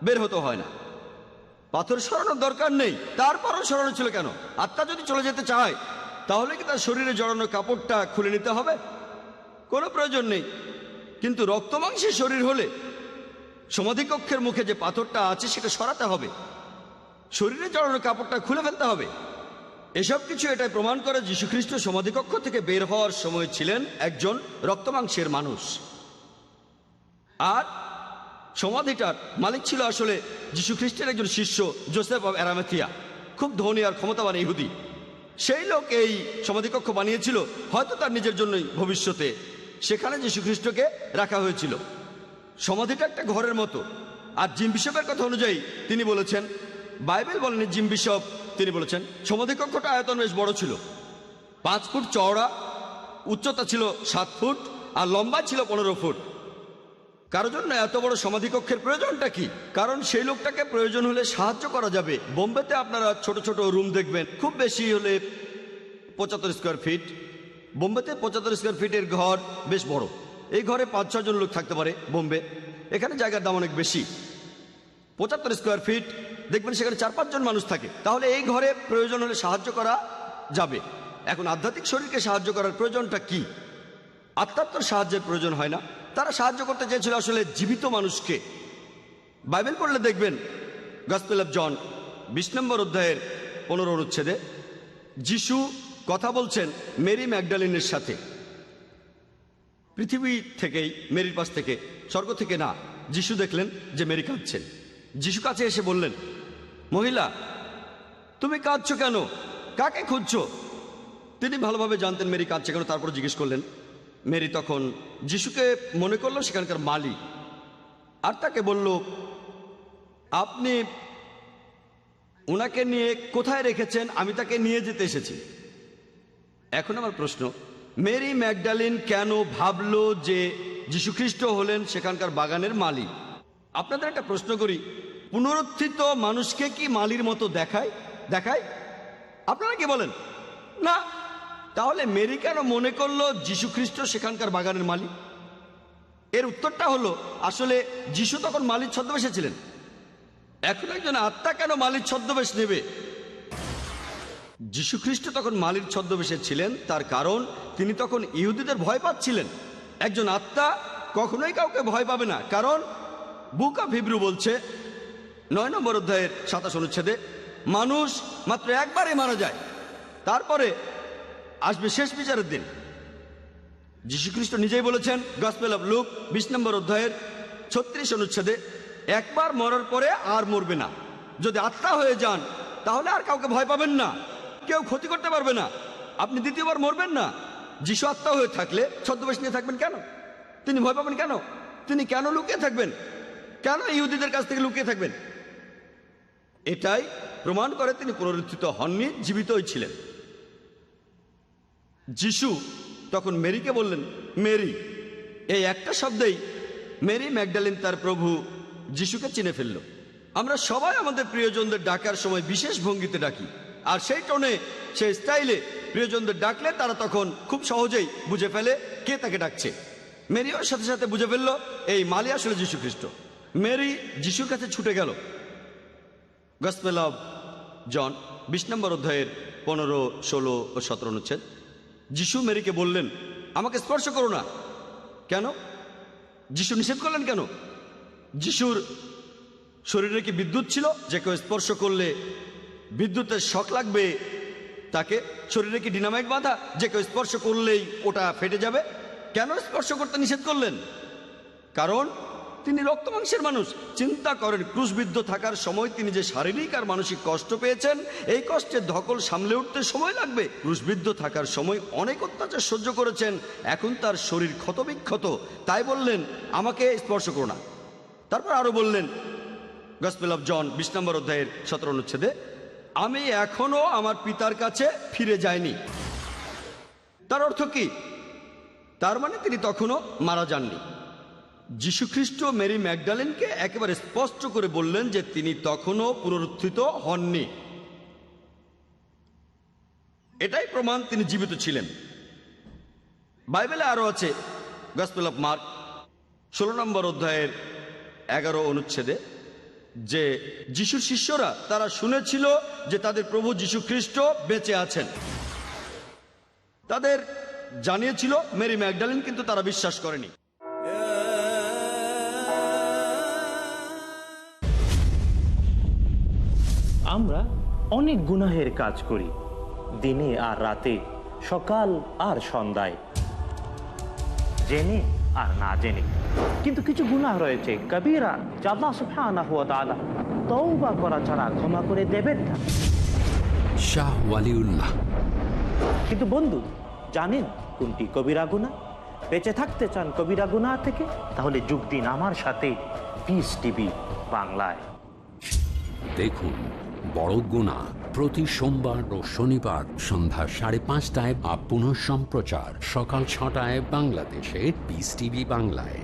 বের হতে হয় না, পাথর সরানোর দরকার নেই। তারপরও সরানো ছিল কেন? আত্মা যদি চলে যেতে চায় তাহলে কি তার শরীরে জড়ানো কাপড়টা খুলে নিতে হবে? কোনো প্রয়োজন নেই। কিন্তু রক্তমাংসের শরীর হলে সমাধিকক্ষের মুখে যে পাথরটা আছে সেটা সরাতে হবে, শরীরে জড়ানো কাপড়টা খুলে ফেলতে হবে। এসব কিছু এটাই প্রমাণ করে যীশুখ্রিস্ট সমাধিকক্ষ থেকে বের হওয়ার সময় ছিলেন একজন রক্তমাংসের মানুষ। আর সমাধিটার মালিক ছিল আসলে যীশুখ্রিস্টের একজন শিষ্য, জোসেফ অব অ্যারামাথিয়া, খুব ধনী আর ক্ষমতাবান ইহুদি। সেই লোক এই সমাধিকক্ষ বানিয়েছিল হয়তো তার নিজের জন্যই। ভবিষ্যতে সেখানে যীশুখ্রিস্টকে রাখা হয়েছিল। সমাধিটা একটা ঘরের মতো। আর জিম বিশপের কথা অনুযায়ী তিনি বলেছেন, বাইবেল বলেনি, জিম বিশপ তিনি বলেছেন সমাধিকক্ষটা আয়তন বেশ বড় ছিল, 5 ফুট চওড়া, উচ্চতা ছিল 7 ফুট আর লম্বা ছিল 15 ফুট। কারোর জন্য এত বড় সমাধিকক্ষের প্রয়োজনটা কি? কারণ সেই লোকটাকে প্রয়োজন হলে সাহায্য করা যাবে। বোম্বেতে আপনারা ছোট ছোট রুম দেখবেন, খুব বেশি হলে 75 স্কোয়ার ফিট। বোম্বেতে 75 স্কোয়ার ফিটের ঘর বেশ বড়। এই ঘরে 5-6 জন লোক থাকতে পারে বোম্বে। এখানে জায়গার দাম অনেক বেশি। 75 স্কোয়ার ফিট দেখবেন সেখানে 4-5 জন মানুষ থাকে। তাহলে এই ঘরে প্রয়োজন হলে সাহায্য করা যাবে। এখন আধ্যাত্মিক শরীরকে সাহায্য করার প্রয়োজনটা কি? আত্মাত্মার সাহায্যের প্রয়োজন হয় না। তারা সাহায্য করতে চেয়েছিল আসলে জীবিত মানুষকে। বাইবেল পড়লে দেখবেন গসপেল অফ জন 20 নম্বর অধ্যায়ের 15 অনুচ্ছেদে যিশু কথা বলছেন মেরি ম্যাগডালিনের সাথে। পৃথিবী থেকেই, মেরির পাশ থেকে, স্বর্গ থেকে না, যিশু দেখলেন যে মেরি কাঁদছেন। যিশু কাছে এসে বললেন, মহিলা তুমি কাঁদছো কেন? কাকে খুঁজছো? তিনি ভালোভাবে জানতেন মেরি কাঁদছে কেন, তারপর জিজ্ঞেস করলেন। মেরি তখন যিশুকে মনে করলো সেখানকার মালিক, আর তাকে বলল, আপনি ওনাকে নিয়ে কোথায় রেখেছেন? আমি তাকে নিয়ে যেতে এসেছি। এখন আমার প্রশ্ন, মেরি ম্যাগডালিন কেন ভাবলো যে যীশুখ্রিস্ট হলেন সেখানকার বাগানের মালিক? আপনাদের একটা প্রশ্ন করি, পুনরুত্থিত মানুষকে কি মালির মতো দেখায়? আপনারা কি বলেন? না। তাহলে মেরি কেন মনে করলো যীশুখ্রিস্ট সেখানকার বাগানের মালিক? এর উত্তরটা হলো, আসলে যিশু তখন মালিক ছদ্মবেশে ছিলেন। এখন একজন আত্মা কেন মালিক ছদ্মবেশ নেবে? যীশুখ্রিস্ট তখন মালিক ছদ্মবেশে ছিলেন, তার কারণ তিনি তখন ইহুদিদের ভয় পাচ্ছিলেন। একজন আত্মা কখনোই কাউকে ভয় পাবে না, কারণ বুক অফ হিব্রু বলছে 9 নম্বর অধ্যায়ের 27 অনুচ্ছেদে মানুষ মাত্র একবারই মারা যায়, তারপরে আসবে শেষ বিচারের দিন। যীশুখ্রিস্ট নিজেই বলেছেন গসপেল অফ লুক 20 নম্বর অধ্যায়ের 36 অনুচ্ছেদে, একবার মরার পরে আর মরবে না। যদি আত্মা হয়ে যান তাহলে আর কাউকে ভয় পাবেন না, কেউ ক্ষতি করতে পারবে না, আপনি দ্বিতীয়বার মরবেন না। যিশু আত্মা হয়ে থাকলে ছদ্মবেশ নিয়ে থাকবেন কেন? তিনি ভয় পাবেন কেন? তিনি কেন লুকিয়ে থাকবেন? কেন ইহুদিদের কাছ থেকে লুকিয়ে থাকবেন? এটাই প্রমাণ করে তিনি পুনরুত্থিত হননি, জীবিতই ছিলেন। যিশু তখন মেরিকে বললেন, মেরি। এই একটা শব্দেই মেরি ম্যাগডালিন তার প্রভু যিশুকে চিনে ফেলল। আমরা সবাই আমাদের প্রিয়জনদের ডাকার সময় বিশেষ ভঙ্গিতে ডাকি, আর সেই টোনে, সেই স্টাইলে প্রিয়জনদের ডাকলে তারা তখন খুব সহজেই বুঝে ফেলে কে তাকে ডাকছে। মেরিও সাথে সাথে বুঝে ফেলল এই মালি আসলে যীশুখ্রিস্ট। মেরি যিশুর কাছে ছুটে গেল। গসপেল অব জন 20 নম্বর অধ্যায়ের 15, 16 ও 17 অনুচ্ছেদ। যিশু মেরিকে বললেন, আমাকে স্পর্শ করো না। কেন? যিশু নিষেধ করলেন কেন? যিশুর শরীরে কি বিদ্যুৎ ছিল যে কেউ স্পর্শ করলে বিদ্যুতের শক লাগবে তাকে? শরীরে কি ডিনামাইট বাঁধা যে কেউ স্পর্শ করলেই ওটা ফেটে যাবে? কেন স্পর্শ করতে নিষেধ করলেন? কারণ তিনি রক্ত মাংসের মানুষ। চিন্তা করেন, ক্রুশবিদ্ধ থাকার সময় তিনি যে শারীরিক আর মানসিক কষ্ট পেয়েছেন, এই কষ্টের ধকল সামলে উঠতে সময় লাগবে। ক্রুশবিদ্ধ থাকার সময় অনেক অত্যাচার সহ্য করেছেন, এখন তার শরীর ক্ষতবিক্ষত, তাই বললেন আমাকে স্পর্শ করো না। তারপর আরো বললেন, গসপেল অফ জন 20 নম্বর অধ্যায়ের 17 অনুচ্ছেদে, আমি এখনো আমার পিতার কাছে ফিরে যাইনি। তার অর্থ কি? তার মানে তিনি তখনও মারা যাননি। যীশুখ্রিস্ট মেরি ম্যাগডালেনকে একেবারে স্পষ্ট করে বললেন যে তিনি তখনও পুনরুত্থিত হননি। এটাই প্রমাণ তিনি জীবিত ছিলেন। বাইবেলে আরো আছে, গসপেল অফ মার্ক 16 নম্বর অধ্যায়ের 11 অনুচ্ছেদে, যে যিশুর শিষ্যরা তারা শুনেছিল যে তাদের প্রভু যীশু খ্রিস্ট বেঁচে আছেন। তাদের জানিয়েছিল মেরি ম্যাগডালেন, কিন্তু তারা বিশ্বাস করেনি।
আমরা অনেক গুনাহের কাজ করি, দিনে আর রাতে, সকাল আর সন্ধ্যায়, জেনে আর না জেনে। কিন্তু কিছু গুনাহ রয়েছে কবিরা, যা আল্লাহ সুবহানাহু ওয়া তাআলা তওবা করা ছাড়া ক্ষমা করে দেবেন না।
শাহ ওয়ালিউল্লাহ।
কিন্তু বন্ধু, জানেন কোনটি কবিরা গুনাহ? বেঁচে থাকতে চান কবিরা গুনাহ থেকে? তাহলে যোগ দিন আমার সাথে পিস টিভি বাংলায়।
দেখুন বড় গুনাহ প্রতি সোমবার ও শনিবার সন্ধ্যা 5:30টায়, পুনঃ সম্প্রচার সকাল 6টায় বাংলাদেশে পিস টিভি বাংলায়।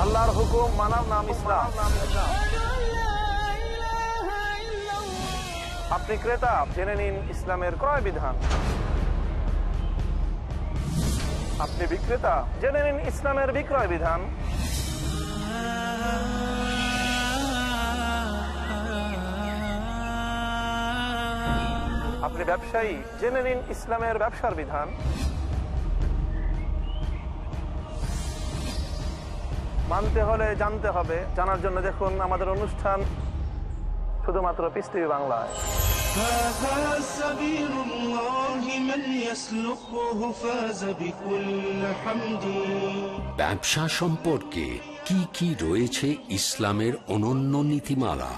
আল্লাহর হুকুম মানার নাম ইসলাম। আপনি ক্রেতা, জেনে নিন ইসলামের ক্রয় বিধান। আপনি বিক্রেতা, জেনে নিন ইসলামের বিক্রয় বিধান। আপনি ব্যবসায়ী, জেনে নিন ইসলামের ব্যবসার বিধান। মানতে হলে জানতে হবে, জানার জন্য দেখুন আমাদের অনুষ্ঠান শুধুমাত্র পিস টিভি বাংলায়।
ব্যবসা সম্পর্কে কি কি রয়েছে ইসলামের অনন্য নীতিমালা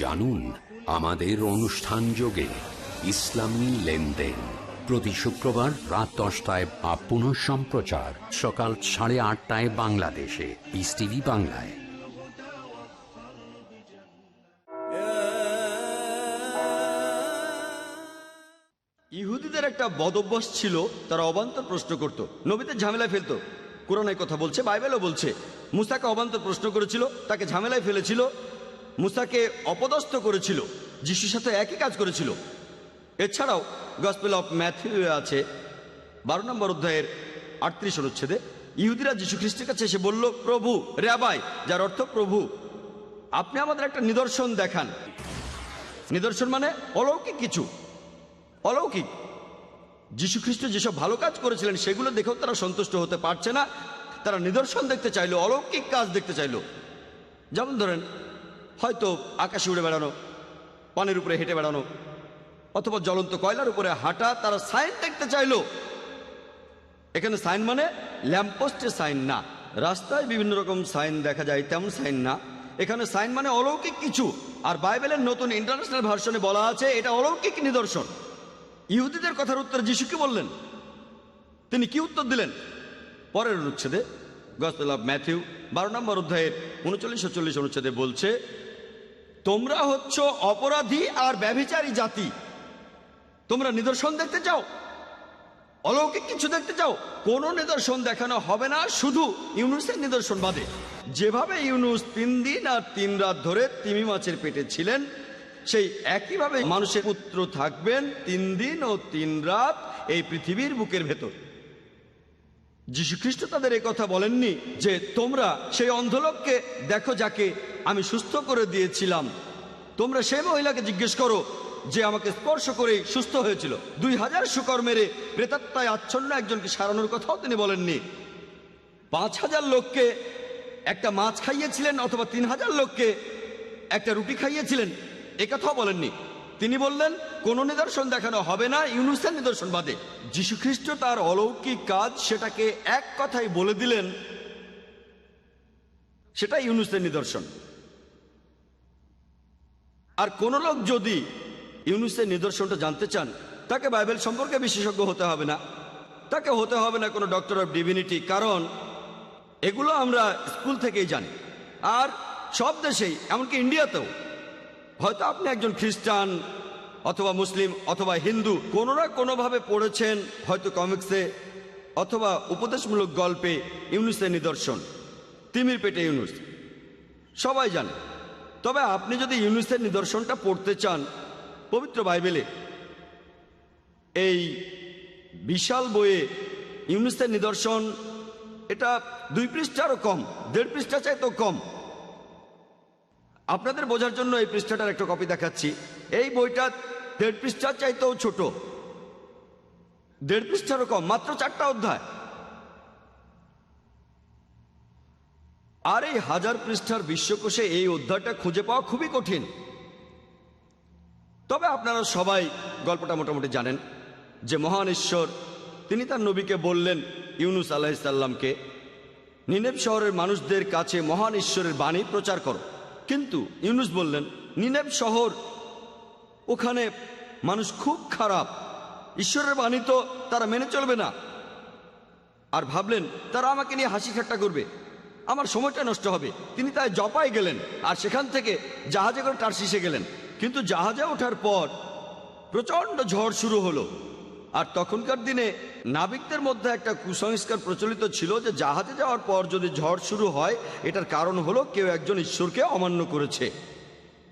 জানুন আমাদের অনুষ্ঠান যোগে ইসলামী লেনদেন, প্রতি শুক্রবার রাত 10টায়, পুনঃ সম্প্রচার সকাল 8:30টায় বাংলাদেশে পিস টিভি বাংলায়।
ইহুদিদের একটা বদ অভ্যাস ছিল, তারা অবান্তর প্রশ্ন করত, নবীদের ঝামেলায় ফেলতো। কোরআনের কথা বলছে, বাইবেলও বলছে। মুসাকে অবান্তর প্রশ্ন করেছিল, তাকে ঝামেলায় ফেলেছিল, মুসাকে অপদস্থ করেছিল, যিশুর সাথে একই কাজ করেছিল। এছাড়াও গসপেল অফ ম্যাথিউ আছে 12 নম্বর অধ্যায়ের 38 অনুচ্ছেদে, ইহুদিরা যীশু খ্রিস্টের কাছে এসে বলল, প্রভু, রাবাই, যার অর্থ প্রভু, আপনি আমাদের একটা নিদর্শন দেখান। নিদর্শন মানে অলৌকিক কিছু, অলৌকিক। যীশু খ্রিস্ট যেসব ভালো কাজ করেছিলেন সেগুলো দেখেও তারা সন্তুষ্ট হতে পারছে না, তারা নিদর্শন দেখতে চাইলো, অলৌকিক কাজ দেখতে চাইলো। যেমন ধরেন, হয়তো আকাশে উড়ে বেড়ানো, পানির উপরে হেঁটে বেড়ানো, অথবা জ্বলন্ত কয়লার উপরে হাঁটা, তারা সাইন দেখতে চাইলো। এখানে সাইন মানে ল্যাম্পপোস্টের সাইন না, রাস্তায় বিভিন্ন রকম সাইন দেখা যায় তেমন সাইন না। এখানে সাইন মানে অলৌকিক কিছু। আর বাইবেলের নতুন ইন্টারন্যাশনাল ভার্সনে বলা আছে এটা অলৌকিক নিদর্শন। ইহুদিদের কথার উত্তরে যিশু কি বললেন? তিনি কি উত্তর দিলেন? পরের অনুচ্ছেদে গসপেল অফ ম্যাথিউ 12 নম্বর অধ্যায়ের 39-40 অনুচ্ছেদে বলছে, তোমরা হচ্ছ অপরাধী আর ব্যভিচারী জাতি, তোমরা নিদর্শন দেখতে চাও, অলৌকিক কিছু দেখতে চাও, কোনো নিদর্শন দেখানো হবে না, শুধু ইউনুসের নিদর্শন বাদে। যেভাবে ইউনুস 3 দিন আর 3 রাত ধরে তিমি মাছের পেটে ছিলেন, সেই একইভাবে মানুষের পুত্র থাকবেন 3 দিন ও 3 রাত এই পৃথিবীর বুকের ভেতর। যীশু খ্রিস্ট তাদের এই কথা বলেননি যে তোমরা সেই অন্ধলোককে দেখো যাকে আমি সুস্থ করে দিয়েছিলাম, তোমরা সেই মহিলাকে জিজ্ঞেস করো যে আমাকে স্পর্শ করে সুস্থ হয়েছিল। 2000 শুকর মেরে প্রেতাত্মায় আচ্ছন্ন একজনকে সারানোর কথাও তিনি বলেননি। 5000 লোককে একটা মাছ খাইয়েছিলেন অথবা 3000 লোককে একটা রুটি খাইয়েছিলেন, একথাও বলেননি। তিনি বললেন কোন নিদর্শন দেখানো হবে না ইউনুসের নিদর্শন বাদে। যীশু খ্রিস্ট তার অলৌকিক কাজ সেটাকে এক কথায় বলে দিলেন, সেটা ইউনুসের নিদর্শন। আর কোন লোক যদি ইউনুসের নিদর্শনটা জানতে চান, তাকে বাইবেল সম্পর্কে বিশেষজ্ঞ হতে হবে না, তাকে হতে হবে না কোনো ডক্টর অফ ডিভিনিটি, কারণ এগুলো আমরা স্কুল থেকেই জানি। আর সব দেশেই, এমনকি ইন্ডিয়াতেও, হয়তো আপনি একজন খ্রিস্টান অথবা মুসলিম অথবা হিন্দু, কোনো না কোনোভাবে পড়েছেন, হয়তো কমিক্সে অথবা উপদেশমূলক গল্পে ইউনুসের নিদর্শন, তিমির পেটে ইউনুস, সবাই জানে। তবে আপনি যদি ইউনুসের নিদর্শনটা পড়তে চান, পবিত্র বাইবেলে এই বিশাল বইয়ে ইউনুসের নিদর্শন, এটা 2 পৃষ্ঠারও কম, 1.5 পৃষ্ঠা চাইতেও কম। আপনাদের বোঝার জন্য এই পৃষ্ঠাটার একটা কপি দেখাচ্ছি। এই বইটা 1.5 পৃষ্ঠা চাইতেও ছোট, 1.5 পৃষ্ঠারও কম, মাত্র 4টা অধ্যায়। আর এই 1000 পৃষ্ঠার বিশ্বকোষে এই অধ্যায়টা খুঁজে পাওয়া খুবই কঠিন। তবে আপনারা সবাই গল্পটা মোটামুটি জানেন যে মহান ঈশ্বর তিনি তার নবীকে বললেন, ইউনুস আলাইহিস সালামকে, নিনেভ শহরের মানুষদের কাছে মহান ঈশ্বরের বাণী প্রচার করো। কিন্তু ইউনুস বললেন, নিনেভ শহর, ওখানে মানুষ খুব খারাপ, ঈশ্বরের বাণী তো তারা মেনে চলবে না। আর ভাবলেন তারা আমাকে নিয়ে হাসি ঠাট্টা করবে, আমার সময়টা নষ্ট হবে। তিনি তাই জপায় গেলেন, আর সেখান থেকে জাহাজে করে টার্সিসে গেলেন। কিন্তু জাহাজে ওঠার পর প্রচণ্ড ঝড় শুরু হলো। আর তখনকার দিনে নাবিকদের মধ্যে একটা কুসংস্কার প্রচলিত ছিল যে জাহাজে যাওয়ার পর যদি ঝড় শুরু হয়, এটার কারণ হলো কেউ একজন ঈশ্বরকে অমান্য করেছে।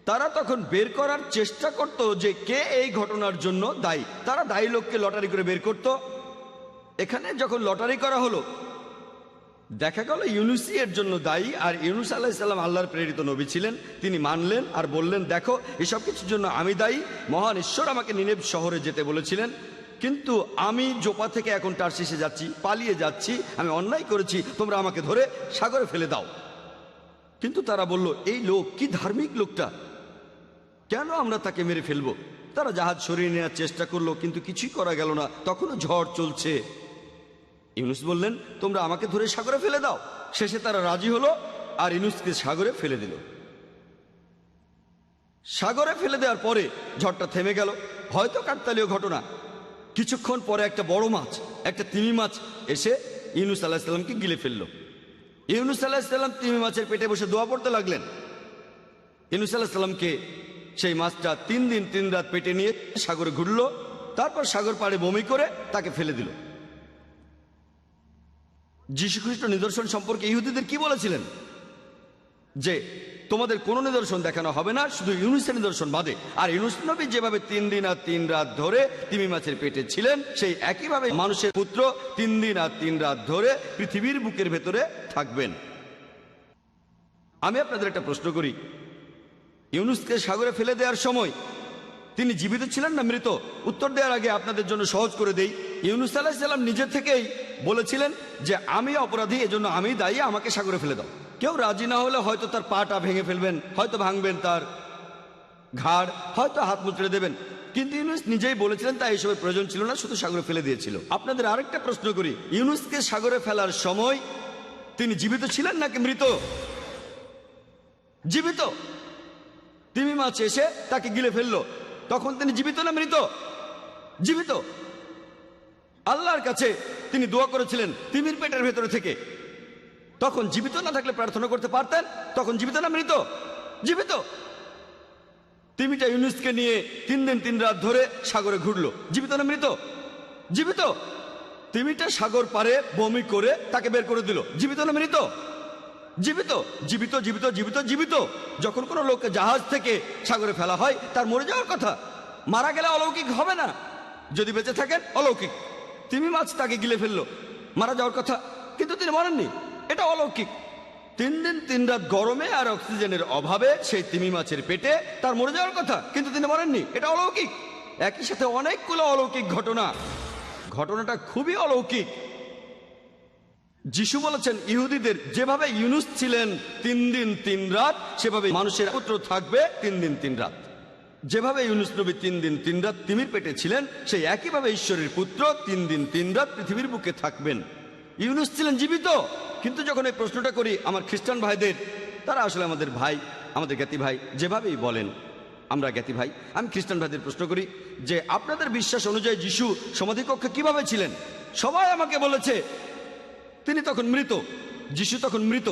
তারা তখন বের করার চেষ্টা করত যে কে এই ঘটনার জন্য দায়ী। তারা দায়ী লোককে লটারি করে বের করত। এখানে যখন লটারি করা হলো, দেখা গেল ইউনুসই এর জন্য দায়ী। আর ইউনুস আলাইহিস সালাম আল্লাহর প্রেরিত নবী ছিলেন। তিনি মানলেন আর বললেন, দেখো এসব কিছুর জন্য আমি দায়ী, মহান ঈশ্বর আমাকে নিনেভ শহরে যেতে বলেছিলেন, কিন্তু আমি জোপা থেকে এখন টার্সিসে যাচ্ছি, পালিয়ে যাচ্ছি, আমি অন্যায় করেছি, তোমরা আমাকে ধরে সাগরে ফেলে দাও। কিন্তু তারা বলল, এই লোক কি ধার্মিক লোকটা, কেন আমরা তাকে মেরে ফেলবো? তারা জাহাজ সরিয়ে নেওয়ার চেষ্টা করলো, কিন্তু কিছুই করা গেল না, তখনও ঝড় চলছে। ইউনুস বললেন, তোমরা আমাকে ধরে সাগরে ফেলে দাও। শেষে তারা রাজি হলো আর ইউনুসকে সাগরে ফেলে দিল। সাগরে ফেলে দেওয়ার পরে ঝড়টা থেমে গেল। হয়তো কাকতালীয় ঘটনা। কিছুক্ষণ পরে একটা বড় মাছ, একটা তিমি মাছ এসে ইউনুস আলাইহিস সালামকে গিলে ফেললো। ইউনুস আলাইহিস সালাম তিমি মাছের পেটে বসে দোয়া পড়তে লাগলেন। ইউনুস আলাইহিস সালামকে সেই মাছটা 3 দিন 3 রাত পেটে নিয়ে সাগরে ঘুরলো, তারপর সাগর পাড়ে বমি করে তাকে ফেলে দিল। যীশু খ্রিস্ট নিদর্শন সম্পর্কে ইহুদিদের কি বলেছিলেন? যে তোমাদের কোনো নিদর্শন দেখানো হবে না, শুধু ইউনুসের নিদর্শন বাদে। আর ইউনুস নবী যেভাবে 3 দিন আর 3 রাত ধরে তিমি মাছের পেটে ছিলেন, সেই একইভাবে মানুষের পুত্র 3 দিন আর 3 রাত ধরে পৃথিবীর বুকের ভেতরে থাকবেন। আমি আপনাদের একটা প্রশ্ন করি, ইউনুসকে সাগরে ফেলে দেওয়ার সময় তিনি জীবিত ছিলেন না মৃত? উত্তর দেওয়ার আগে আপনাদের জন্য সহজ করে দেই। ইউনুস আলাইহিস সালাম নিজে থেকেই বলেছিলেন যে আমি অপরাধী, এজন্য আমি দায়ী, আমাকে সাগরে ফেলে দাও। কেউ রাজি না হলে হয়তো তার পাটা ভেঙে ফেলবেন, হয়তো ভাঙবেন তার ঘাড়, হয়তো হাত মুচড়ে দেবেন, কিন্তু ইউনুস নিজেই বলেছিলেন, তাই এসবের প্রয়োজন ছিল না, শুধু সাগরে ফেলে দিয়েছিল। আপনাদের আরেকটা প্রশ্ন করি, ইউনুসকে সাগরে ফেলার সময় তিনি জীবিত ছিলেন নাকি মৃত? জীবিত। তিমি মাছ এসে তাকে গিলে ফেললো, তখন তিনি জীবিত না মৃত? জীবিত। আল্লাহর কাছে তিনি দোয়া করেছিলেন তিমির পেটের ভেতরে থেকে, তখন জীবিত না থাকলে প্রার্থনা করতে পারতেন, তখন জীবিত না মৃত? জীবিত। তিমিটা ইউনুসকে নিয়ে 3 দিন 3 রাত ধরে সাগরে ঘুরলো, জীবিত না মৃত? জীবিত। তিমিটা সাগর পারে বমি করে তাকে বের করে দিল, জীবিত না মৃত? জীবিত। জীবিত জীবিত জীবিত জীবিত। যখন কোনো লোককে জাহাজ থেকে সাগরে ফেলা হয়, তার মরে যাওয়ার কথা। মারা গেলে অলৌকিক হবে না, যদি বেঁচে থাকেন অলৌকিক। তিমি মাছ তাকে গিলে ফেললো, মারা যাওয়ার কথা, কিন্তু তিনি মরেননি, এটা অলৌকিক। 3 দিন 3 রাত গরমে আর অক্সিজেনের অভাবে সেই তিমি মাছের পেটে, তার মরে যাওয়ার কথা, কিন্তু তিনি মরেননি, এটা অলৌকিক। একই সাথে অনেকগুলো অলৌকিক ঘটনা। ঘটনাটা খুবই অলৌকিক। যিশু বলেছেন ইহুদিদের যেভাবে ইউনুস ছিলেন 3 দিন 3 রাত, সেভাবে মানুষের পুত্র থাকবে 3 দিন 3 রাত। যেভাবে ইউনুস নবী 3 দিন 3 রাত তিমির পেটে ছিলেন, সেই একইভাবে ঈশ্বরের পুত্র 3 দিন 3 রাত পৃথিবীর বুকে থাকবেন। ইউনুস ছিলেন জীবিত। কিন্তু যখন এই প্রশ্নটা করি আমার খ্রিস্টান ভাইদের, তারা আসলে আমাদের ভাই, আমাদের জ্ঞাতি ভাই, যেভাবেই বলেন আমরা জ্ঞাতি ভাই, আমি খ্রিস্টান ভাইদের প্রশ্ন করি যে আপনাদের বিশ্বাস অনুযায়ী যিশু সমাধিকক্ষে কিভাবে ছিলেন? সবাই আমাকে বলেছে তিনি তখন মৃত, যিশু তখন মৃত।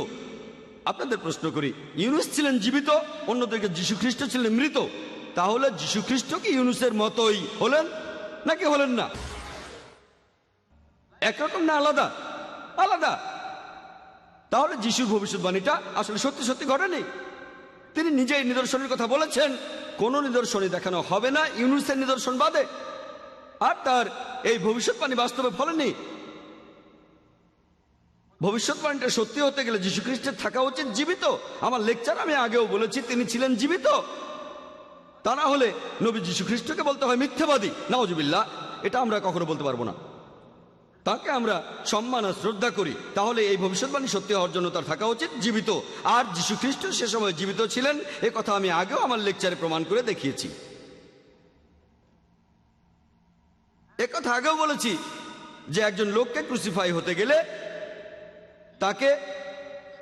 আপনাদের প্রশ্ন করি, ইউনুস ছিলেন জীবিত, অন্যদিকে যিশু খ্রিস্ট ছিলেন মৃত। তাহলে যিশু খ্রিস্ট কি ইউনুসের মতোই হলেন নাকি হলেন না? একরকম না আলাদা? আলাদা। তাহলে যিশুর ভবিষ্যৎবাণীটা আসলে সত্যি সত্যি ঘটেনি। তিনি নিজেই নিদর্শনের কথা বলেছেন, কোন নিদর্শনই দেখানো হবে না ইউনুসের নিদর্শন বাদে। আর তার এই ভবিষ্যৎবাণী বাস্তবে ফলেনি। ভবিষ্যৎবাণীটা সত্যি হতে গেলে যিশু খ্রিস্টের থাকা উচিত জীবিত। আমার লেকচার আমি আগেও বলেছি তিনি ছিলেন জীবিত। তা না হলে নবী যিশু খ্রিস্টকে বলতে হয় মিথ্যাবাদী, নাউজুবিল্লাহ। এটা আমরা কখনো বলতে পারবো না। তাকে আমরা সম্মান আর শ্রদ্ধা করি। তাহলে এই ভবিষ্যৎবাণী সত্যি হওয়ার জন্য তার থাকা উচিত জীবিত। আর যিশু খ্রিস্ট সে সময় জীবিত ছিলেন, এ কথা আমি আগেও আমার লেকচারে প্রমাণ করে দেখিয়েছি। এ কথা আগেও বলেছি যে একজন লোককে ক্রুসিফাই হতে গেলে তাকে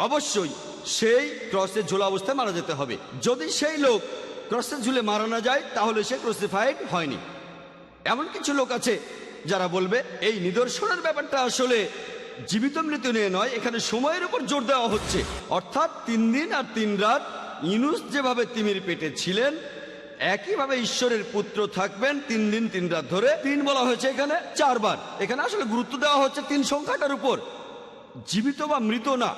অবশ্যই সেই ক্রসে ঝোলা অবস্থায় মারা যেতে হবে। যদি সেই লোক ক্রসে ঝুলে মারা না যায় তাহলে সে ক্রুসিফাইড হয়নি। এমন কিছু লোক আছে যারা বলবে এই নিদর্শনের ব্যাপারটা আসলে জীবিত মৃত্যু নিয়ে নয়, এখানে সময়ের উপর জোর দেওয়া হচ্ছে। অর্থাৎ 3 দিন আর 3 রাত ইউনুস যেভাবে তিমির পেটে ছিলেন, একইভাবে ঈশ্বরের পুত্র থাকবেন 3 দিন 3 রাত ধরে। 3 বলা হয়েছে এখানে 4 বার। এখানে আসলে গুরুত্ব দেওয়া হচ্ছে 3 সংখ্যাটার উপর, জীবিত বা মৃত না।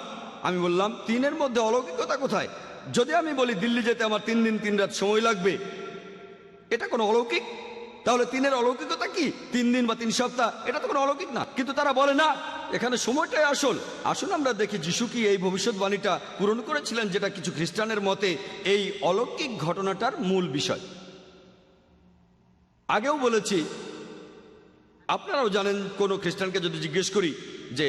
আমি বললাম 3-এর মধ্যে অলৌকিকতা কোথায়? যদি আমি বলি দিল্লি যেতে আমার 3 দিন 3 রাত সময় লাগবে, এটা কোনো অলৌকিক? তাহলে 3-এর অলৌকিকতা কি? 3 দিন বা 3 সপ্তাহ, এটা তো কোনো অলৌকিক না। কিন্তু তারা বলে না, এখানে সময়টাই আসল। আসুন আমরা দেখি যিশু কি এই ভবিষ্যৎবাণীটা পূরণ করেছিলেন, যেটা কিছু খ্রিস্টানের মতে এই অলৌকিক ঘটনাটার মূল বিষয়। আগেও বলেছি, আপনারাও জানেন, কোনো খ্রিস্টানকে যদি জিজ্ঞেস করি যে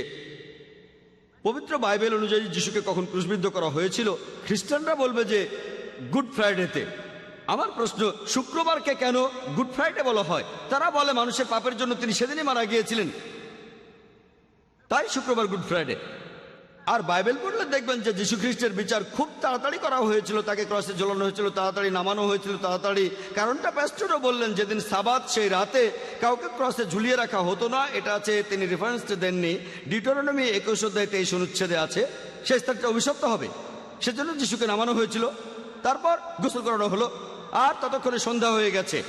পবিত্র বাইবেল অনুযায়ী যিশুকে কখন ক্রুশবিদ্ধ করা হয়েছিল, খ্রিস্টানরা বলবে যে গুড ফ্রাইডেতে। আমার প্রশ্ন, শুক্রবারকে কেন গুড ফ্রাইডে বলা হয়? তারা বলে মানুষের পাপের জন্য তিনি সেদিনই মারা গিয়েছিলেন, তাই শুক্রবার গুড ফ্রাইডে। আর বাইবেল পড়লে দেখবেন যে যীশু খ্রিস্টের বিচার খুব তাড়াতাড়ি করা হয়েছিল, তাকে ক্রসে ঝোলানো হয়েছিল, তাড়াতাড়ি নামানো হয়েছিল, তাড়াতাড়ি। কারণটা প্যাস্টরও বললেন, যেদিন সাবাত সেই রাতে কাউকে ক্রসে ঝুলিয়ে রাখা হতো না। এটা আছে, তিনি রেফারেন্সটা দেননি, ডিউটেরোনমি 21 অধ্যায় 23 অনুচ্ছেদে আছে, সেই স্থানটা অভিশপ্ত হবে। সেজন্য যিশুকে নামানো হয়েছিল, তারপর গোসল করানো হলো, আর ততক্ষণে সন্ধ্যা হয়ে গেছে।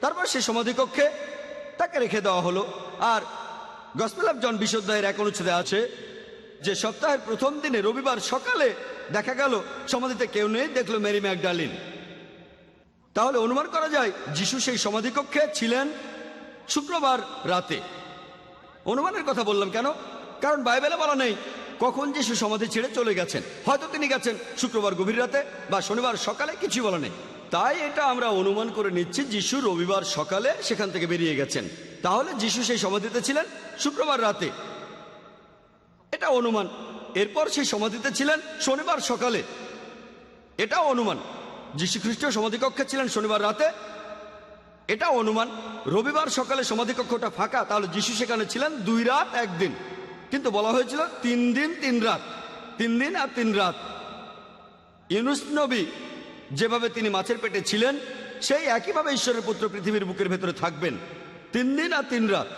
তারপর সেই সমাধিকক্ষে তাকে রেখে দেওয়া হলো। আর গসপেল অফ জন 20 অধ্যায়ের 1 অনুচ্ছেদে আছে যে সপ্তাহের প্রথম দিনে রবিবার সকালে দেখা গেল সমাধিতে কেউ নেই, দেখলো মেরি ম্যাগডালিন। তাহলে অনুমান করা যায় যিশু সেই সমাধিকক্ষে ছিলেন শুক্রবার রাতে। অনুমানের কথা বললাম কেন? কারণ বাইবেলে বলা নেই কখন যিশু সমাধি ছেড়ে চলে গেছেন। হয়তো তিনি গেছেন শুক্রবার গভীর রাতে বা শনিবার সকালে, কিছুই বলা নেই। তাই এটা আমরা অনুমান করে নিচ্ছি যিশু রবিবার সকালে সেখান থেকে বেরিয়ে গেছেন। তাহলে যিশু সেই সমাধিতে ছিলেন শুক্রবার রাতে, এটা অনুমান। এরপর সেই সমাধিতে ছিলেন শনিবার সকালে, এটাও অনুমান। যীশু খ্রিস্ট সমাধিকক্ষে ছিলেন শনিবার রাতে, এটাও অনুমান। রবিবার সকালে সমাধিকক্ষটা ফাঁকা, তাহলে যিশু সেখানে ছিলেন 2 রাত 1 দিন। কিন্তু বলা হয়েছিল 3 দিন 3 রাত, 3 দিন আর 3 রাত। ইউনুস নবী যেভাবে তিনি মাছের পেটে ছিলেন, সেই একইভাবে ঈশ্বরের পুত্র পৃথিবীর বুকের ভেতরে থাকবেন 3 দিন আর 3 রাত।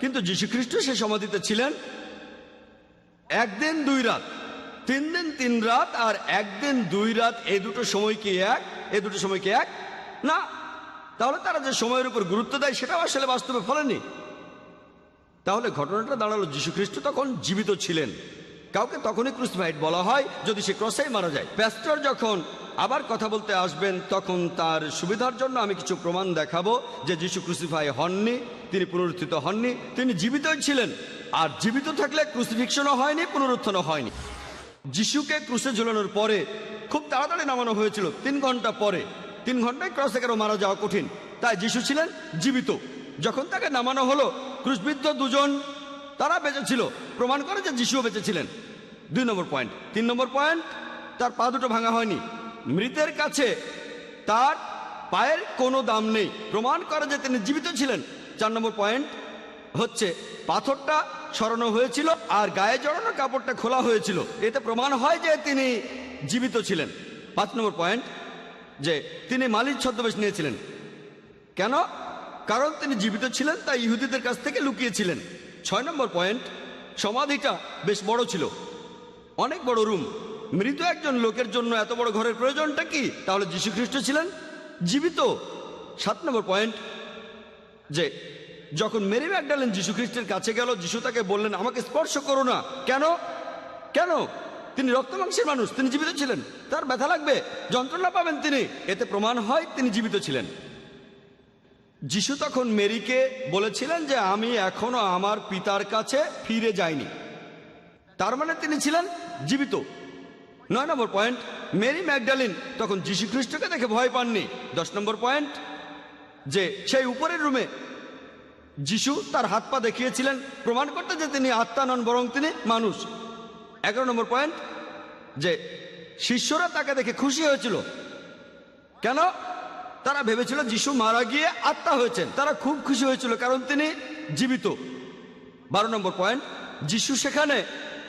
কিন্তু যীশু খ্রিস্ট সেই সমাধিতে ছিলেন 1 দিন 2 রাত। 3 দিন 3 রাত আর 1 দিন 2 রাত, এই দুটো সময় কি এক? এই দুটো সময় কি এক না? তাহলে তারা যে সময়ের উপর গুরুত্ব দেয় সেটাও আসলে বাস্তবে ফলেনি। তাহলে ঘটনাটা দাঁড়ালো যীশু খ্রিস্ট তখন জীবিত ছিলেন। কাউকে তখনই ক্রুসিফাইড বলা হয় যদি সে ক্রসেই মারা যায়। প্যাস্টর যখন আবার কথা বলতে আসবেন তখন তার সুবিধার জন্য আমি কিছু প্রমাণ দেখাবো যে যীশু ক্রুসিফাই হননি, তিনি পুনরুত্থিত হননি, তিনি জীবিতই ছিলেন। আর জীবিত থাকলে ক্রুসিফিকশনও হয়নি, পুনরুত্থানও হয়নি। যিশুকে ক্রুসে ঝুলানোর পরে খুব তাড়াতাড়ি নামানো হয়েছিল, 3 ঘন্টা পরে। 3 ঘন্টায় ক্রসে কেন মারা যাওয়া কঠিন, তাই যিশু ছিলেন জীবিত। যখন তাকে নামানো হলো, ক্রুশবিদ্ধ 2 জন তারা বেঁচে ছিল, প্রমাণ করে যে যিশুও বেঁচে ছিলেন। 2 নম্বর পয়েন্ট। 3 নম্বর পয়েন্ট, তার পা দুটো ভাঙা হয়নি। মৃতের কাছে তার পায়ের কোনো দাম নেই, প্রমাণ করে যে তিনি জীবিত ছিলেন। 4 নম্বর পয়েন্ট হচ্ছে পাথরটা সরানো হয়েছিল আর গায়ে জড়ানো কাপড়টা খোলা হয়েছিল, এতে প্রমাণ হয় যে তিনি জীবিত ছিলেন। 5 নম্বর পয়েন্ট, যে তিনি মালিক ছদ্মবেশ নিয়েছিলেন। কেন? কারণ তিনি জীবিত ছিলেন, তাই ইহুদিদের কাছ থেকে লুকিয়েছিলেন। 6 নম্বর পয়েন্ট, সমাধিটা বেশ বড় ছিল, অনেক বড় রুম। মৃত একজন লোকের জন্য এত বড় ঘরের প্রয়োজনটা কি? তাহলে যীশু খ্রিস্ট ছিলেন জীবিত। 7 নম্বর পয়েন্ট, যে যখন মেরি ম্যাগডালেন যীশু খ্রিস্টের কাছে গেল, যীশু তাকে বললেন আমাকে স্পর্শ করো না। কেন? কেন? তিনি রক্ত মাংসের মানুষ, তিনি জীবিত ছিলেন, তার ব্যথা লাগবে, যন্ত্রণা পাবেন তিনি, এতে প্রমাণ হয় তিনি জীবিত ছিলেন। যিশু তখন মেরিকে বলেছিলেন যে আমি এখনো আমার পিতার কাছে ফিরে যাইনি, তার মানে তিনি ছিলেন জীবিত। 9 নম্বর পয়েন্ট, মেরি ম্যাগডালিন তখন যীশু খ্রিস্টকে দেখে ভয় পাননি। 10 নম্বর পয়েন্ট, যে সেই উপরের রুমে যিশু তার হাত পা দেখিয়েছিলেন, প্রমাণ করতে যে তিনি আত্মা নন বরং তিনি মানুষ। 11 নম্বর পয়েন্ট, যে শিষ্যরা তাকে দেখে খুশি হয়েছিল। কেন? তারা ভেবেছিল যিশু মারা গিয়ে আত্মা হয়েছেন, তারা খুব খুশি হয়েছিল কারণ তিনি জীবিত। 12 নম্বর পয়েন্ট, যিশু সেখানে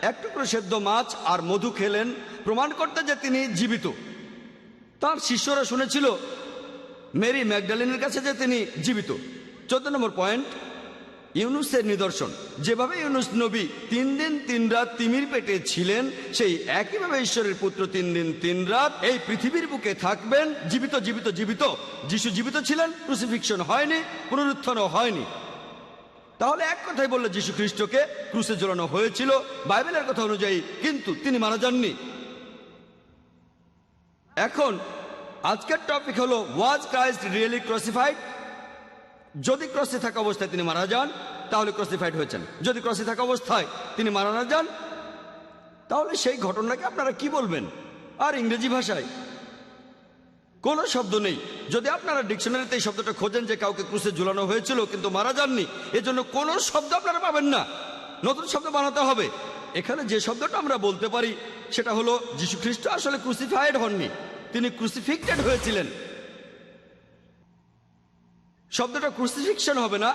এক টুকরো সেদ্ধ মাছ আর মধু খেলেন, প্রমাণ করতে যে তিনি জীবিত। তার শিষ্যরা শুনেছিল মেরি ম্যাগডালিনের কাছে যে তিনি জীবিত। 14 নম্বর পয়েন্ট, ইউনুসের নিদর্শন। যেভাবে ইউনুস নবী 3 দিন 3 রাত তিমির পেটে ছিলেন, সেই একইভাবে ঈশ্বরের পুত্র 3 দিন 3 রাত এই পৃথিবীর বুকে থাকবেন, জীবিত জীবিত জীবিত। যিশু জীবিত ছিলেন, ক্রুসিফিকশন হয়নি, পুনরুত্থানও হয়নি। তাহলে এক কথাই বললে যীশু খ্রিস্টকে ক্রুসে ঝোলানো হয়েছিল বাইবেলের কথা অনুযায়ী, কিন্তু তিনি মারা যাননি। এখন আজকের টপিক হলো ওয়াজ ক্রাইস্ট রিয়েলি ক্রসিফাইড? যদি ক্রসে থাকা অবস্থায় তিনি মারা যান তাহলে ক্রসিফাইড হয়েছেন, যদি ক্রসে থাকা অবস্থায় তিনি মারা না যান তাহলে সেই ঘটনাকে আপনারা কি বলবেন? আর ইংরেজি ভাষায় কোনো শব্দ নেই। যদি আপনারা ডিকশনারিতে এই শব্দটা খোঁজেন যে কাউকে ক্রুসে ঝুলানো হয়েছিল কিন্তু মারা যাননি, এজন্য কোনো শব্দ আপনারা পাবেন না, নতুন শব্দ বানাতে হবে। এখানে যে শব্দটা আমরা বলতে পারি সেটা হলো যীশু খ্রিস্ট আসলে ক্রুসিফাইড হননি, তিনি ক্রুসিফিক্টেড হয়েছিলেন। শব্দটা ক্রুসিফিকশন হবে না,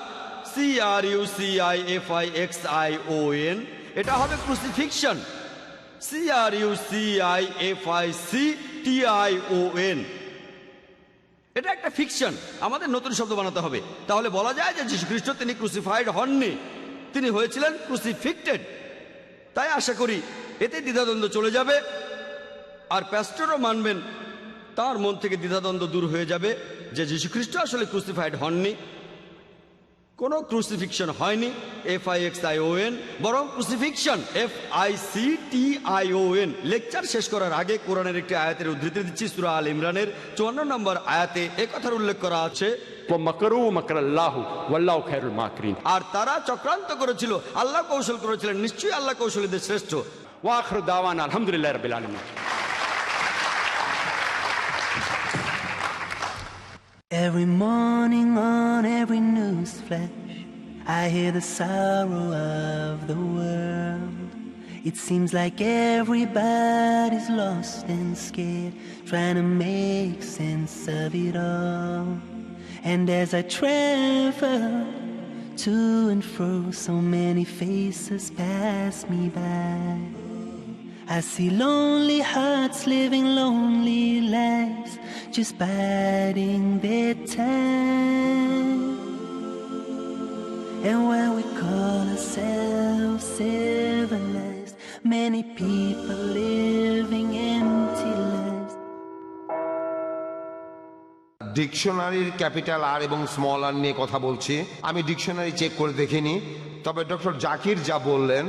CRUCIFIXION, এটা হবে ক্রুসিফিকশন, CRUCIFICTION। এটা একটা ফিকশন, আমাদের নতুন শব্দ বানাতে হবে। তাহলে বলা যায় যে যীশু খ্রিস্ট তিনি ক্রুসিফাইড হননি, তিনি হয়েছিলেন ক্রুসিফিক্টেড। তাই আশা করি এতে দ্বিধাদ্বন্দ্ব চলে যাবে, আর প্যাস্টরও মানবেন, তার মন থেকে দ্বিধাদ্বন্দ্ব দূর হয়ে যাবে যে যীশু খ্রিস্ট আসলে ক্রুসিফাইড হননি, কোনো ক্রুসিফিকশন হয়নি FIXION, বরং ক্রুসিফিকশন FICTION। লেকচার শেষ করার আগে কোরআনের একটি আয়াতের উদ্ধৃতি দিচ্ছি। সূরা আল ইমরানের 54 নম্বর আয়াতে একথার উল্লেখ করা আছে, আর তারা চক্রান্ত করেছিল, আল্লাহ কৌশল করেছিলেন, নিশ্চয়ই আল্লাহ কৌশলীদের শ্রেষ্ঠ।
ওয়া আখিরু দাওয়ানা আলহামদুলিল্লাহি রাব্বিল আলামিন।
Every morning on every news flash, I hear the sorrow of the world. It seems like everybody's lost and scared, trying to make sense of it all. And as I travel to and fro, so many faces pass me by. I see lonely hearts living lonely lives, just biding their time. And while we call ourselves civilized, many people living empty lives.
ডিকশনারির capital R এবং small আর নিয়ে কথা বলছি। আমি dictionary check করে দেখিনি, তবে doctor Zakir যা বললেন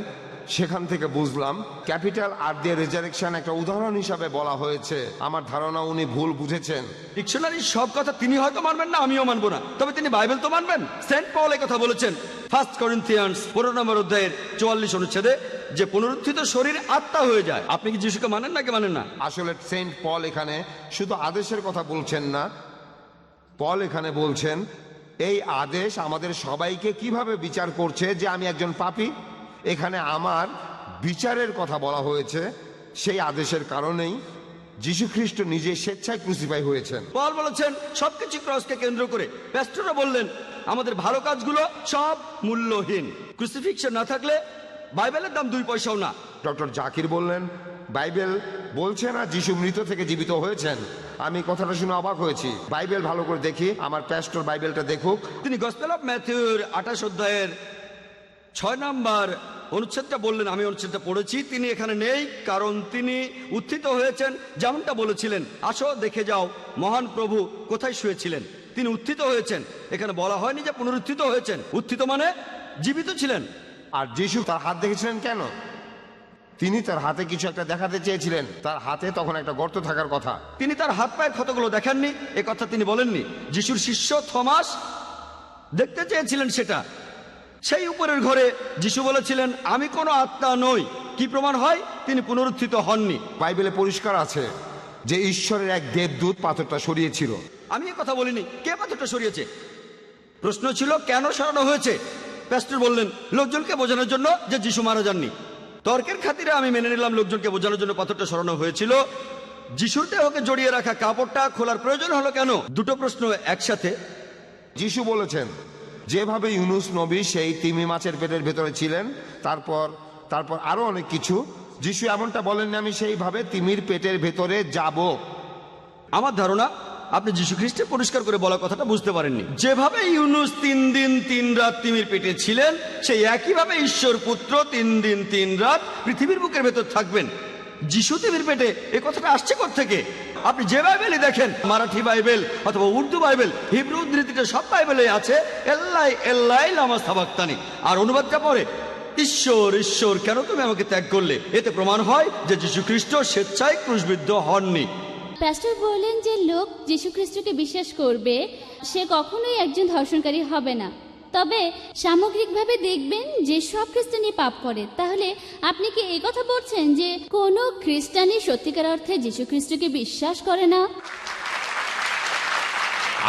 সেখান থেকে বুঝলাম ক্যাপিটাল আর দিয়ে রেজারেকশন একটা উদাহরণ হিসাবে বলা হয়েছে। আমার ধারণা উনি ভুল বুঝেছেন।
ডিকশনারির সব কথা তিনি হয়তো মানবেন না, আমিও মানবো না, তবে তিনি বাইবেল তো মানবেন। সেন্ট পল এই কথা বলেছেন 1 করিন্থিয়ান্স 15 নম্বর অধ্যায়ের 44 অনুচ্ছেদে যে পুনরুত্থিত শরীর আত্মা হয়ে যায়। আপনি কি যিশুকে মানেন নাকি মানেন না?
আসলে সেন্ট পল এখানে শুধু আদেশের কথা বলছেন না, পল এখানে বলছেন এই আদেশ আমাদের সবাইকে কিভাবে বিচার করছে যে আমি একজন পাপী এখানে আমার বিচারের কথা বলা হয়েছে, সেই আদেশের কারণেই যীশু খ্রিস্ট নিজে স্বেচ্ছায় ক্রুসিফাই হয়েছেন।
পল বলেছেন সবকিছু ক্রসকে কেন্দ্র করে। প্যাস্টররা বললেন আমাদের ভালো কাজগুলো সব মূল্যহীন, ক্রুসিফিক্সন না থাকলে বাইবেলের দাম 2 পয়সাও না।
ডক্টর জাকির বললেন বাইবেল বলছে না যীশু মৃত থেকে জীবিত হয়েছেন। আমি কথাটা শুনে অবাক হয়েছি। বাইবেল ভালো করে দেখি, আমার প্যাস্টর বাইবেলটা দেখুক।
তিনি গসপেল অফ ম্যাথিউর 28 অধ্যায়ের 6 নম্বর অনুচ্ছেদটা বললেন, আমি অনুচ্ছেদটা পড়েছি। তিনি এখানে নেই কারণ তিনি উত্থিত হয়েছেন, যেমনটা বলেছিলেন আসো দেখে যাও মহান প্রভু কোথায় শুয়েছিলেন। তিনি উত্থিত হয়েছেন, এখানে বলা হয়নি যে পুনরুত্থিত হয়েছেন। উত্থিত মানে জীবিত ছিলেন।
আর যীশু তার হাত দেখেছিলেন কেন? তিনি তার হাতে কিছু একটা দেখাতে চেয়েছিলেন। তার হাতে তখন একটা গর্ত থাকার কথা।
তিনি তার হাত পায়ের ক্ষতগুলো দেখাননি, এ কথা তিনি বলেননি। যিশুর শিষ্য থমাস দেখতে চেয়েছিলেন সেটা। সেই উপরের ঘরে যিশু বলেছিলেন আমি কোনো আত্মা নই। কি প্রমাণ হয়? তিনি পুনরুত্থিত হননি।
বাইবেলে পরিষ্কার আছে যে ঈশ্বরের এক দেবদূত পাথরটা সরিয়েছিল।
আমি এ কথা বলিনি কে পাথরটা সরিয়েছে। প্রশ্ন ছিল কেন সরানো হয়েছে। প্যাস্টর বললেন লোকজনকে বোঝানোর জন্য যে যিশু মারা যাননি। তর্কের খাতিরে আমি মেনে নিলাম লোকজনকে বোঝানোর জন্য পাথরটা সরানো হয়েছিল। যিশুর দেহকে জড়িয়ে রাখা কাপড়টা খোলার প্রয়োজন হলো কেন? দুটো প্রশ্ন একসাথে।
যিশু বলেছেন যেভাবে ইউনুস নবী সেই তিমি মাছের পেটের ভেতরে ছিলেন, তারপর আরো অনেক কিছু। যিশু এমনটা বলেননি আমি সেইভাবে তিমির পেটের ভেতরে যাব।
আমার ধারণা আপনি যীশু খ্রিস্টের পরিষ্কার করে বলা কথাটা বুঝতে পারেননি। যেভাবে ইউনুস 3 দিন 3 রাত তিমির পেটে ছিলেন, সেই একইভাবে ঈশ্বর পুত্র 3 দিন 3 রাত পৃথিবীর বুকের ভেতর থাকবেন। যিশু তিমির পেটে এ কথাটা আসছে কোত্থেকে? আপনি যে বাইবেলই দেখেন, মারাঠি বাইবেল অথবা উর্দু বাইবেল, হিব্রু উদ্ধৃতিটা সব বাইবেলে আছে এল্লাই এল্লাই লামা সাবাক্তানি। আর অনুবাদটা পড়ে ঈশ্বর ঈশ্বর কেন তুমি আমাকে ত্যাগ করলে। এতে প্রমাণ হয় যে যীশু খ্রিস্ট স্বেচ্ছায় ক্রুশবিদ্ধ হননি।
প্যাস্টর বললেন যে লোক যীশু খ্রিস্টকে বিশ্বাস করবে সে কখনোই একজন ধর্ষণকারী হবে না। তবে সামগ্রিকভাবে দেখবেন যে সব খ্রিস্টানই পাপ করে। তাহলে আপনি কি এই কথা বলছেন যে কোনো খ্রিস্টানই সত্যিকার অর্থে যীশু খ্রিস্টকে বিশ্বাস করে না?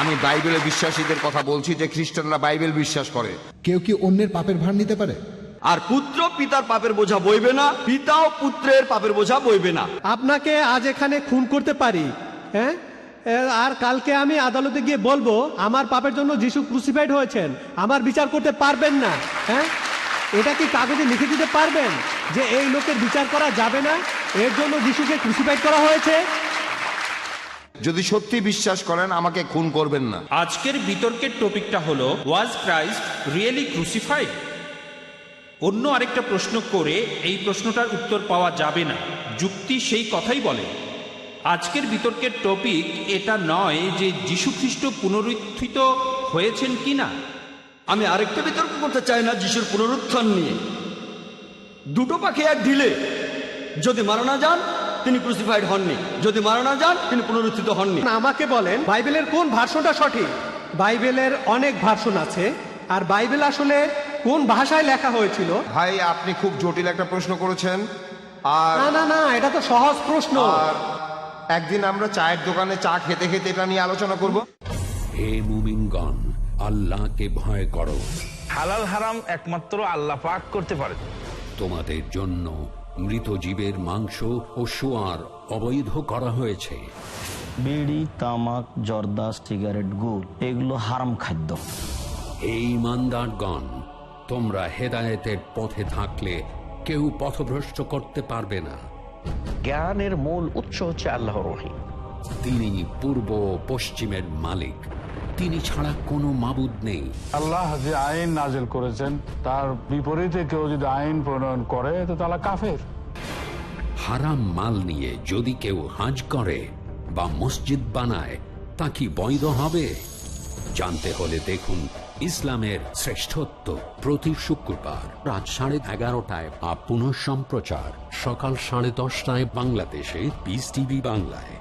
আমি বাইবেলে বিশ্বাসীদের কথা বলছি যে খ্রিস্টানরা বাইবেল বিশ্বাস করে।
কেউ কি অন্যের পাপের ভার নিতে পারে?
আর পুত্র পিতার পাপের বোঝা বইবে না, পিতাও পুত্রের পাপের বোঝা বইবে না।
আপনাকে আজ এখানে খুন করতে পারি, হ্যাঁ, আর কালকে আমি আদালতে গিয়ে বলবো আমার পাপের জন্য যিশু ক্রুসিফাইড হয়েছেন, আমার বিচার করতে পারবেন না। হ্যাঁ, এটা কি কাগজে লিখে দিতে পারবেন যে এই লোকের বিচার করা যাবে না, এর জন্য যিশুকে ক্রুসিফাইড করা হয়েছে?
যদি সত্যি বিশ্বাস করেন আমাকে খুন করবেন না।
আজকের বিতর্কের টপিকটা হলো ওয়াজ ক্রাইস্ট রিয়েলি ক্রুসিফাইড। অন্য আরেকটা প্রশ্ন করে এই প্রশ্নটার উত্তর পাওয়া যাবে না। যুক্তি সেই কথাই বলে। আজকের বিতর্কের টপিক এটা নয় যে যীশু খ্রিস্ট পুনরুত্থিত হয়েছেন কিনা।
আমি আরেকটা বিতর্ক করতে চাই না যিশুর পুনরুত্থান নিয়ে। দুটো পাখি এক ঢিলে। যদি মারা না যান তিনি ক্রুসিফাইড হননি, যদি মারা না যান তিনি পুনরুত্থিত হননি।
আমাকে বলেন বাইবেলের কোন ভার্সনটা সঠিক? বাইবেলের অনেক ভার্সন আছে, আর বাইবেল আসলে কোন ভাষায় লেখা হয়েছিল?
ভাই আপনি খুব জটিল একটা প্রশ্ন করেছেন। আর
না না, এটা তো সহজ প্রশ্ন।
আর একদিন আমরা চায়ের দোকানে চা খেতে খেতে এটা নিয়ে আলোচনা করব।
হে মুমিনগণ, আল্লাহকে ভয় করো।
হালাল হারাম একমাত্র আল্লাহ পাক করতে পারে।
তোমাদের জন্য মৃত জীবের মাংস ও সোয়ার অবৈধ করা হয়েছে।
বিড়ি, তামাক, জর্দা, সিগারেট, গুড় এগুলো হারাম খাদ্য।
এই ইমানদারগণ, তোমরা হেদায়েতের পথে থাকলে কেউ পথভ্রষ্ট করতে পারবে না।
জ্ঞানের মূল উৎস হচ্ছে আল্লাহর ওহী।
তিনি পূর্ব পশ্চিমের মালিক, তিনি ছাড়া কোনো মাবুদ নেই।
আল্লাহ যে আইন নাজিল করেছেন তার বিপরীতে কেউ যদি আইন প্রণয়ন করে তো তারা কাফের।
হারাম মাল নিয়ে যদি কেউ হাজ করে বা মসজিদ বানায় তা কি বৈধ হবে? জানতে হলে দেখুন ইসলামের শ্রেষ্ঠত্ব প্রতি শুক্রবার রাত 11:30টায় আর পুনঃ সম্প্রচার সকাল 10:30টায় বাংলাদেশে পিস টিভি বাংলায়।